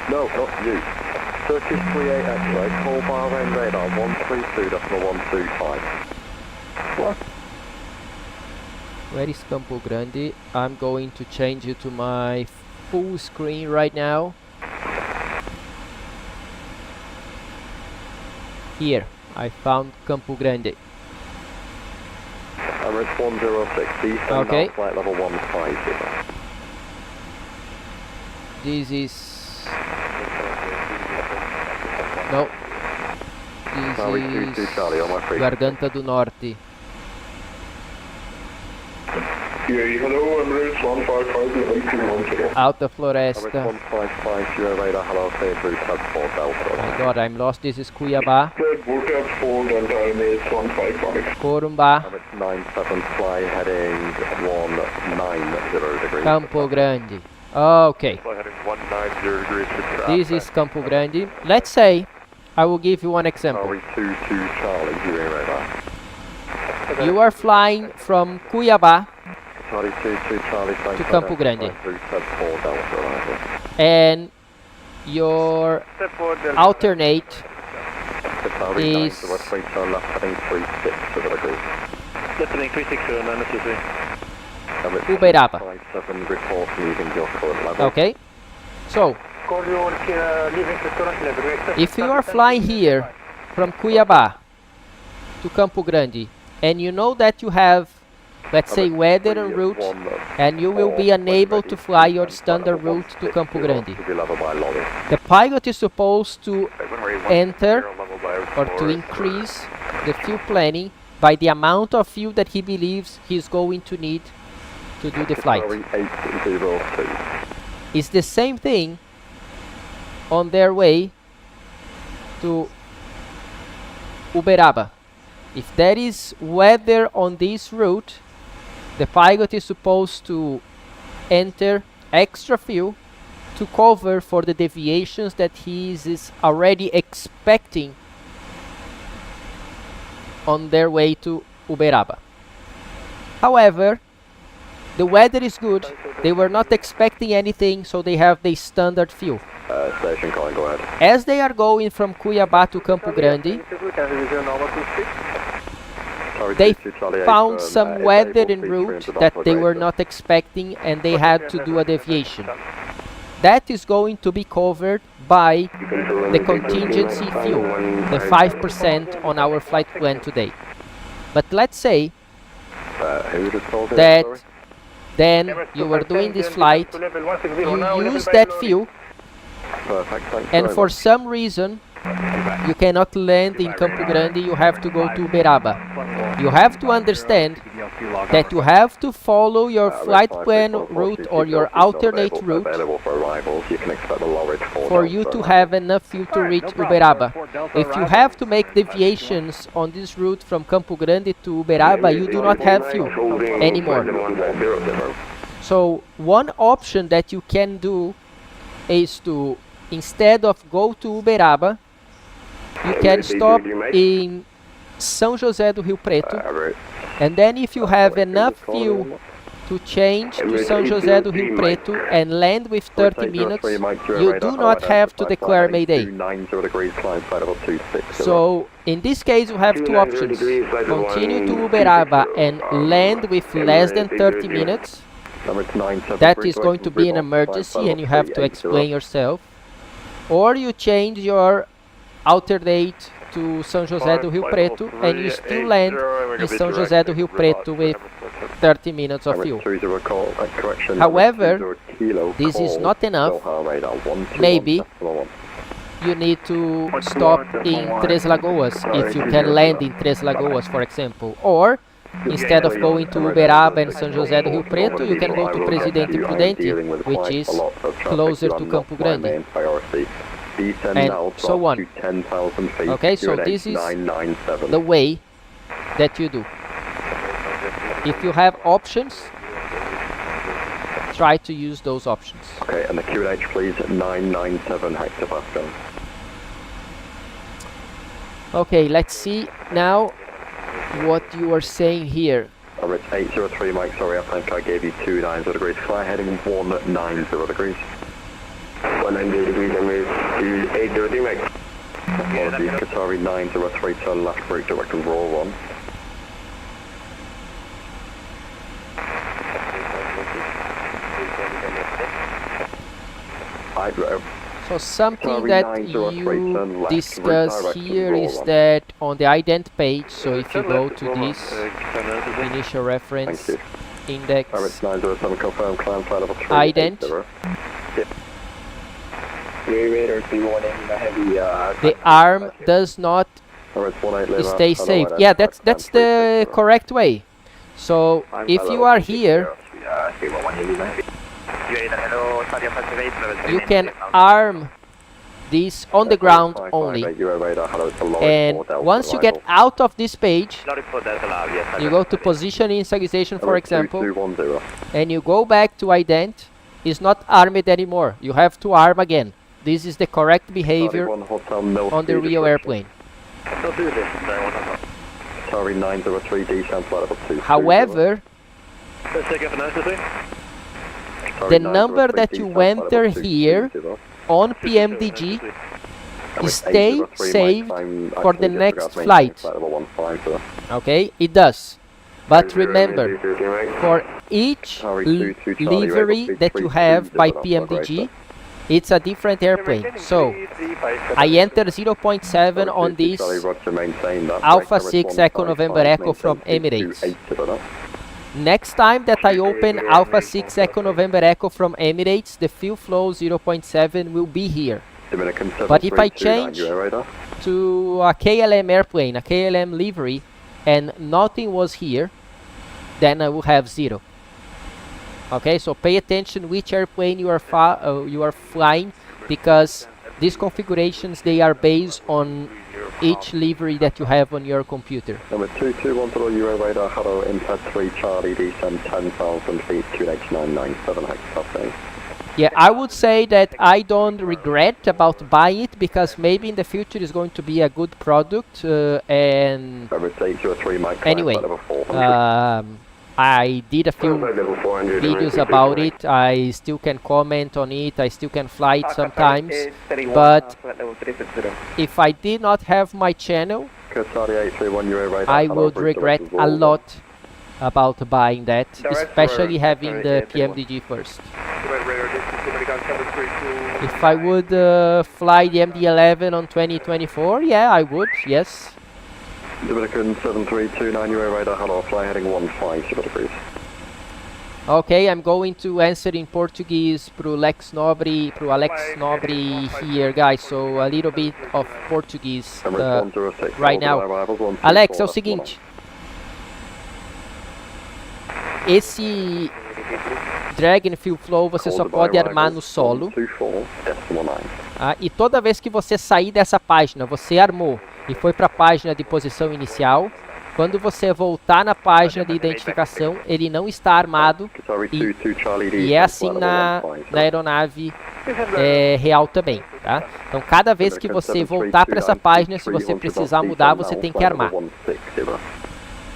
G: No, not you. Turkish 38 X-ray, call Bahrain radar 132.125. What?
A: Where is Campo Grande? I'm going to change it to my full screen right now. Here, I found Campo Grande.
G: Emirates 106, descend
A: Okay.
G: now, flight level 150.
A: This is... No.
G: Sorry,
A: This
G: 22
A: is
G: Charlie on my free.
A: Garganta do Norte.
E: Hello, Emirates 155,
A: Alta
G: Emirates
A: Floresta.
G: 155, Sierra radar, hello, clear through tab 4 Delta.
A: My god, I'm lost. This is Cuiabá.
E: Bootcap 4 Delta Emirates 155.
A: Corumbá.
G: Emirates 97, fly heading 190 degrees.
A: Campo Grande. Okay.
C: Flight heading 190 degrees to traffic.
A: This is Campo Grande. Let's say, I will give you one example.
G: Sorry, 22 Charlie, viewing radar.
A: You are flying from Cuiabá
G: Sorry, 22 Charlie,
A: to Campo Grande,
G: through tab 4 Delta, arrival.
A: and your alternate is
G: turn left heading 36 degrees.
C: Left heading 360, minus the 3.
A: Uberaba.
G: 57, report leaving your current level.
A: Okay, so if you are flying here from Cuiabá to Campo Grande and you know that you have, let's say, weather en route and you will be unable to fly your standard route to Campo Grande, the pilot is supposed to enter or to increase the fuel planning by the amount of fuel that he believes he's going to need to do the flight. It's the same thing on their way to Uberaba. If there is weather on this route, the pilot is supposed to enter extra fuel to cover for the deviations that he is already expecting on their way to Uberaba. However, the weather is good, they were not expecting anything, so they have the standard fuel.
G: Station calling, go ahead.
A: As they are going from Cuiabá to Campo Grande, they found some weather en route that they were not expecting and they had to do a deviation. That is going to be covered by the contingency fuel, the 5% on our flight plan today. But let's say that then you were doing this flight, you use that fuel, and for some reason you cannot land in Campo Grande, you have to go to Uberaba. You have to understand that you have to follow your flight plan route or your alternate route
G: Available for arrivals. You can expect the lower
A: for you to have enough fuel to reach Uberaba. If you have to make deviations on this route from Campo Grande to Uberaba, you do not have fuel anymore. So one option that you can do is to, instead of go to Uberaba, you can stop in São José do Rio Preto, and then if you have enough fuel to change to São José do Rio Preto and land with 30 minutes, you do not have to declare Mayday. So in this case you have two options: continue to Uberaba and land with less than 30 minutes. That is going to be an emergency and you have to explain yourself. Or you change your alternate to São José do Rio Preto and you still land in São José do Rio Preto with 30 minutes of fuel. However, this is not enough. Maybe you need to stop in Três Lagoas, if you can land in Três Lagoas, for example. Or, instead of going to Uberaba and São José do Rio Preto, you can go to Presidente Prudente, which is closer to Campo Grande, and so on. Okay, so this is the way that you do. If you have options, try to use those options.
G: Okay, and the QNH please, 997 hectopascal.
A: Okay, let's see now what you are saying here.
G: It's 803 Mike, sorry, I think I gave you 290 degrees. Fly heading 190 degrees.
E: 190 degrees, Emirates 803 Mike.
G: Apologies, Qatari 903, turn left, brake direct and roll 1.
A: So something that you discuss here is that on the ident page, so if you go to this initial reference index ident, the arm does not stay safe. Yeah, that's the correct way. So if you are here, you can arm this on the ground only, and once you get out of this page, you go to position in stabilization, for example, and you go back to ident. It's not armed anymore, you have to arm again. This is the correct behavior on the real airplane. However, the number that you enter here on PMDG stay saved for the next flight. Okay, it does. But remember, for each livery that you have by PMDG, it's a different airplane. So I enter 0.7 on this Alpha 6 Echo November Echo from Emirates. Next time that I open Alpha 6 Echo November Echo from Emirates, the fuel flow 0.7 will be here. But if I change to a KLM airplane, a KLM livery, and nothing was here, then I will have 0. Okay, so pay attention which airplane you are flying, because these configurations, they are based on each livery that you have on your computer.
G: Number 2210 Euro radar, hello, Impact 3 Charlie, descend 10,000 feet, QNH 997 hectopascal.
A: Yeah, I would say that I don't regret about buying it, because maybe in the future it's going to be a good product, and anyway, I did a few videos about it. I still can comment on it, I still can fly it sometimes, but if I did not have my channel, I would regret a lot about buying that, especially having the PMDG first. If I would fly the MD-11 on 2024, yeah, I would, yes.
G: Dominican 7329 Euro radar, hello, fly heading 150 degrees.
A: Okay, I'm going to answer in Portuguese pro Alex Nobre here, guys. So a little bit of Portuguese right now. Alex, é o seguinte. Esse drag and fill flow você só pode armar no solo. E toda vez que você sair dessa página, você armou e foi para a página de posição inicial. Quando você voltar na página de identificação, ele não está armado e é assim na aeronave real também, tá? Então, cada vez que você voltar para essa página, se você precisar mudar, você tem que armar.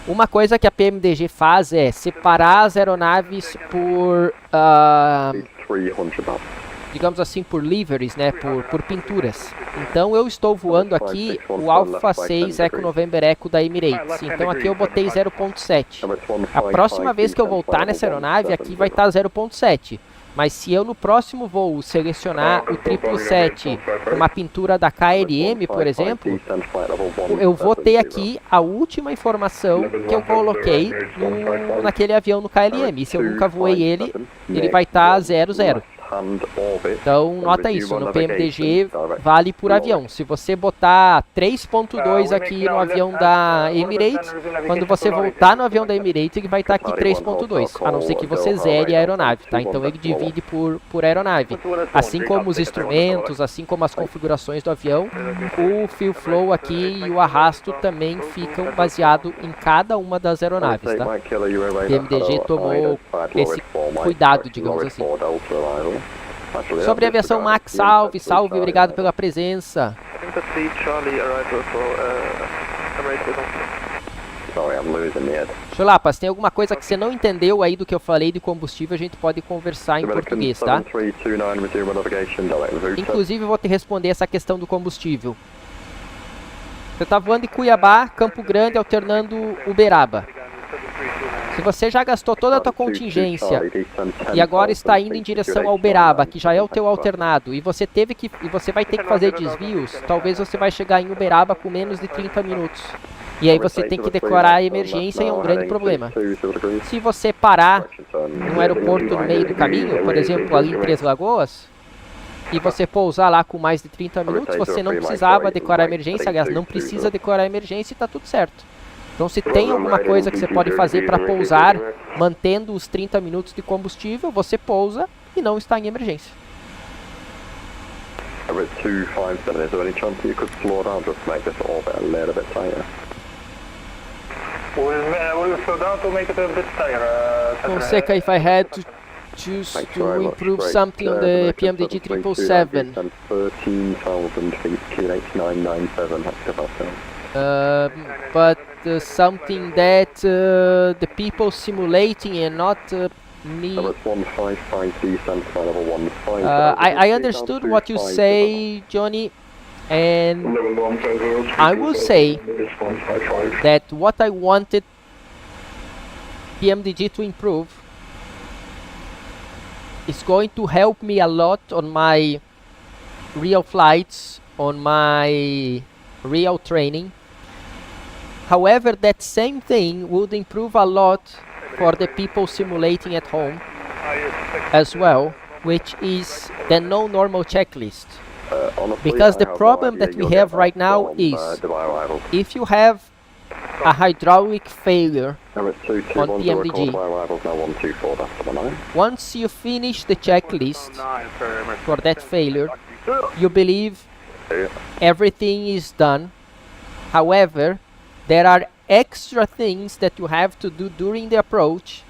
A: Uma coisa que a PMDG faz é separar as aeronaves por, digamos assim, por liveries, né, por pinturas. Então eu estou voando aqui o Alpha 6 Echo November Echo da Emirates. Então aqui eu botei 0.7. A próxima vez que eu voltar nessa aeronave, aqui vai estar 0.7. Mas se eu no próximo voo selecionar o 777 com uma pintura da KLM, por exemplo, eu vou ter aqui a última informação que eu coloquei naquele avião no KLM. E se eu nunca voei ele, ele vai estar 00. Então, nota isso, no PMDG vale por avião. Se você botar 3.2 aqui no avião da Emirates, quando você voltar no avião da Emirates, ele vai estar aqui 3.2, a não ser que você zere a aeronave, tá? Então ele divide por aeronave. Assim como os instrumentos, assim como as configurações do avião, o fill flow aqui e o arrasto também ficam baseados em cada uma das aeronaves, tá? O PMDG tomou esse cuidado, digamos assim. Sobre a aviação Max, salve, salve, obrigado pela presença. Chulapas, tem alguma coisa que você não entendeu aí do que eu falei de combustível, a gente pode conversar em português, tá? Inclusive eu vou te responder essa questão do combustível. Você está voando de Cuiabá, Campo Grande, alternando Uberaba. Se você já gastou toda a tua contingência e agora está indo em direção ao Uberaba, que já é o teu alternado, e você vai ter que fazer desvios, talvez você vai chegar em Uberaba com menos de 30 minutos. E aí você tem que declarar a emergência e é um grande problema. Se você parar no aeroporto no meio do caminho, por exemplo, ali em Três Lagoas, e você pousar lá com mais de 30 minutos, você não precisava declarar emergência, aliás, não precisa declarar emergência e está tudo certo. Então, se tem alguma coisa que você pode fazer para pousar, mantendo os 30 minutos de combustível, você pousa e não está em emergência. Fonseca, if I had to choose to improve something on the PMDG 777. But something that the people simulating and not me. I understood what you say, Johnny, and I will say that what I wanted PMDG to improve is going to help me a lot on my real flights, on my real training. However, that same thing would improve a lot for the people simulating at home as well, which is the no normal checklist. Because the problem that we have right now is if you have a hydraulic failure on PMDG, once you finish the checklist for that failure, you believe everything is done. However, there are extra things that you have to do during the approach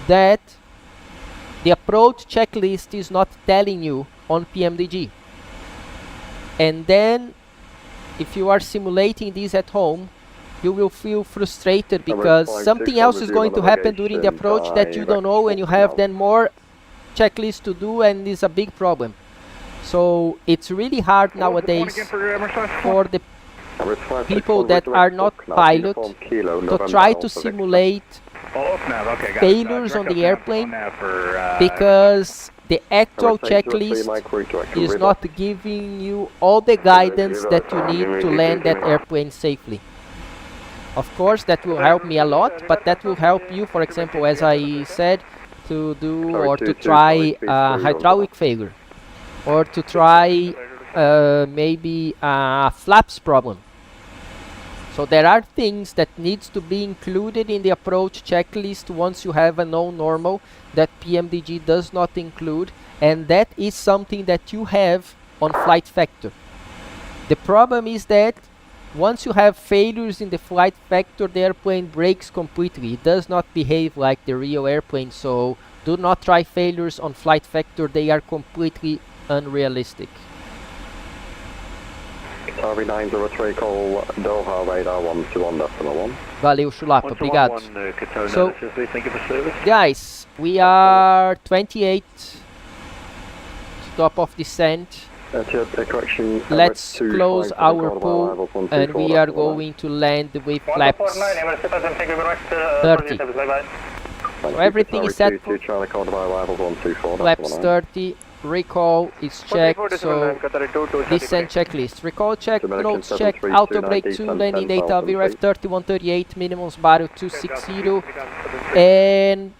A: that the approach checklist is not telling you on PMDG. And then, if you are simulating this at home, you will feel frustrated because something else is going to happen during the approach that you don't know, and you have then more checklists to do, and it's a big problem. So it's really hard nowadays for the people that are not pilot to try to simulate failures on the airplane because the actual checklist is not giving you all the guidance that you need to land that airplane safely. Of course, that will help me a lot, but that will help you, for example, as I said, to do
G: Sorry,
A: or
G: two-
A: to
G: two
A: try
G: solid speeds for your
A: hydraulic failure, or to try maybe a flaps problem. So there are things that needs to be included in the approach checklist once you have a known normal that PMDG does not include, and that is something that you have on flight factor. The problem is that once you have failures in the flight factor, the airplane breaks completely. It does not behave like the real airplane, so do not try failures on flight factor. They are completely unrealistic.
G: Harvey 903, call Doha radar 121.1.
A: Valeu, Chulapa. Obrigado. So, guys, we are 28 to top of descent.
G: Correction.
A: Let's close our pool and we are going to land with flaps 30. So everything is set for flaps 30. Recall is checked, so descent checklist. Recall check, notes check, auto brake 2, landing data, VRF 3138, minimums barrel 260, and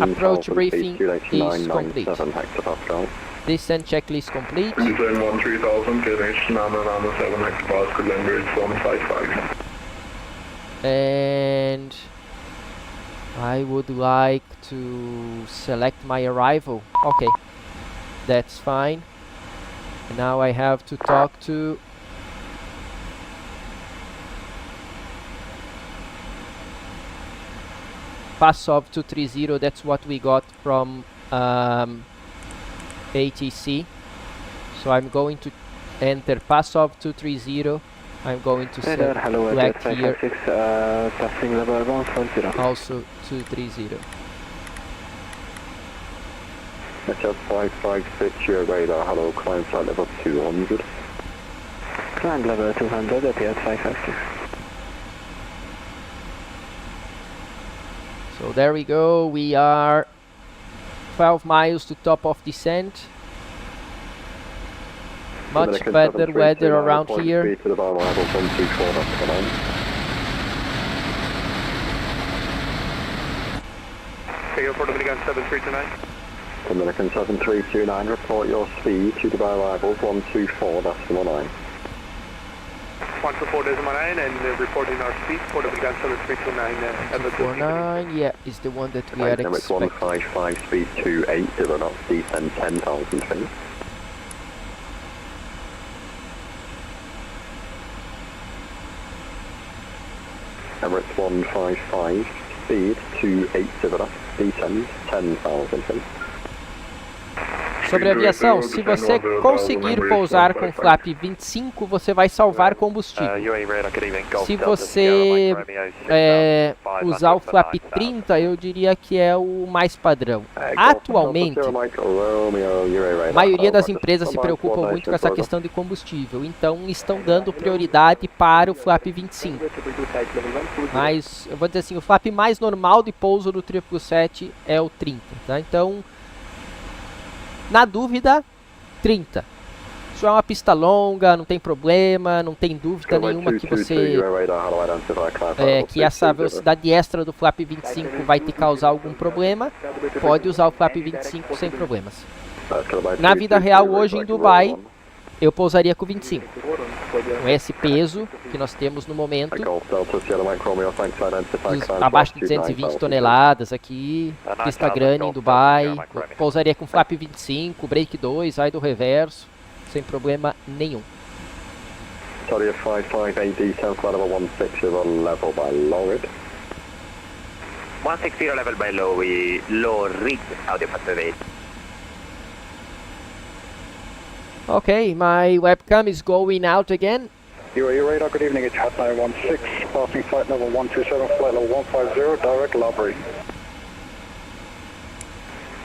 A: approach briefing is complete. Descent checklist complete.
E: Descent 13,000, GNH 997 hectopascal, land rate 155.
A: And I would like to select my arrival. Okay, that's fine. And now I have to talk to Passov 230. That's what we got from ATC. So I'm going to enter Passov 230. I'm going to select here also 230.
G: Hotel 556, your radar, hello, climb flight level 200.
F: Climb level 200 at 556.
A: So there we go, we are 12 miles to top of descent. Much better weather around here.
C: Dominican 7329.
G: Dominican 7329, report your speed to the arrivals 124.19.
C: 124.19 and reporting our speed for Dominican 7329.
A: 49, yeah, is the one that we are expecting.
G: 155, speed 280 knots, descend 10,000 feet. Emirates 155, speed 280 knots, descend 10,000 feet.
A: Sobre aviação, se você conseguir pousar com flap 25, você vai salvar combustível. Se você usar o flap 30, eu diria que é o mais padrão. Atualmente, a maioria das empresas se preocupam muito com essa questão de combustível, então estão dando prioridade para o flap 25. Mas, eu vou dizer assim, o flap mais normal de pouso do 777 é o 30, tá? Então, na dúvida, 30. Isso é uma pista longa, não tem problema, não tem dúvida nenhuma que você que essa velocidade extra do flap 25 vai te causar algum problema. Pode usar o flap 25 sem problemas. Na vida real hoje em Dubai, eu pousaria com 25. Com esse peso que nós temos no momento, abaixo de 220 toneladas aqui, pista grande em Dubai, pousaria com flap 25, break 2, idle reverso, sem problema nenhum.
G: 55 descent level 160 level by lowered.
E: 160 level by low, we low rig audio factor 8.
A: Okay, my webcam is going out again.
C: UAE radar, good evening, it's Hat 916, passing flight level 127, flight level 150, direct Labrie.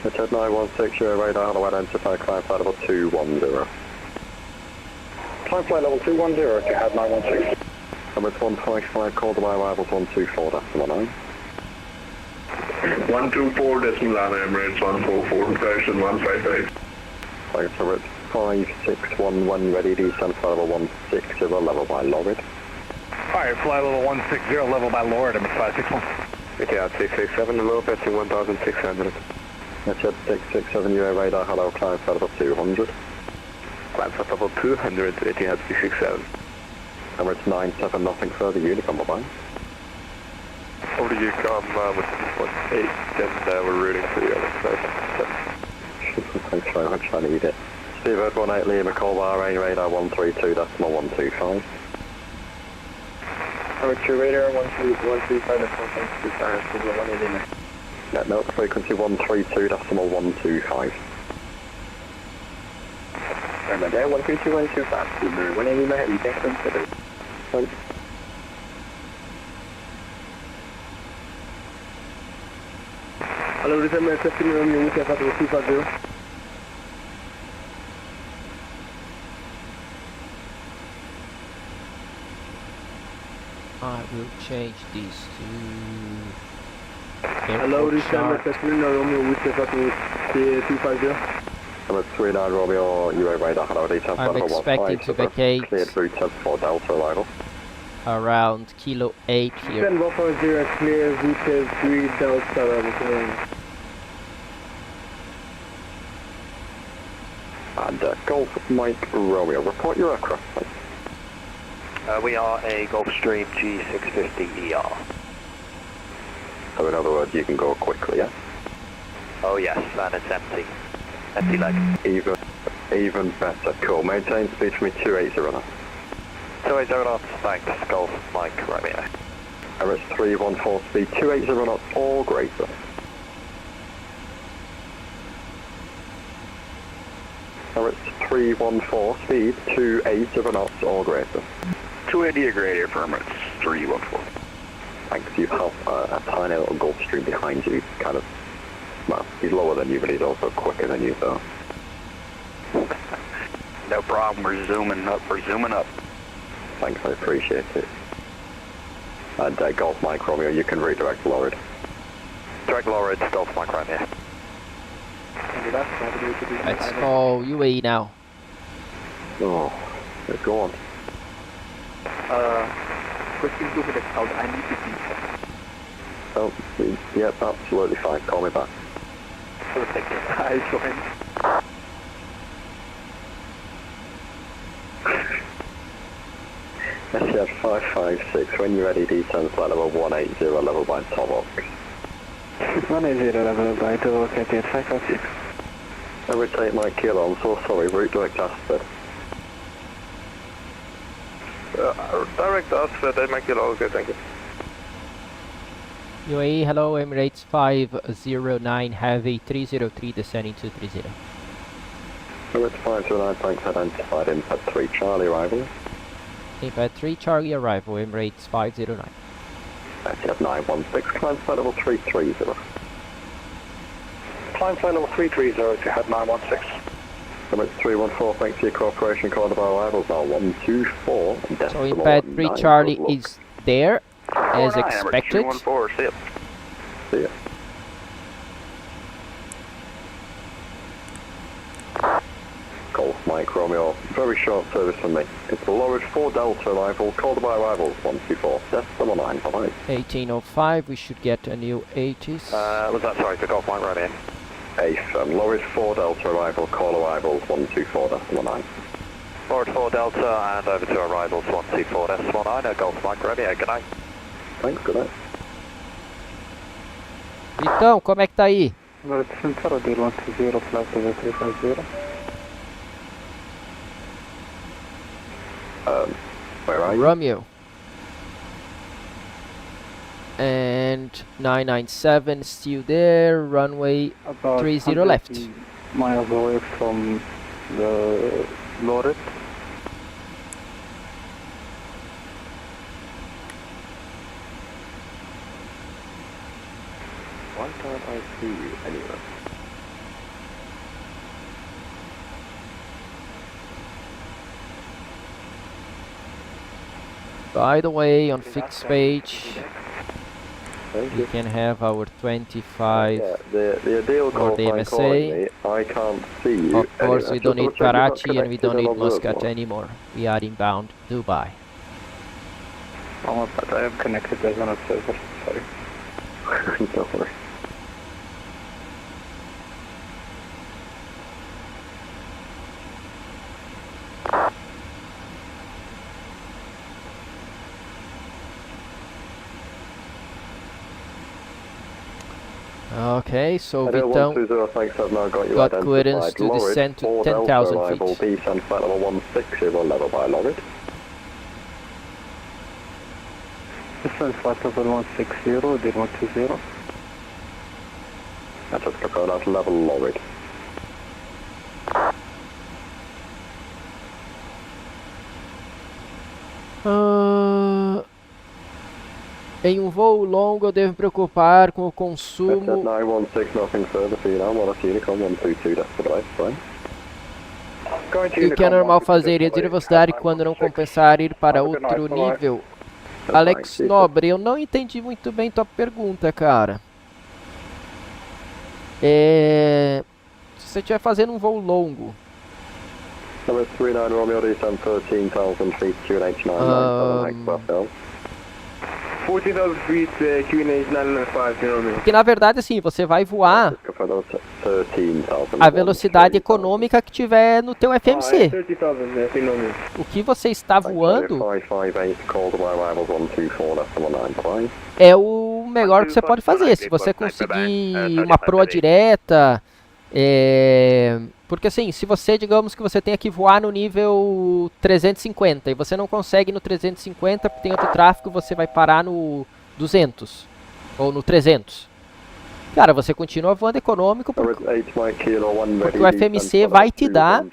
G: It's Hat 916, your radar, hello, identify climb flight level 210.
C: Climb flight level 210 to Hat 916.
G: Emirates 155, call to my arrivals 124.19.
E: 124.9, Emirates 144, version 158.
G: Thanks, Emirates 5611, ready, descent flight level 160, level by lowered.
C: Fire, flight level 160, level by Lord, Emirates 561.
G: Etihad 667, hello, passing 1600. Etihad 667, UA radar, hello, climb flight level 200. Climb flight level 200, Etihad 667. Emirates 97, nothing further, Unicom, bye-bye. Over to Unicom with 1.8, and we're rooting for the other side. Thanks very much, I need it. Steve Ed 18 Lima, call Bahrain, radar 132.125.
C: Archer radar 135.125.
G: Net note frequency 132.125.
C: Remember that 132.125. When you may be considered.
G: Thanks.
C: Hello, this is MSFS Romeo Whiskey 250.
A: I will change this to.
C: Hello, this is MSFS Romeo Whiskey 250.
G: Emirates 39 Romeo, UA radar, hello, D10
A: I'm expecting to vacate
G: cleared route 74 Delta arrival.
A: around kilo 8 here.
C: 10-140 clear, route 3 Delta arrival.
G: And Golf Mike Romeo, report your aircraft, please.
H: We are a Gulfstream G650ER.
G: So in other words, you can go quickly, yeah?
H: Oh yes, and it's empty. Empty leg.
G: Even better, cool. Maintain speed for me 280 runner.
H: 280 knots, thanks, Golf Mike Romeo.
G: Emirates 314 speed 280 knots or greater. Emirates 314 speed 280 knots or greater.
E: 280 or greater for Emirates 314.
G: Thanks, you have a tiny little Gulfstream behind you, kind of, well, he's lower than you, but he's also quicker than you, so.
E: No problem, we're zooming up,
G: Thanks, I appreciate it. And Golf Mike Romeo, you can redirect Lorrid.
H: Direct Lorrid, Golf Mike Romeo.
A: Let's call UAE now.
G: Oh, go on.
C: Question 2 for the cloud, I need to be.
G: Oh, yep, absolutely fine, call me back.
C: Perfect, I joined.
G: SCF 556, when you're ready, D10 flight level 180, level by Tomox.
C: 180 level by Tomox, at 556.
G: I rotate my kilo, I'm so sorry, route direct Asford.
E: direct Asford, I make it all okay, thank you.
A: UAE, hello, Emirates 509 Heavy 303 descending to 30.
G: Emirates 509, thanks, identified Impad 3 Charlie arrival.
A: Impad 3 Charlie arrival, Emirates 509.
G: SCF 916, climb flight level 330.
C: Climb flight level 330 to head 916.
G: Emirates 314, thanks for your cooperation, call of our arrivals now 124.
A: So Impad 3 Charlie is there, as
E: Emirates
A: expected.
E: 314, see ya.
G: See ya. Golf Mike Romeo, very short service from me. It's Lorrid 4 Delta arrival, called by arrivals 124, decimal 9, bye-bye.
A: 1805, we should get a new 80s.
H: Was that, sorry, for Golf Mike Romeo?
G: Lorrid 4 Delta arrival, call arrivals 124, decimal 9.
H: Lorrid 4 Delta and over to arrivals 124, decimal 9, Golf Mike Romeo, good night.
G: Thanks, good night.
A: Vitão, como é que tá aí?
C: Emirates Central, deal 120, flight level 350.
G: Where are you?
A: Romeo. And 997 still there, runway
C: About
A: 30 left.
C: 150 miles away from the Lorrid.
G: Why can't I see you anywhere?
A: By the way, on fixed page,
G: Thank
A: we
G: you.
A: can have our 25.
G: Yeah, the ideal
A: For
G: call
A: the
G: sign
A: MSA.
G: calling me, I can't see you.
A: Of course, we
G: anywhere.
A: don't need
G: Just double check you're not
A: Karachi and we don't
G: connected
A: need
G: and
A: Muscat
G: observable.
A: anymore. We are inbound Dubai.
C: Oh, but I am connected as an observer, sorry.
G: Don't worry.
A: Okay, so
G: Hello,
A: Vitão
G: 120, thanks, I've now got you
A: got
G: identified.
A: clearance to
G: Lorry,
A: descend to
G: 4 Delta
A: 10,000
G: arrival,
A: feet.
G: descend flight level 160, level by Lorry.
C: Descend flight level 160, 120.
G: I just confirmed that's level Lorry.
A: Em um voo longo, eu devo me preocupar com o
G: Set
A: consumo.
G: 916, nothing further for you now, well, that's Unicom 122, that's the right, fine.
A: E o que é normal fazer? Reduzir a velocidade quando não compensar ir para outro nível? Alex Nobre, eu não entendi muito bem tua pergunta, cara. Se você estiver fazendo um voo longo,
G: Number 39 Romeo, descend 13,000 feet, QNH
E: 14,000 feet, QNH 995,
A: porque na verdade assim, você vai voar
G: 13,000.
A: a velocidade econômica que tiver no teu FMC.
E: 30,000, Phenomenal.
A: O que você está voando
G: 558, called by arrivals 124, that's the 195.
A: é o melhor que você pode fazer. Se você conseguir uma proa direta, porque assim, se você, digamos que você tenha que voar no nível 350 e você não consegue no 350 porque tem outro tráfego, você vai parar no 200 ou no 300. Cara, você continua voando econômico porque o FMC vai te dar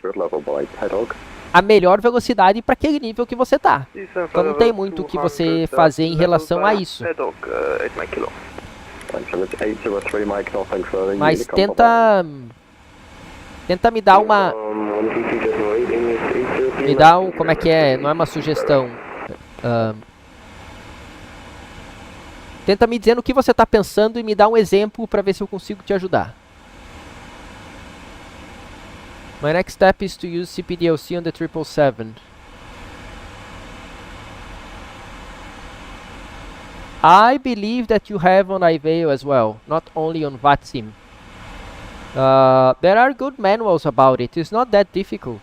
A: a melhor velocidade para aquele nível que você tá. Então não tem muito o que você fazer em relação a isso. Mas tenta me dar uma... Me dá um... Como é que é? Não é uma sugestão. Tenta me dizer no que você está pensando e me dá um exemplo para ver se eu consigo te ajudar. My next step is to use CPDLC on the 777. I believe that you have on IVAO as well, not only on VATSIM. There are good manuals about it. It's not that difficult.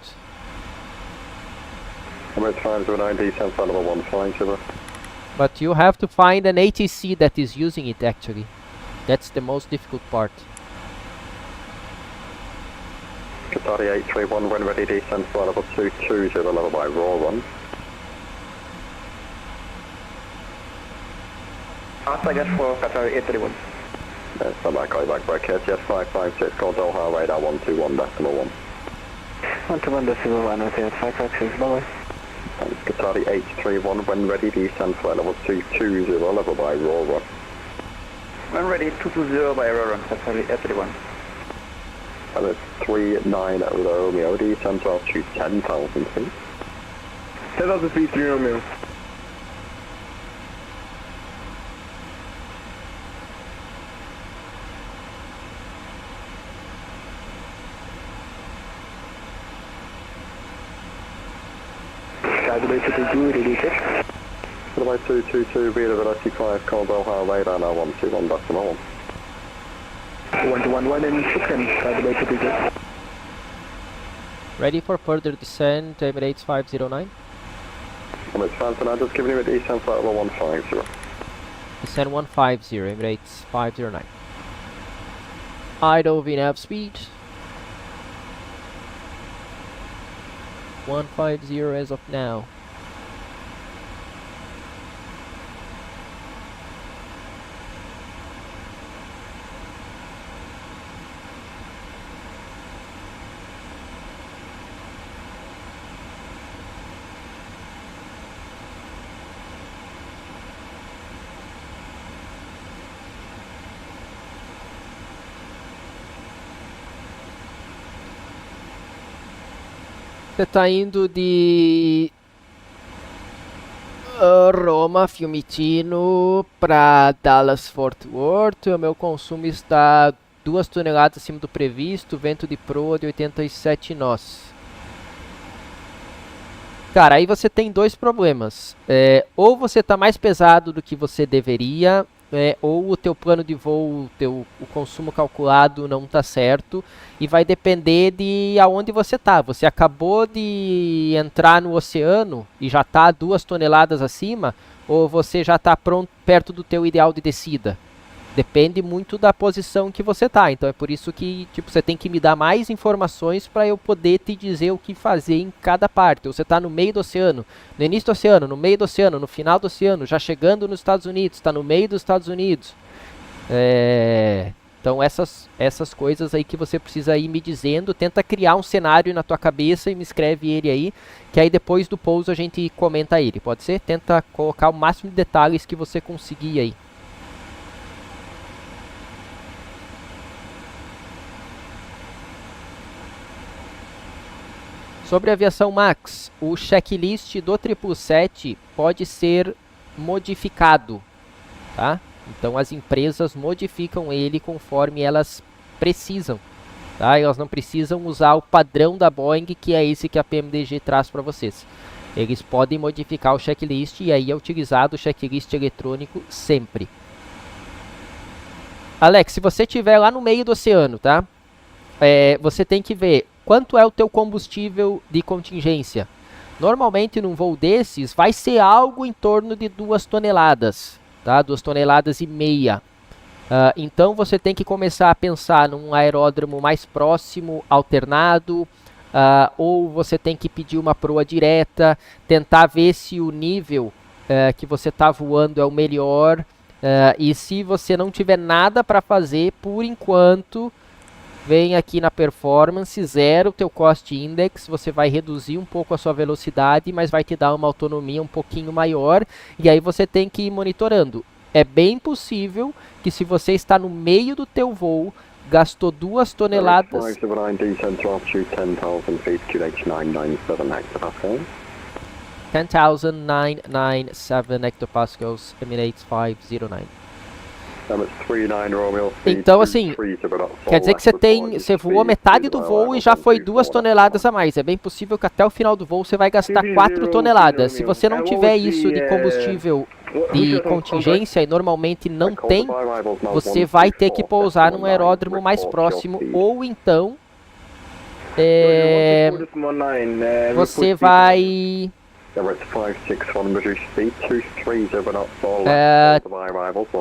A: But you have to find an ATC that is using it actually. That's the most difficult part.
G: Qatari 831, when ready, descend flight level 220, level by raw run.
F: Target for Qatari 831.
G: Stand by, call you back, break here, yes 556, call Doha, radar 121.1.
F: 121.1, okay, 556, bye-bye.
G: Qatari 831, when ready, descend flight level 220, level by raw run.
F: When ready, 220 by raw run, Qatari 831.
G: And it's 39 Romeo, descend to altitude 10,000 feet.
E: 10,000 feet, 3 Romeo.
G: Goodbye 222, Beta Velocity 5, call Doha, radar now 121.1.
F: 121 and second, goodbye 222.
A: Ready for further descent, Emirates 509.
G: Emirates Phantom, I'm just giving you a descent flight level 150.
A: Descent 150, Emirates 509. Idle VNAV speed. 150 as of now. Você tá indo de Roma, Fiumicino para Dallas, Fort Worth. O meu consumo está 2 toneladas acima do previsto, vento de proa de 87 nós. Cara, aí você tem dois problemas. Ou você tá mais pesado do que você deveria, ou o teu plano de voo, o consumo calculado não está certo, e vai depender de aonde você está. Você acabou de entrar no oceano e já está 2 toneladas acima, ou você já está perto do teu ideal de descida? Depende muito da posição que você está. Então é por isso que você tem que me dar mais informações para eu poder te dizer o que fazer em cada parte. Você está no meio do oceano, no início do oceano, no meio do oceano, no final do oceano, já chegando nos Estados Unidos, está no meio dos Estados Unidos. Então essas coisas aí que você precisa ir me dizendo, tenta criar um cenário na tua cabeça e me escreve ele aí, que aí depois do pouso a gente comenta ele, pode ser? Tenta colocar o máximo de detalhes que você conseguir aí. Sobre a aviação MAX, o checklist do 777 pode ser modificado, tá? Então as empresas modificam ele conforme elas precisam, tá? Elas não precisam usar o padrão da Boeing, que é esse que a PMDG traz para vocês. Eles podem modificar o checklist e aí é utilizado o checklist eletrônico sempre. Alex, se você estiver lá no meio do oceano, tá? Você tem que ver quanto é o teu combustível de contingência. Normalmente num voo desses vai ser algo em torno de 2 toneladas, tá? 2 toneladas e meia. Então você tem que começar a pensar num aeródromo mais próximo, alternado, ou você tem que pedir uma proa direta, tentar ver se o nível que você está voando é o melhor. E se você não tiver nada para fazer, por enquanto, vem aqui na performance, zero o teu cost index, você vai reduzir um pouco a sua velocidade, mas vai te dar uma autonomia um pouquinho maior, e aí você tem que ir monitorando. É bem possível que se você está no meio do teu voo, gastou 2 toneladas... 10,997 hectopascals, Emirates 509. Então assim, quer dizer que você voou metade do voo e já foi 2 toneladas a mais. É bem possível que até o final do voo você vai gastar 4 toneladas. Se você não tiver isso de combustível de contingência, e normalmente não tem, você vai ter que pousar num aeródromo mais próximo, ou então você vai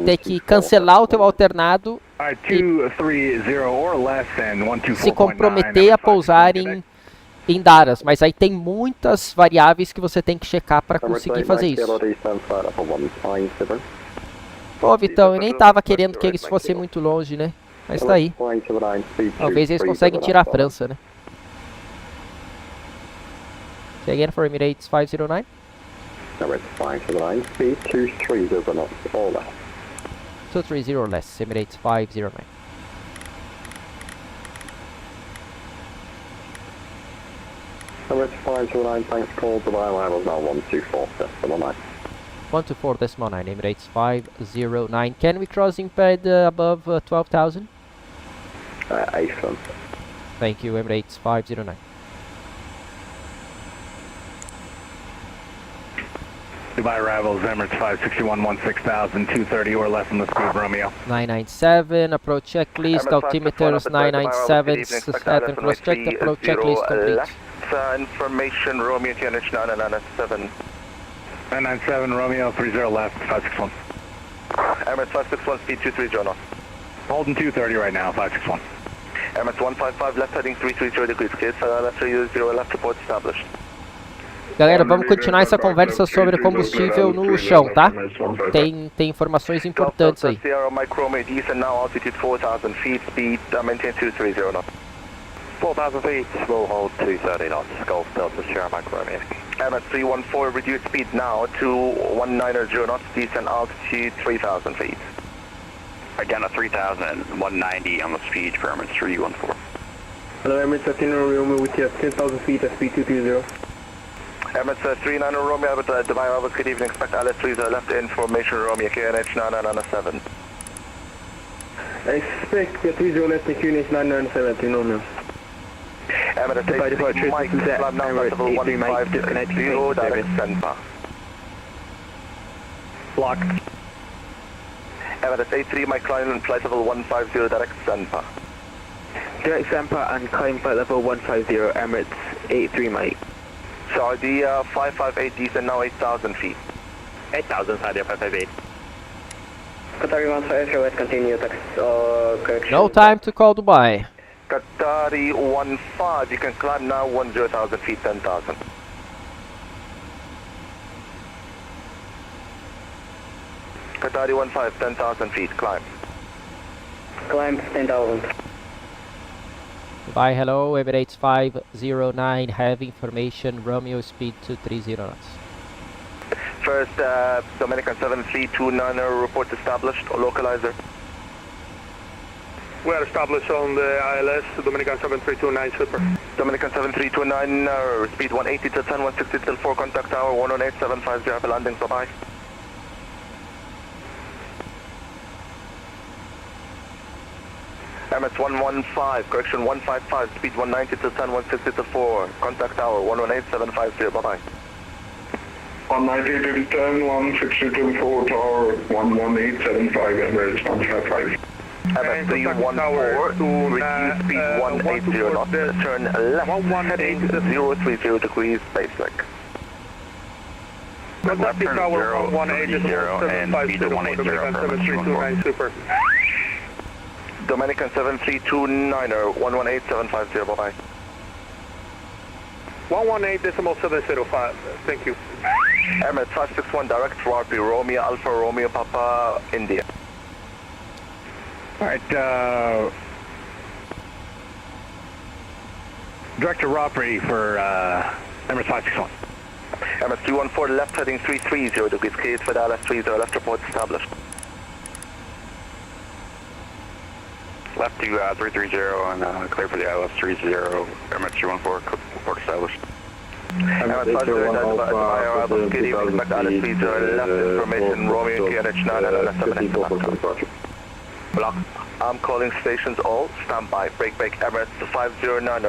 A: ter que cancelar o teu alternado e se comprometer a pousar em Daras, mas aí tem muitas variáveis que você tem que checar para conseguir fazer isso. Pô, Vitão, eu nem tava querendo que eles fossem muito longe, né? Mas tá aí. Talvez eles conseguem tirar a França, né? Say again for Emirates 509.
G: Emirates 509, speed 230 knots or less.
A: 230 or less, Emirates 509.
G: Emirates 509, thanks call, Dubai arrival now 124.9.
A: 124.9, Emirates 509. Can we cross imped above 12,000?
G: Excellent.
A: Thank you, Emirates 509.
I: Dubai arrivals, Emirates 561, 16,000, 230 or less on the speed, Romeo.
A: 997, approach checklist, altimeters 997, set and cross check, approach checklist complete.
H: Information, Romeo, TNH 997.
I: 997, Romeo, 30 left, 561.
H: Emirates 561, speed 230 knots.
I: Holding 230 right now, 561.
H: Emirates 155, left heading 330 degrees, clear, left 30 left, report established.
A: Galera, vamos continuar essa conversa sobre combustível no chão, tá? Tem informações importantes aí.
H: Sierra Mike Romeo, descend now, altitude 4,000 feet, speed, maintain 230 knots.
J: 4,000 feet, we'll hold 230 knots, Golf Delta Sierra Mike Romeo.
H: Emirates 314, reduce speed now to 190 knots, descend altitude 3,000 feet.
J: Again, a 3,190 on the speed for Emirates 314.
F: Hello, Emirates 13 Romeo with you at 10,000 feet at speed 230.
H: Emirates 39 Romeo, Dubai Rovers, good evening, expect Alice 3 left information, Romeo, QNH 9997.
F: I expect 30 left QNH 9997, Romeo.
H: Emirates 86 Mike, flight number 150, direct center.
I: Blocked.
H: Emirates 83, my climb flight level 150 direct Sanpa.
F: Direct Sampa and climb flight level 150, Emirates 83 Mike.
H: Saudi 558, descend now 8,000 feet.
J: 8,000, Saudi 558.
F: Qatari 150, let's continue correction.
A: No time to call Dubai.
H: Qatari 15, you can climb now 10,000 feet, 10,000. Qatari 15, 10,000 feet, climb.
F: Climb 10,000.
A: Dubai, hello, Emirates 509, have information, Romeo speed 230 knots.
H: First, Dominican 7329, report established, localizer.
C: We are established on the ILS, Dominican 7329, super.
H: Dominican 7329, speed 180 to 10, 160 till 4, contact tower 118750, happy landings, bye-bye. MS 115, correction 155, speed 190 to 10, 160 to 4, contact tower 118750, bye-bye.
E: 190 to 10, 160 to 4, tower 11875, Emirates 155.
H: MS 314, reduce speed 180 knots, turn left, heading 030 degrees, basic.
C: Contact tower 180
J: and speed 180
C: Dominican 7329, super.
H: Dominican 7329er, 118750, bye-bye.
C: 118.705, thank you.
H: Emirates 561, direct RP, Romeo, Alpha, Romeo, Papa, India.
I: Alright, Director Ropri for Emirates 561.
H: MS 314, left heading 330 degrees, cleared for the ILS 30, left report established.
J: Left to 330 and clear for the ILS 30, Emirates 314, report established.
H: MS 509, arrival, good evening, expect ILS 30, left information, Romeo, KNH 9 and ILS 7 Block. I'm calling stations all, standby, break, Emirates 509,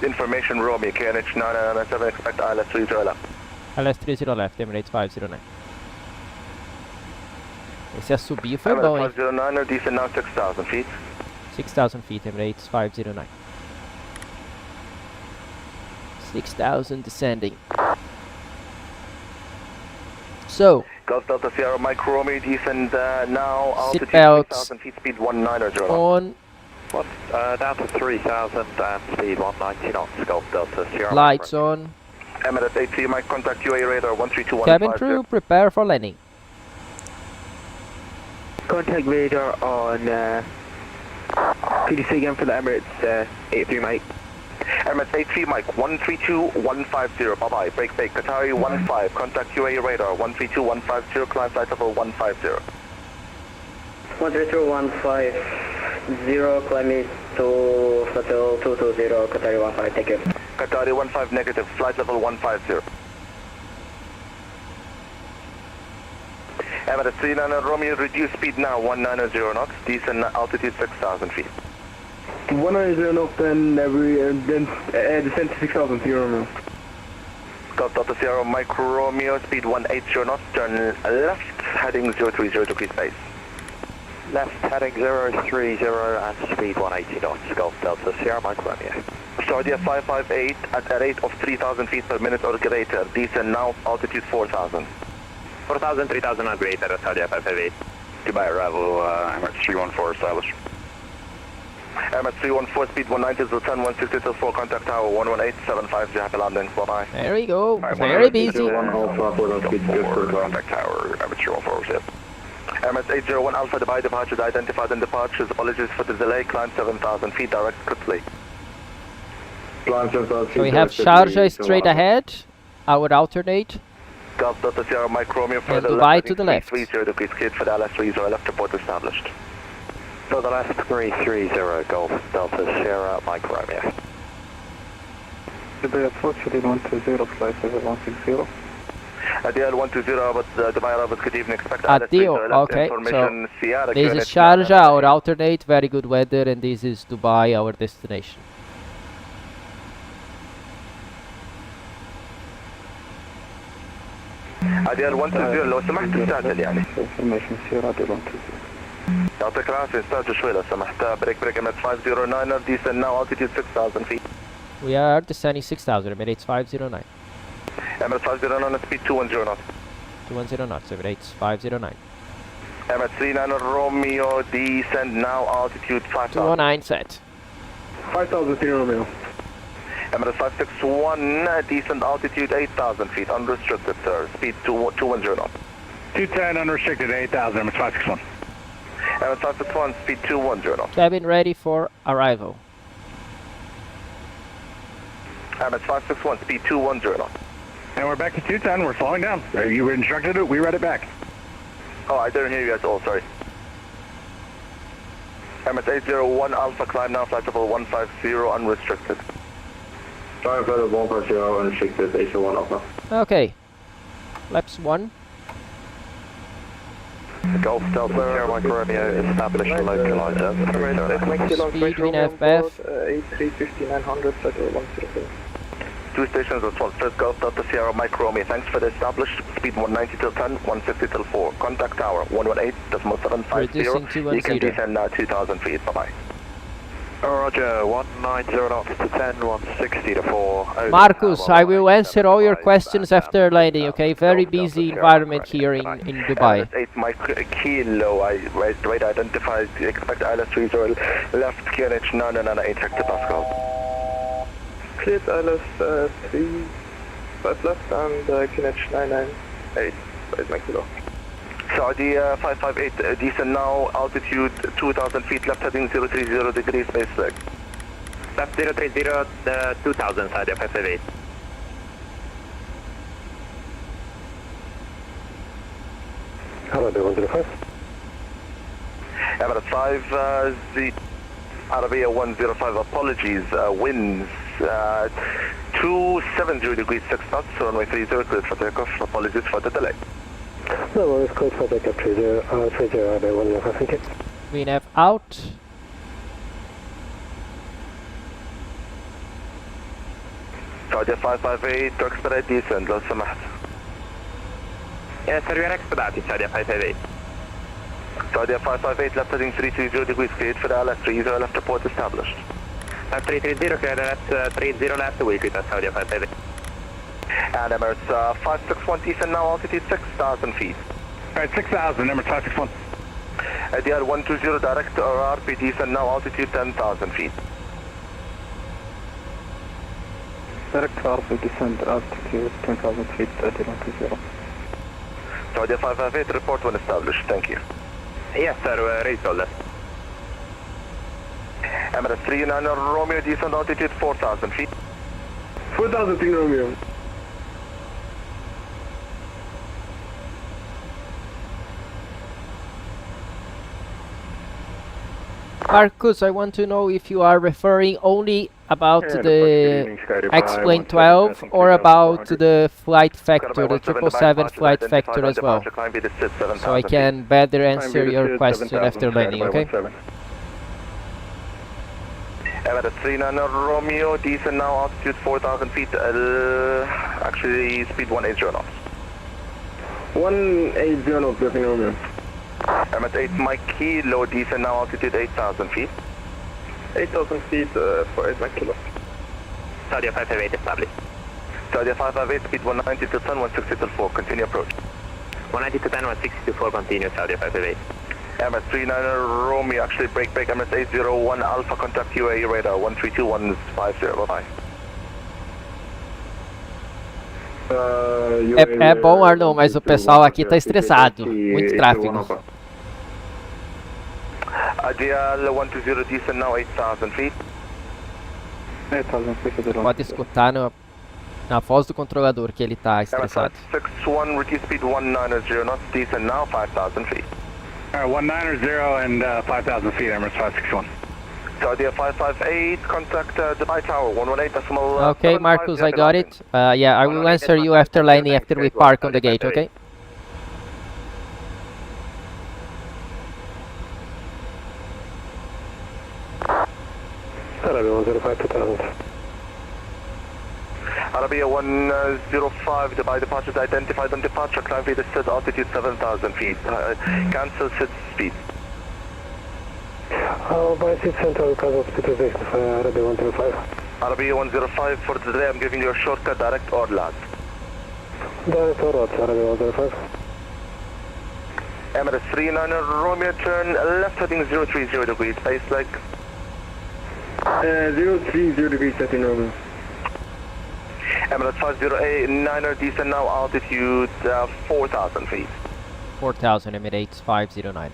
H: information, Romeo, KNH 9 and ILS 7, expect ILS 30 left.
A: ILS 30 left, Emirates 509. Esse a subir foi bom, hein?
H: 509, descend now 6,000 feet.
A: 6,000 feet, Emirates 509. 6,000 descending. So,
H: Gulf Delta Sierra Mike Romeo, descend now, altitude
A: Seatbelt
H: 6,000 feet, speed 190.
A: on,
J: Down to 3,000 and speed 190 knots, Gulf Delta Sierra.
A: lights on,
H: Emirates 83, Mike contact UA radar 13215.
A: cabin crew prepare for landing.
F: Contact radar on, could you say again for the Emirates 83 Mike?
H: Emirates 83 Mike 132150, bye-bye, break, Qatari 15, contact UA radar 132150, climb flight level 150.
F: 132.150, climb it to flight level 220, Qatari 15, thank you.
H: Qatari 15 negative, flight level 150. Emirates 39 Romeo, reduce speed now 190 knots, descend altitude 6,000 feet.
F: 190 knots and descend to 6,000 feet, Romeo.
H: Gulf Delta Sierra Mike Romeo, speed 180 knots, turn left, heading 030 degrees base.
J: Left heading 030 and speed 180 knots, Gulf Delta Sierra Mike Romeo.
H: Saudi 558 at a rate of 3,000 feet per minute or greater, descend now, altitude 4,000.
J: 4,000, 3,000 and greater, Saudi 558. Dubai arrival, Emirates 314 established.
H: Emirates 314, speed 190 to 10, 160 to 4, contact tower 11875, happy landings, bye-bye.
A: There we go, very busy.
J: Contact tower, Emirates 314 set.
H: Emirates 801 Alpha, Dubai departures identified in departures, apologies for the delay, climb 7,000 feet, direct quickly.
A: So we have Sharjah straight ahead, I would alternate.
H: Gulf Delta Sierra Mike Romeo,
A: And
H: further
A: Dubai
H: left,
A: to the left.
H: 330 degrees, cleared for the LS 30, left report established.
J: For the left 330, Gulf Delta Sierra Mike Romeo.
C: Dubai approach, Adil 120, flight level 160.
H: Adil 120, but Dubai arrivals, good evening, expect
A: Adil, okay, so this is Sharjah, our alternate, very good weather, and this is Dubai, our destination.
H: عديال 120 لو سمحت استعجل يعني. يعطيك العافية استعجل شوي لو سمحت. بريك MS 509er descend now altitude 6000 feet.
A: We are descending 6000, emirates 509.
H: MS 509 speed 210 knots.
A: 210 knots, emirates 509.
H: MS 39 Romeo descend now altitude 5000.
A: 209 set.
C: 5000 Romeo.
H: Emirates 561 descend altitude 8000 feet unrestricted sir. Speed 210 knots.
I: 210 unrestricted 8,000, Emirates 561.
H: Emirates 561 speed 210 knots.
A: Cabin ready for arrival.
H: Emirates 561 speed 210 knots.
I: And we're back to 210, we're slowing down. You were instructed it, we read it back.
H: Oh, I didn't hear you at all, sorry. Emirates 801 Alpha climb now, flight level 150 unrestricted.
G: Flight level 150 unrestricted, 801 Alpha.
A: Okay. Laps 1.
H: Golf Delta Sierra Mike Romeo established localizer.
A: Speed VABB.
C: 835900, cycle 107.
H: Two stations as well. First Golf Delta Sierra Mike Romeo. Thanks for the established speed 190 till 10, 150 till 4. Contact tower 118.750.
A: Reducing 210.
H: You can descend now 2000 feet. Bye bye. Roger, 190 knots to 10, 160 to 4.
A: Marcus, I will answer all your questions after landing, okay? Very busy environment here in Dubai.
H: 8 Mike Kilo, I right identified, expect ILS 30 left, QNH 998 hectopascal.
C: Cleared ILS 3, 5 left and QNH 998, 5 my kilo.
H: Saudi 558, descend now, altitude 2000 feet, left heading 030 degrees, base flag.
F: Left 030, 2000, Saudi 558.
G: Hello, 105.
H: Emirates 5, Arabia 105, apologies, winds 270 degrees 6 knots, runway 30, cleared for takeoff, apologies for the delay.
G: No worries, code for takeoff 30, 105, thank you.
A: VNAV out.
H: Saudi 558, to expedite descent, لو سمحت.
F: Yes, sir, we are expediting Saudi 558.
H: Saudi 558, left heading 330 degrees, cleared for the LS 30, left report established.
F: Left 330, clear left 30 left, weekly to Saudi 558.
H: And Emirates 561, descend now, altitude 6000 feet.
I: Alright, 6,000, Emirates 561.
H: ADR 120, direct or RP, descend now, altitude 10,000 feet.
C: Direct RP descend altitude 10,000 feet, 120.
H: Saudi 558, report when established, thank you.
F: Yes, sir, ready to left.
H: Emirates 39 Romeo, descend altitude 4,000 feet.
C: 4,000 feet Romeo.
A: Marcus, I want to know if you are referring only about the X-Plane 12 or about the flight factor, the 777 flight factor as well. So I can better answer your question after landing, okay?
H: Emirates 39 Romeo, descend now, altitude 4,000 feet, actually speed 180 knots.
C: 180 knots, definitely Romeo.
H: Emirates 8 Mike Kilo, descend now, altitude 8,000 feet.
C: 8,000 feet for 8 Mike Kilo.
F: Saudi 558 established.
H: Saudi 558, speed 190 to 10, 160 to 4, continue approach.
F: 190 to 10, 160 to 4, continue Saudi 558.
H: Emirates 39 Romeo, actually break, Emirates 801 Alpha, contact UAE radar 132150, bye-bye.
A: É bom, Arnon, mas o pessoal aqui tá estressado. Muito tráfego.
H: Adial 120, descend now 8,000 feet.
C: 8,000 feet.
A: Pode escutar na voz do controlador que ele tá estressado.
H: 61, reduce speed 190 knots, descend now 5,000 feet.
I: Alright, 190 and 5,000 feet, Emirates 561.
H: Saudi 558, contact Dubai Tower 118.
A: Okay, Marcus, I got it. Yeah, I will answer you after landing, after we park on the gate, okay?
G: Hello, 105 2000.
H: Arabia 105, Dubai departures identified on departure, climb feet set altitude 7,000 feet. Cancel set speed.
C: By 6 Central, cancel speed to 6, Arabia 105.
H: Arabia 105, for today I'm giving you a shortcut, direct or LAT.
C: Direct or LAT, Arabia 105.
H: Emirates 39 Romeo, turn left heading 030 degrees, base leg.
C: 030 degrees, setting Romeo.
H: Emirates 5089er, descend now, altitude 4,000 feet.
A: 4,000, Emirates 509.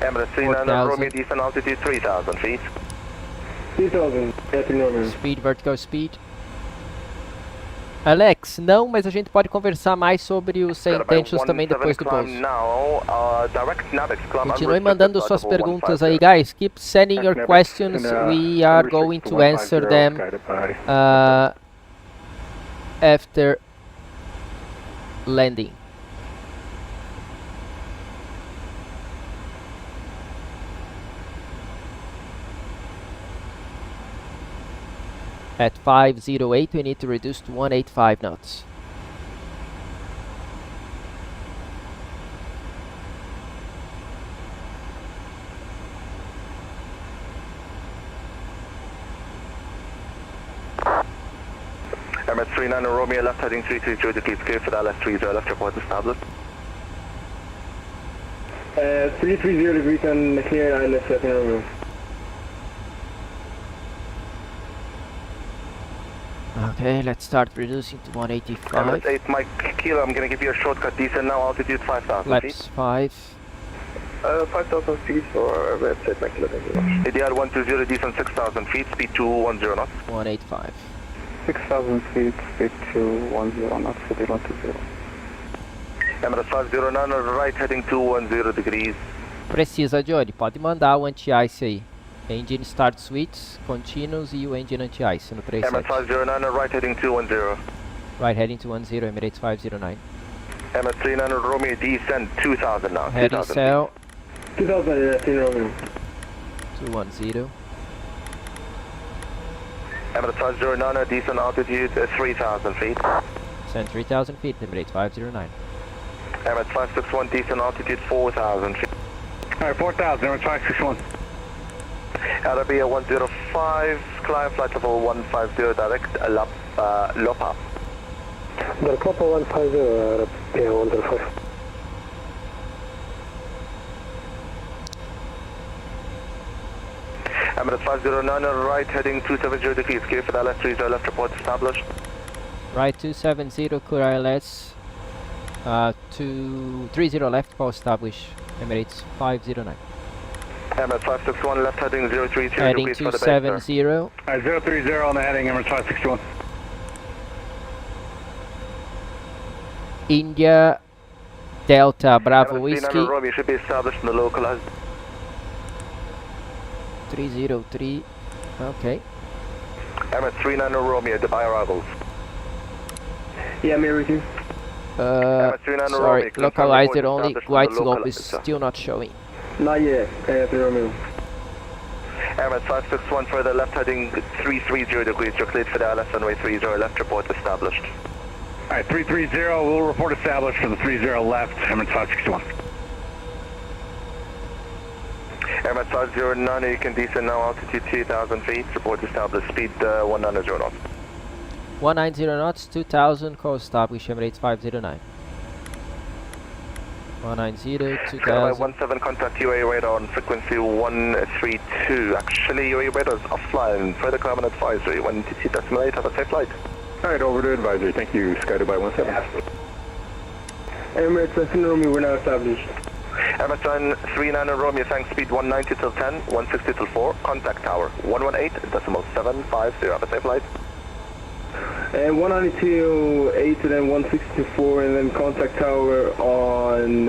H: Emirates 39 Romeo, descend altitude 3,000 feet.
C: 3,000, setting Romeo.
A: Speed, vertical speed. Alex, não, mas a gente pode conversar mais sobre os intentions também depois do pouso. Continue mandando suas perguntas aí, guys. Keep sending your questions. We are going to answer them after landing. At 508, we need to reduce to 185 knots.
H: Emirates 39 Romeo, left heading 330 degrees, clear for the LS30, left report established.
C: 330 degrees and clear ILS setting Romeo.
A: Okay, let's start reducing to 185.
H: Emirates 8 Mike Kilo, I'm going to give you a shortcut, descend now, altitude 5,000 feet.
A: Flaps 5.
G: 5,000 feet for Emirates 8 Mike Kilo, thank you very much.
H: ADR 120, descend 6,000 feet, speed 210 knots.
A: 185.
G: 6,000 feet, speed 210 knots, speed 120.
H: Emirates 509, right heading 210 degrees.
A: Precisa, Johnny. Pode mandar o anti-ice aí. Engine start switch, continuous e o engine anti-ice no 37.
H: Emirates 509, right heading 210.
A: Right heading 210, Emirates 509.
H: Emirates 39 Romeo, descend 2,000 now.
A: Heading cell
C: 2000, Romeo.
A: 210.
H: Emirates 509, descend altitude 3,000 feet.
A: Send 3,000 feet, Emirates 509.
H: Emirates 561, descend altitude 4,000 feet.
I: Alright, 4,000, Emirates 561.
H: Arabia 105, climb flight level 150, direct Lopa.
C: Direct Lopa 150, Arabia 105.
H: Emirates 509, right heading 270 degrees, clear for the LS30, left report established.
A: Right 270, clear ILS. 230 left, call establish, Emirates 509.
H: Emirates 561, left heading 030
A: Heading
H: degrees for the base.
A: 270.
I: Alright, 030 on the heading, Emirates 561.
A: India Delta Bravo Whiskey.
H: Romeo should be established in the localized.
A: 303. Okay.
H: Emirates 39 Romeo, Dubai arrivals.
C: Yeah, I'm everything.
A: Sorry, localized it only. White slope is still not showing.
C: Not yet, Romeo.
H: Emirates 561, further left heading 330 degrees, you're cleared for the LS runway 30, left report established.
I: Alright, 330, we'll report established for the 30 left, Emirates 561.
H: Emirates 509, you can descend now, altitude 2,000 feet, report established, speed 190 knots.
A: 190 knots, 2,000, call establish, Emirates 509. 190, 2000.
H: 17 contact UAE radar on frequency 132. Actually, UAE radar is offline. Further climate advisory. When TC decimal 8, have a safe flight.
G: Alright, over to advisory. Thank you, Sky Dubai 17.
C: Emirates 7 Romeo, we're now established.
H: Emirates 39 Romeo, thanks, speed 190 till 10, 160 till 4. Contact tower 118.750. Have a safe flight.
C: And 192, 8 and then 164 and then contact tower on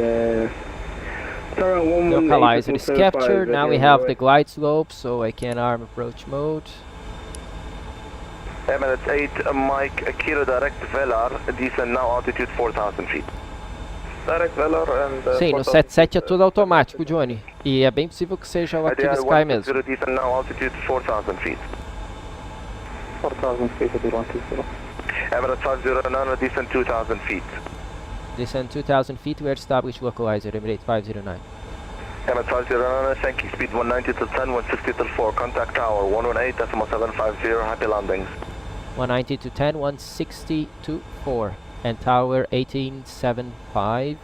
A: localizer is captured. Now we have the glide slope, so I can arm approach mode.
H: Emirates 8 Mike Kilo direct Velar, descend now altitude 4,000 feet. Direct Velar and
A: sim, no 77 é tudo automático, Johnny. E é bem possível que seja o Active Sky mesmo.
H: Descend now altitude 4,000 feet.
G: 4000 feet at 120.
H: Emirates 509, descent 2,000 feet.
A: Descend 2,000 feet, we are established localizer, Emirates 509.
H: Emirates 509, thank you, speed 190 to 10, 160 to 4, contact tower 118.750, happy landings.
A: 190 to 10, 160 to 4, and tower 1875,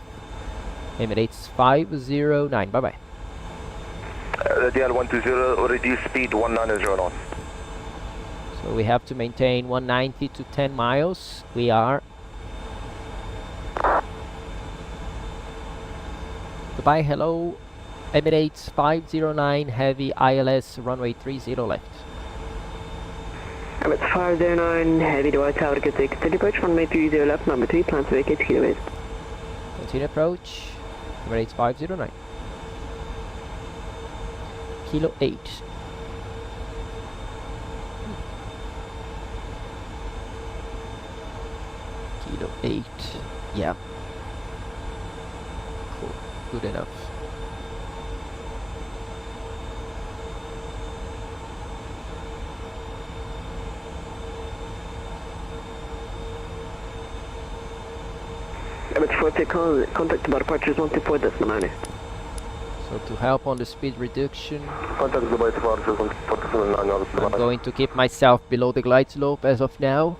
A: Emirates 509, bye-bye.
H: DL 120, reduce speed 190 knots.
A: So we have to maintain 190 to 10 miles, we are. Goodbye, hello, Emirates 509, heavy ILS, runway 30 left.
F: Emirates 509, heavy to tower, get the continue approach, runway 30 left, number 3, plan to vacate, kilo 8.
A: Continue approach, Emirates 509. Kilo 8. Kilo 8, yeah. Cool, good enough.
F: Emirates 40, contact about departures 124.9.
A: So to help on the speed reduction,
G: Contact Dubai departures 124.9.
A: I'm going to keep myself below the glide slope as of now.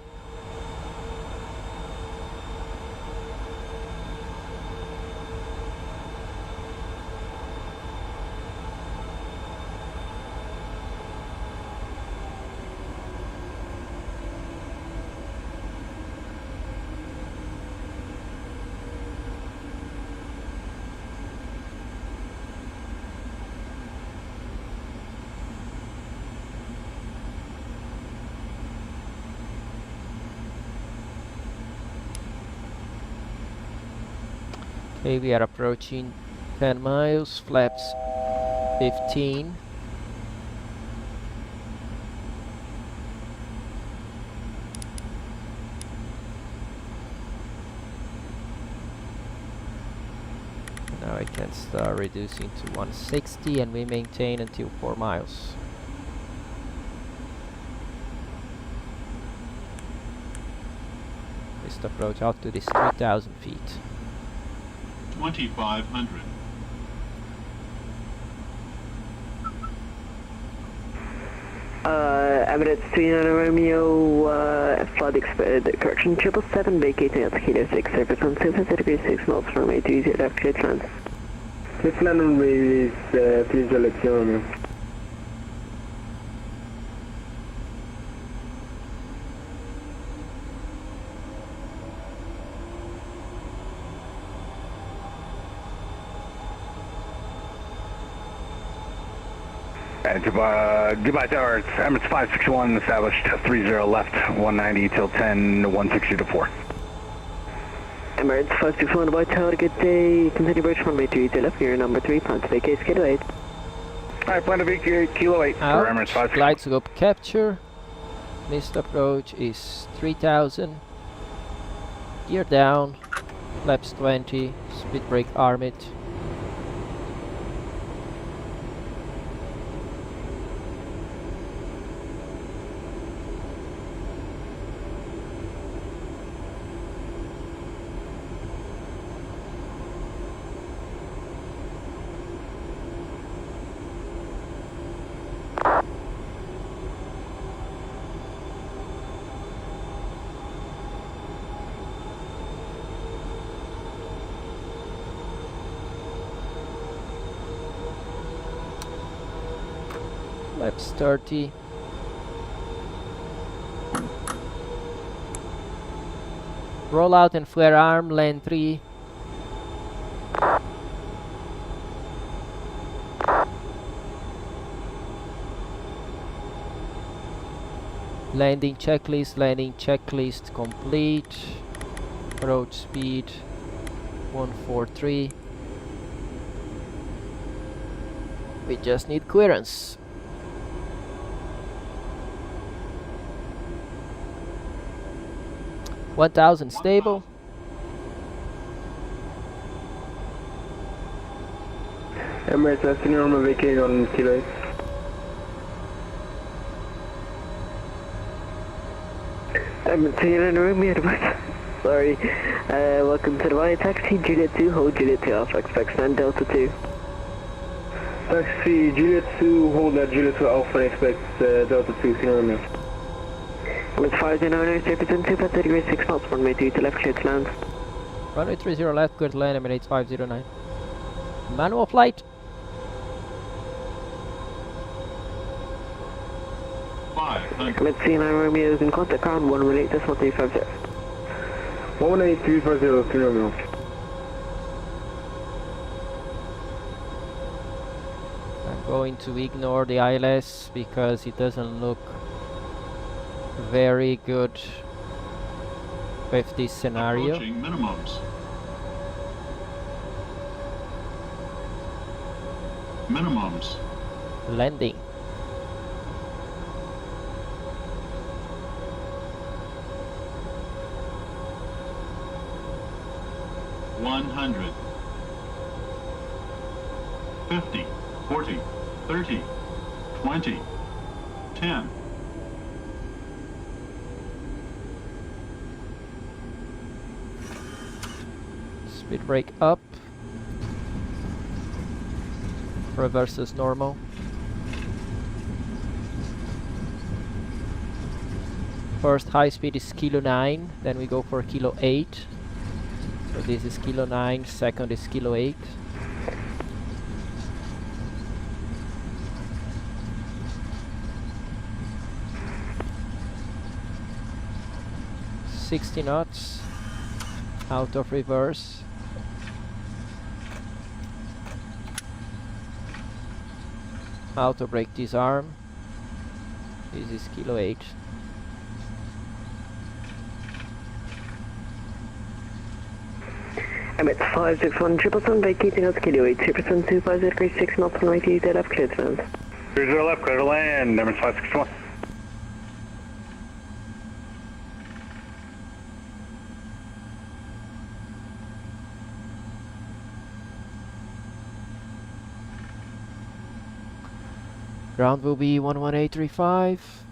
A: Okay, we are approaching 10 miles, flaps 15. Now I can start reducing to 160 and we maintain until 4 miles. Missed approach out to this 3,000 feet.
D: 2500.
F: Emirates 39 Romeo, flight correction 777, vacating at kilo 6, surface on 250 degrees 6 knots, runway 20 left, clear to land.
C: Clear to land runway is 30 left, Romeo.
I: Dubai Tower, it's Emirates 561, established 30 left, 190 till 10, 160 to 4.
F: Emirates 561 Dubai Tower, good day, continue approach runway 30 left, you're number 3, plan to vacate, kilo 8.
I: Alright, plan to vacate, kilo 8 for
A: Out,
I: Emirates 561.
A: glide slope capture, missed approach is 3,000, gear down, flaps 20, speed brake arm it. Flaps 30. Roll out and flare arm, land 3. Landing checklist complete. Approach speed 143. We just need clearance. $1,000 stable.
C: Emirates asking normal vacate on kilo 8.
F: Emirates 9 Romeo Dubai. Sorry. Welcome to Dubai. Taxi Juliet 2, hold Juliet 2 Alpha, expect stand Delta 2.
C: Taxi Juliet 2, hold that Juliet 2 Alpha and expect Delta 2, Sierra Romeo.
F: Emirates 509, represent 2 30 degrees 6 knots, runway 2 to left, clear to land.
A: Runway 30 left, clear to land, Emirates 509. Manual flight.
D: 500.
F: Emirates 9 Romeo is in contact ground 118.350.
C: 118.350, Sierra Romeo.
A: I'm going to ignore the ILS because it doesn't look very good with this scenario.
D: Approaching minimums. Minimums.
A: Landing.
D: $100. 50, 40, 30, 20, 10.
A: Speed brake up. Reverses normal. First high speed is kilo 9, then we go for kilo 8. So this is kilo 9, second is kilo 8. $60 knots, out of reverse. Auto brake disarm. This is kilo 8.
F: Emirates 561 777, vacating out kilo 8, 2% 250 degrees 6 knots, runway 2 to left, clear to land.
I: 30 left, clear to land, Emirates 561.
A: Ground will be 11835.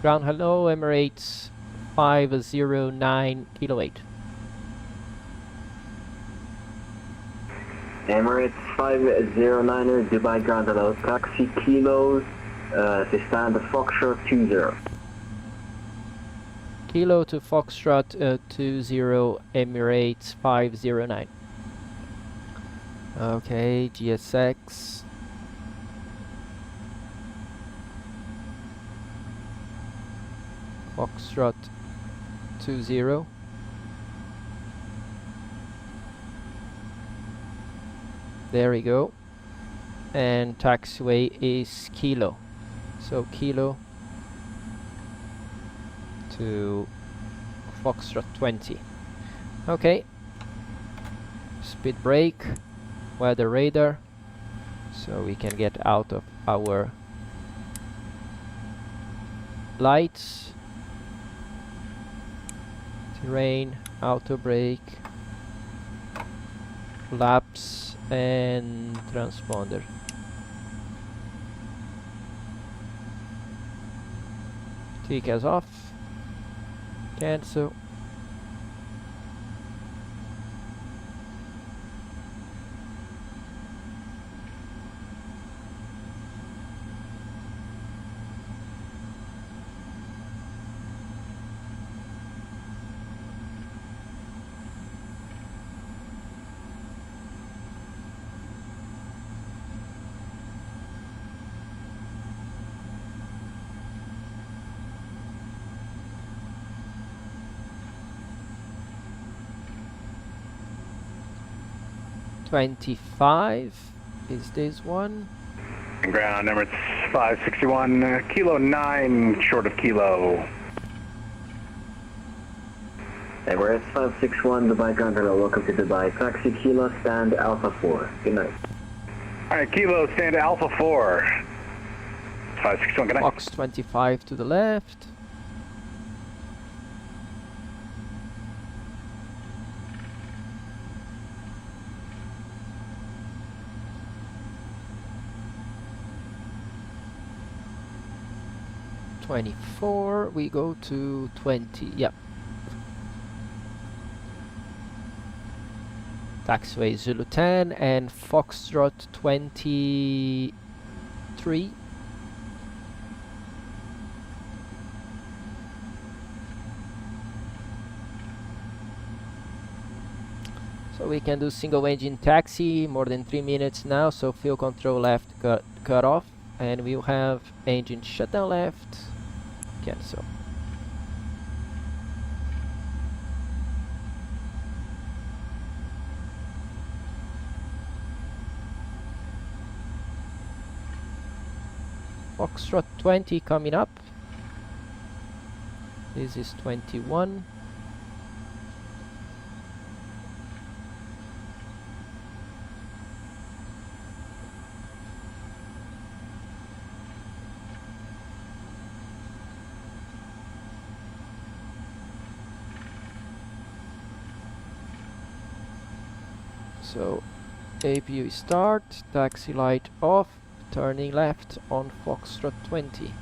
A: Ground hello, Emirates 509 kilo 8.
G: Emirates 509er, Dubai ground hello, taxi kilos, to stand Foxtrot 20.
A: Kilo to Foxtrot 20, Emirates 509. Okay, GSX. Foxtrot 20. There we go. And taxiway is Kilo. So Kilo to Foxtrot 20. Okay. Speed brake, weather radar, so we can get out of our lights. Terrain, auto brake, flaps and transponder. TCAS off, cancel. $25 is this one.
I: Ground Emirates 561, kilo 9, short of kilo.
G: Emirates 561, Dubai ground hello, welcome to Dubai, taxi kilo, stand Alpha 4. Good night.
I: Alright, Kilo, stand at Alpha 4. 561, good night.
A: Fox 25 to the left. We go to 20. Yep. Taxiway Zulu 10 and Foxtrot 23. So we can do single engine taxi, more than 3 minutes now, so fuel control left cut off, and we'll have engine shutdown left, cancel. Foxtrot 20 coming up. This is 21. So APU start, taxi light off, turning left on Foxtrot 20.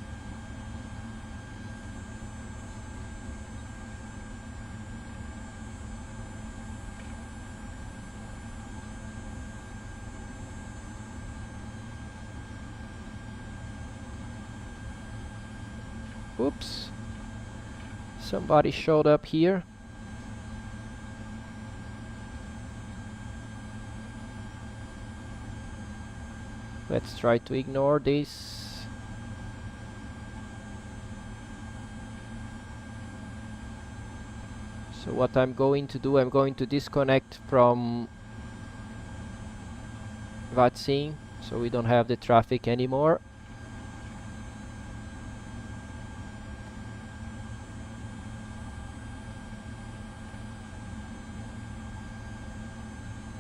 A: Oops, somebody showed up here. Let's try to ignore this. So what I'm going to do, I'm going to disconnect from VATSIM so we don't have the traffic anymore.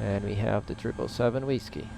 A: And we have the 777 Whiskey.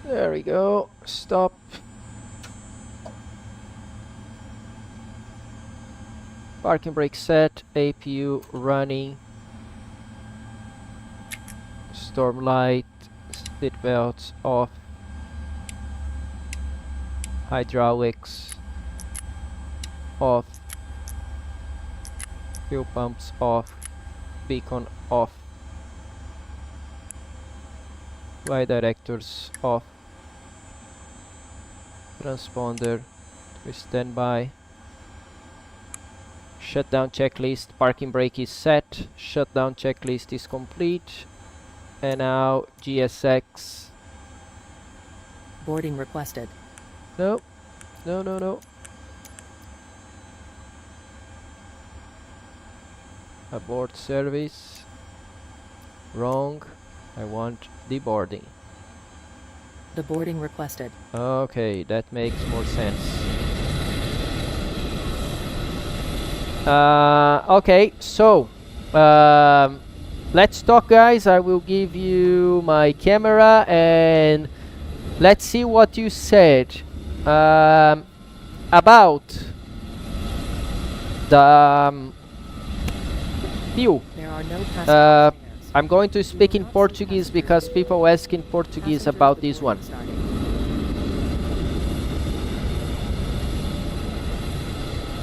A: There we go. Stop. Parking brake set. APU running. Storm light. Seat belts off. Hydraulics off. Fuel pumps off. Beacon off. Flight directors off. Transponder to standby. Shutdown checklist. Parking brake is set. Shutdown checklist is complete. And now GSX.
B: Boarding requested.
A: No. No, no, no. Abort service. Wrong. I want deboarding.
B: The boarding requested.
A: Okay, that makes more sense. Okay, so let's talk, guys. I will give you my camera and let's see what you said about the fuel.
B: There are are no passenger fares.
A: I'm going to speak in Portuguese because people ask in Portuguese about this one.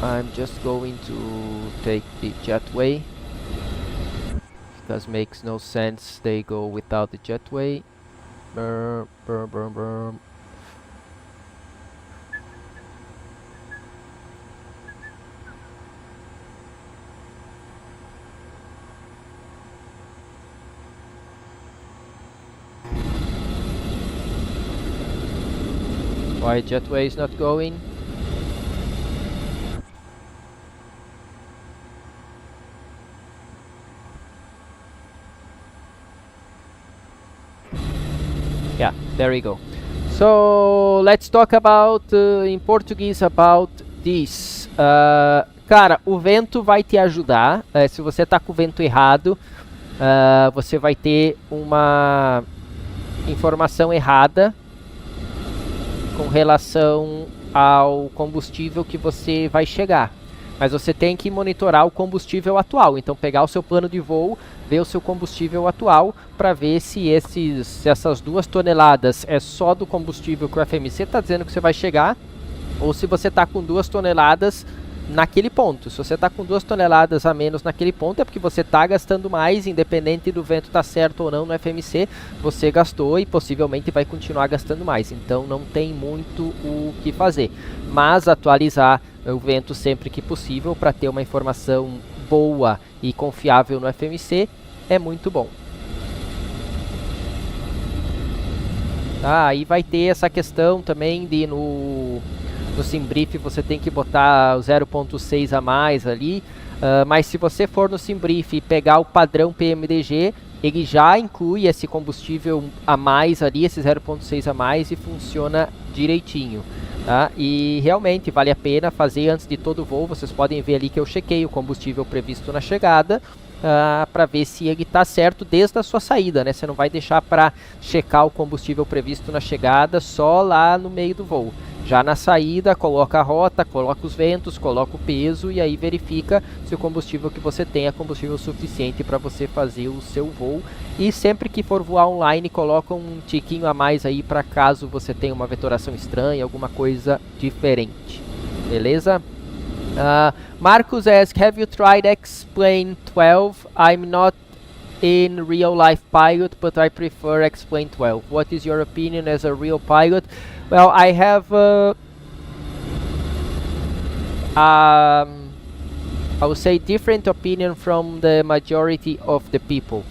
A: I'm just going to take the jetway because makes no sense they go without the jetway. Brr, brr, brr, brr. Why jetway is not going? Yeah, there we go. So let's talk about in Portuguese about this. Cara, o vento vai te ajudar. Se você tá com o vento errado, você vai ter uma informação errada com relação ao combustível que você vai chegar. Mas você tem que monitorar o combustível atual. Então pegar o seu plano de voo, ver o seu combustível atual para ver se essas 2 toneladas é só do combustível que o FMC está dizendo que você vai chegar, ou se você está com 2 toneladas naquele ponto. Se você está com 2 toneladas a menos naquele ponto, é porque você está gastando mais, independente do vento estar certo ou não no FMC, você gastou e possivelmente vai continuar gastando mais. Então não tem muito o que fazer. Mas atualizar o vento sempre que possível para ter uma informação boa e confiável no FMC é muito bom. Tá, aí vai ter essa questão também de no SimBrief você tem que botar o 0.6 a mais ali, mas se você for no SimBrief e pegar o padrão PMDG, ele já inclui esse combustível a mais ali, esse 0.6 a mais, e funciona direitinho. Tá? E realmente vale a pena fazer antes de todo voo. Vocês podem ver ali que eu chequei o combustível previsto na chegada, para ver se ele está certo desde a sua saída, né? Você não vai deixar para checar o combustível previsto na chegada só lá no meio do voo. Já na saída, coloca a rota, coloca os ventos, coloca o peso e aí verifica se o combustível que você tem é combustível suficiente para você fazer o seu voo. E sempre que for voar online, coloca um tiquinho a mais aí para caso você tenha uma vetoração estranha, alguma coisa diferente. Beleza? Marcus asks, have you tried X-Plane 12? I'm not in real life pilot, but I prefer X-Plane 12. What is your opinion as a real pilot? Well, I have I would say different opinion from the majority of the people.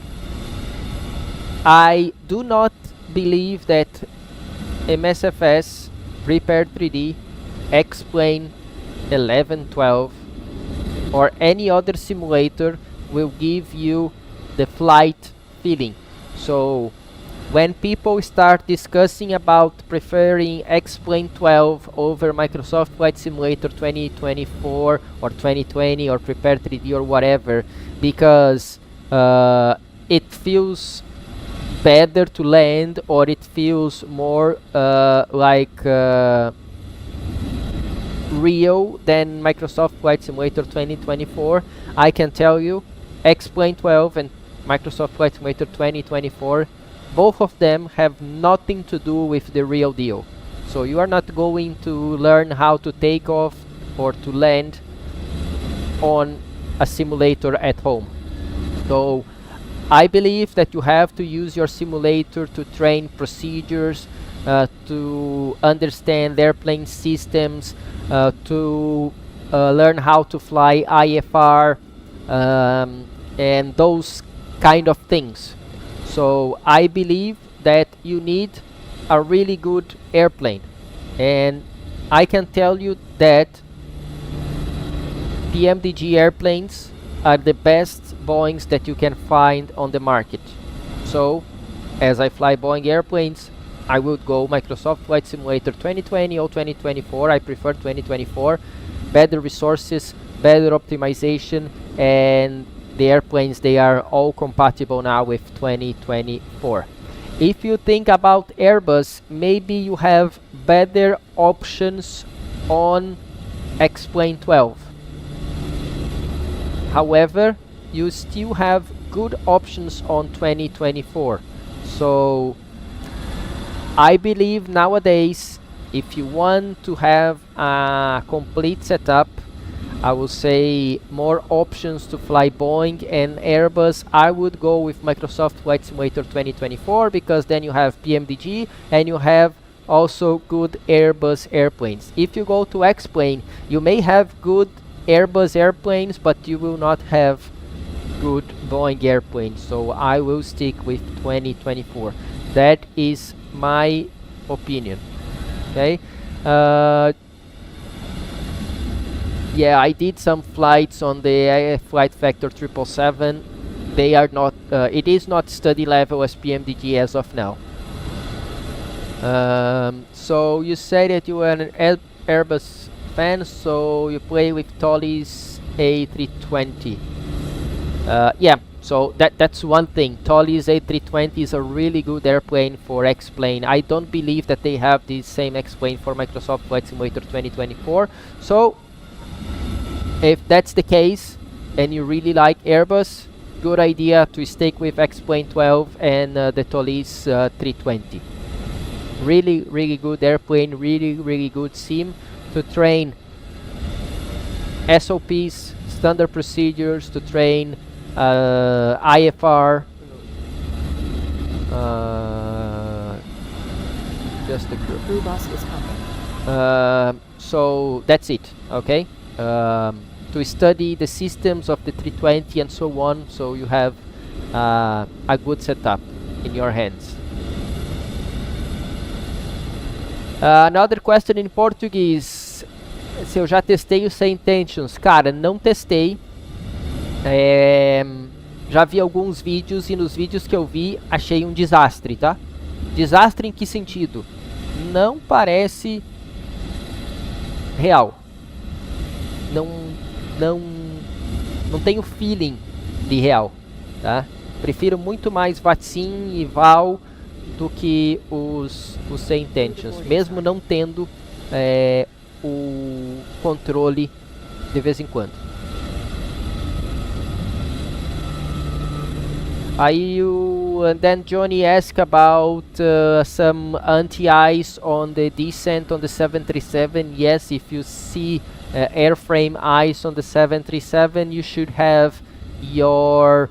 A: I do not believe that MSFS, Prepared 3D, X-Plane 11, 12 or any other simulator will give you the flight feeling. So when people start discussing about preferring X-Plane 12 over Microsoft Flight Simulator 2024 or 2020 or Prepared 3D or whatever, because it feels better to land, or it feels more like real than Microsoft Flight Simulator 2024, I can tell you X-Plane 12 and Microsoft Flight Simulator 2024, both of them have nothing to do with the real deal. So you are not going to learn how to take off or to land on a simulator at home. So I believe that you have to use your simulator to train procedures, to understand airplane systems, to learn how to fly IFR, and those kind of things. So I believe that you need a really good airplane, and I can tell you that PMDG airplanes are the best Boeings that you can find on the market. So as I fly Boeing airplanes, I would go Microsoft Flight Simulator 2020 or 2024. I prefer 2024. Better resources, better optimization, and the airplanes, they are all compatible now with 2024. If you think about Airbus, maybe you have better options on X-Plane 12. However, you still have good options on 2024. So I believe nowadays, if you want to have a complete setup, I will say more options to fly Boeing and Airbus. I would go with Microsoft Flight Simulator 2024, because then you have PMDG and you have also good Airbus airplanes. If you go to X-Plane, you may have good Airbus airplanes, but you will not have good Boeing airplanes. So I will stick with 2024. That is my opinion. Okay. Yeah, I did some flights on the Flight Factor 777. They are not, it is not study level as PMDG as of now. So you say that you are an Airbus fan, so you play with Thales A320. Yeah, so that's one thing. Thales A320 is a really good airplane for X-Plane. I don't believe that they have the same X-Plane for Microsoft Flight Simulator 2024. So if that's the case and you really like Airbus, good idea to stick with X-Plane 12 and the Thales 320. Really good airplane, really good sim to train SOPs, standard procedures, to train IFR, just the crew.
B: Crew bus is coming.
A: So that's it, okay? To study the systems of the 320 and so on, so you have a good setup in your hands. Another question in Portuguese. Se eu já testei o Sem Intentions. Cara, não testei. Já vi alguns vídeos e nos vídeos que eu vi achei um desastre, tá? Desastre em que sentido? Não parece real. Não tem o feeling de real, tá? Prefiro muito mais VATSIM e VAL do que os Sem Intentions, mesmo não tendo o controle de vez em quando. And then Johnny asked about some anti-ice on the descent on the 737. Yes, if you see airframe ice on the 737, you should have your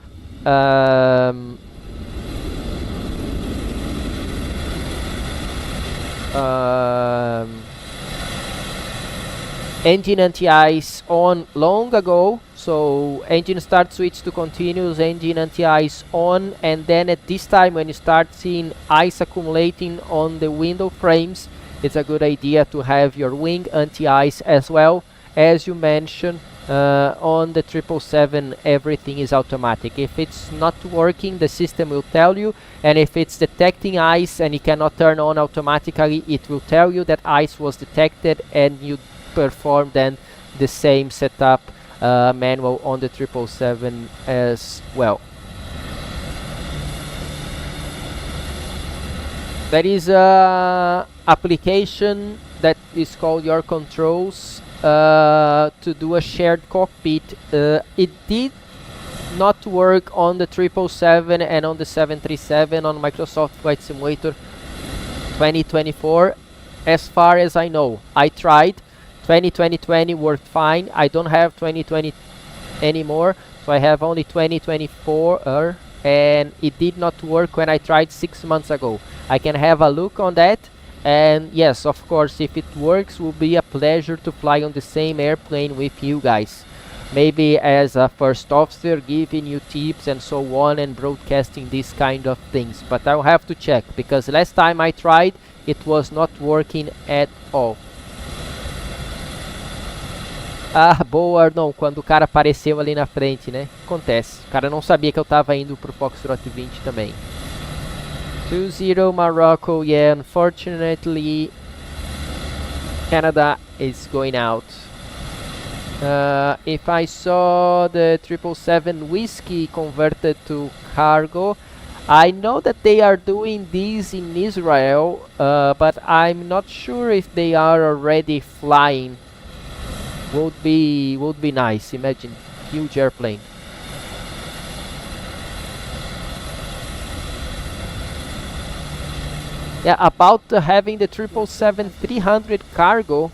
A: engine anti-ice on long ago. So engine start switch to continuous, engine anti-ice on, and then at this time when you start seeing ice accumulating on the window frames, it's a good idea to have your wing anti-ice as well. As you mentioned, on the 777 everything is automatic. If it's not working, the system will tell you, and if it's detecting ice and it cannot turn on automatically, it will tell you that ice was detected, and you perform then the same setup manual on the 777 as well. There is a application that is called Your Controls to do a shared cockpit. It did not work on the 777 and on the 737 on Microsoft Flight Simulator 2024 as far as I know. I tried. 2020 worked fine. I don't have 2020 anymore, so I have only 2024, and it did not work when I tried 6 months ago. I can have a look on that, and yes, of course, if it works, will be a pleasure to fly on the same airplane with you guys. Maybe as a first officer, giving you tips and so on, and broadcasting these kind of things. But I'll have to check, because last time I tried, it was not working at all. Ah, boa, Arnon, quando o cara apareceu ali na frente, né? Acontece. O cara não sabia que eu tava indo pro Foxtrot 20 também. 2-0 Morocco, yeah, unfortunately Canada is going out. If I saw the 777 Whiskey converted to cargo, I know that they are doing this in Israel, but I'm not sure if they are already flying. Would be nice. Imagine, huge airplane. Yeah, about having the 777-300 cargo,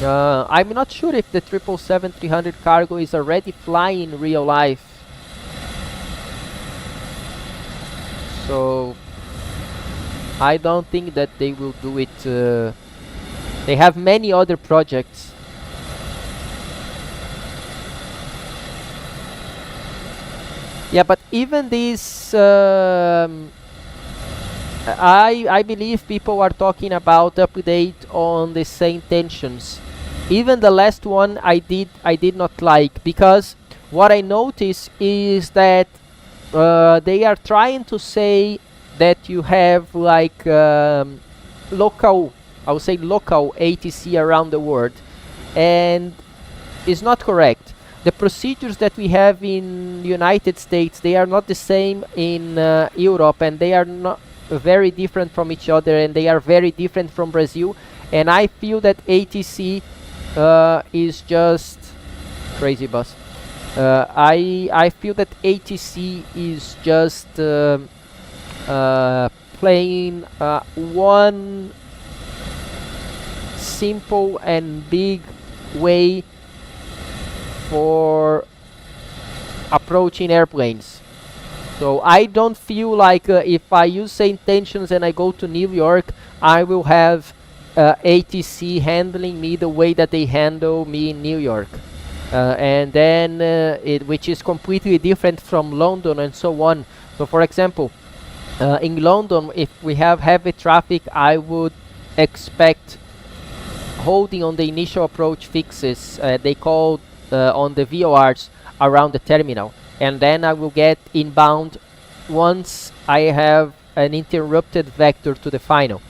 A: I'm not sure if the 777-300 cargo is already flying in real life. So I don't think that they will do it. They have many other projects. Yeah, but even this, I believe people are talking about update on the same tensions. Even the last one I did not like, because what I notice is that they are trying to say that you have like local, I would say local ATC around the world, and it's not correct. The procedures that we have in the United States, they are not the same in Europe, and they are not very different from each other, and they are very different from Brazil. And I feel that ATC is just crazy, boss. I feel that ATC is just playing one simple and big way for approaching airplanes. So I don't feel like if I use same tensions and I go to New York, I will have ATC handling me the way that they handle me in New York. And then which is completely different from London and so on. So for example, in London, if we have heavy traffic, I would expect holding on the initial approach fixes, they call on the VORs around the terminal, and then I will get inbound once I have an interrupted vector to the final.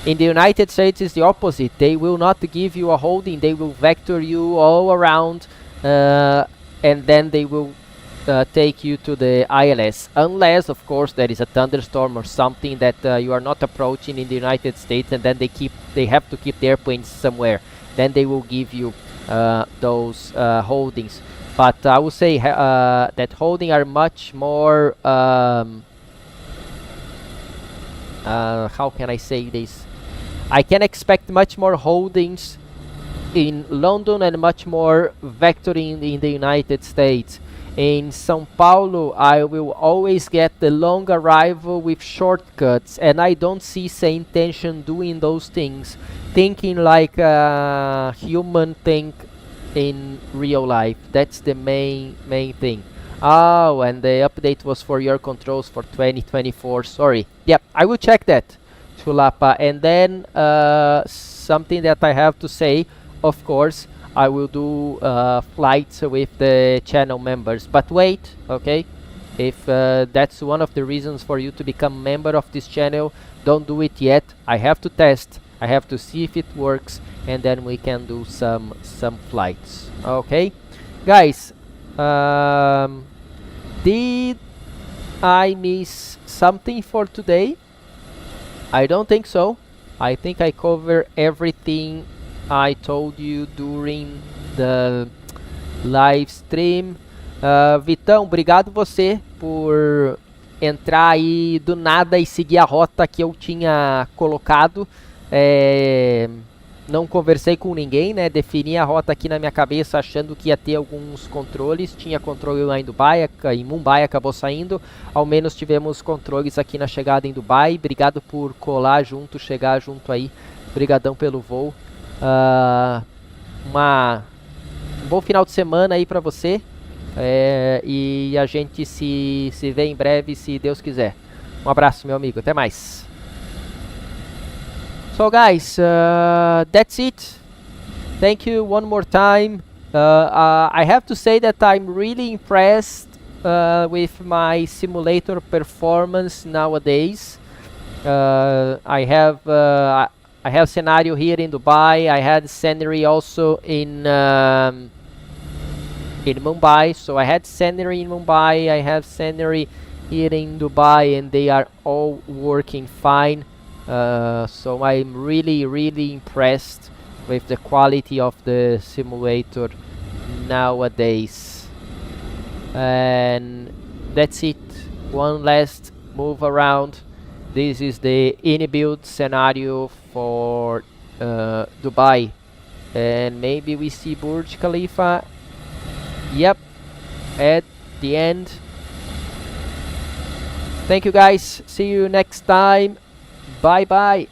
A: In the United States it's the opposite. They will not give you a holding, they will vector you all around, and then they will take you to the ILS, unless of course there is a thunderstorm or something that you are not approaching in the United States, and then they have to keep the airplanes somewhere. Then they will give you those holdings. But I would say that holding are much more how can I say this? I can expect much more holdings in London and much more vectoring in the United States. In São Paulo, I will always get the long arrival with shortcuts, and I don't see same tension doing those things, thinking like a human think in real life. That's the main thing. Oh, and the update was for your controls for 2024. Sorry. Yep, I will check that, Chulapa. And then something that I have to say, of course, I will do flights with the channel members. But wait, okay? If that's one of the reasons for you to become member of this channel, don't do it yet. I have to test. I have to see if it works, and then we can do some flights. Okay, guys. Did I miss something for today? I don't think so. I think I covered everything I told you during the live stream. Vitão, obrigado você por entrar aí do nada e seguir a rota que eu tinha colocado. Não conversei com ninguém, né? Defini a rota aqui na minha cabeça achando que ia ter alguns controles. Tinha controle lá em Dubai, em Mumbai acabou saindo. Ao menos tivemos controles aqui na chegada em Dubai. Obrigado por colar junto, chegar junto aí. Obrigadão pelo voo. Um bom final de semana aí pra você. E a gente se vê em breve, se Deus quiser. Um abraço, meu amigo. Até mais. So guys, that's it. Thank you one more time. I have to say that I'm really impressed with my simulator performance nowadays. I have scenario here in Dubai. I had scenery also in Mumbai. So I had scenery in Mumbai. I have scenery here in Dubai, and they are all working fine. So I'm really impressed with the quality of the simulator nowadays. And that's it. One last move around, This is the in-build scenario for Dubai. And maybe we see Burj Khalifa. Yep, at the end. Thank you guys. See you next time. Bye bye.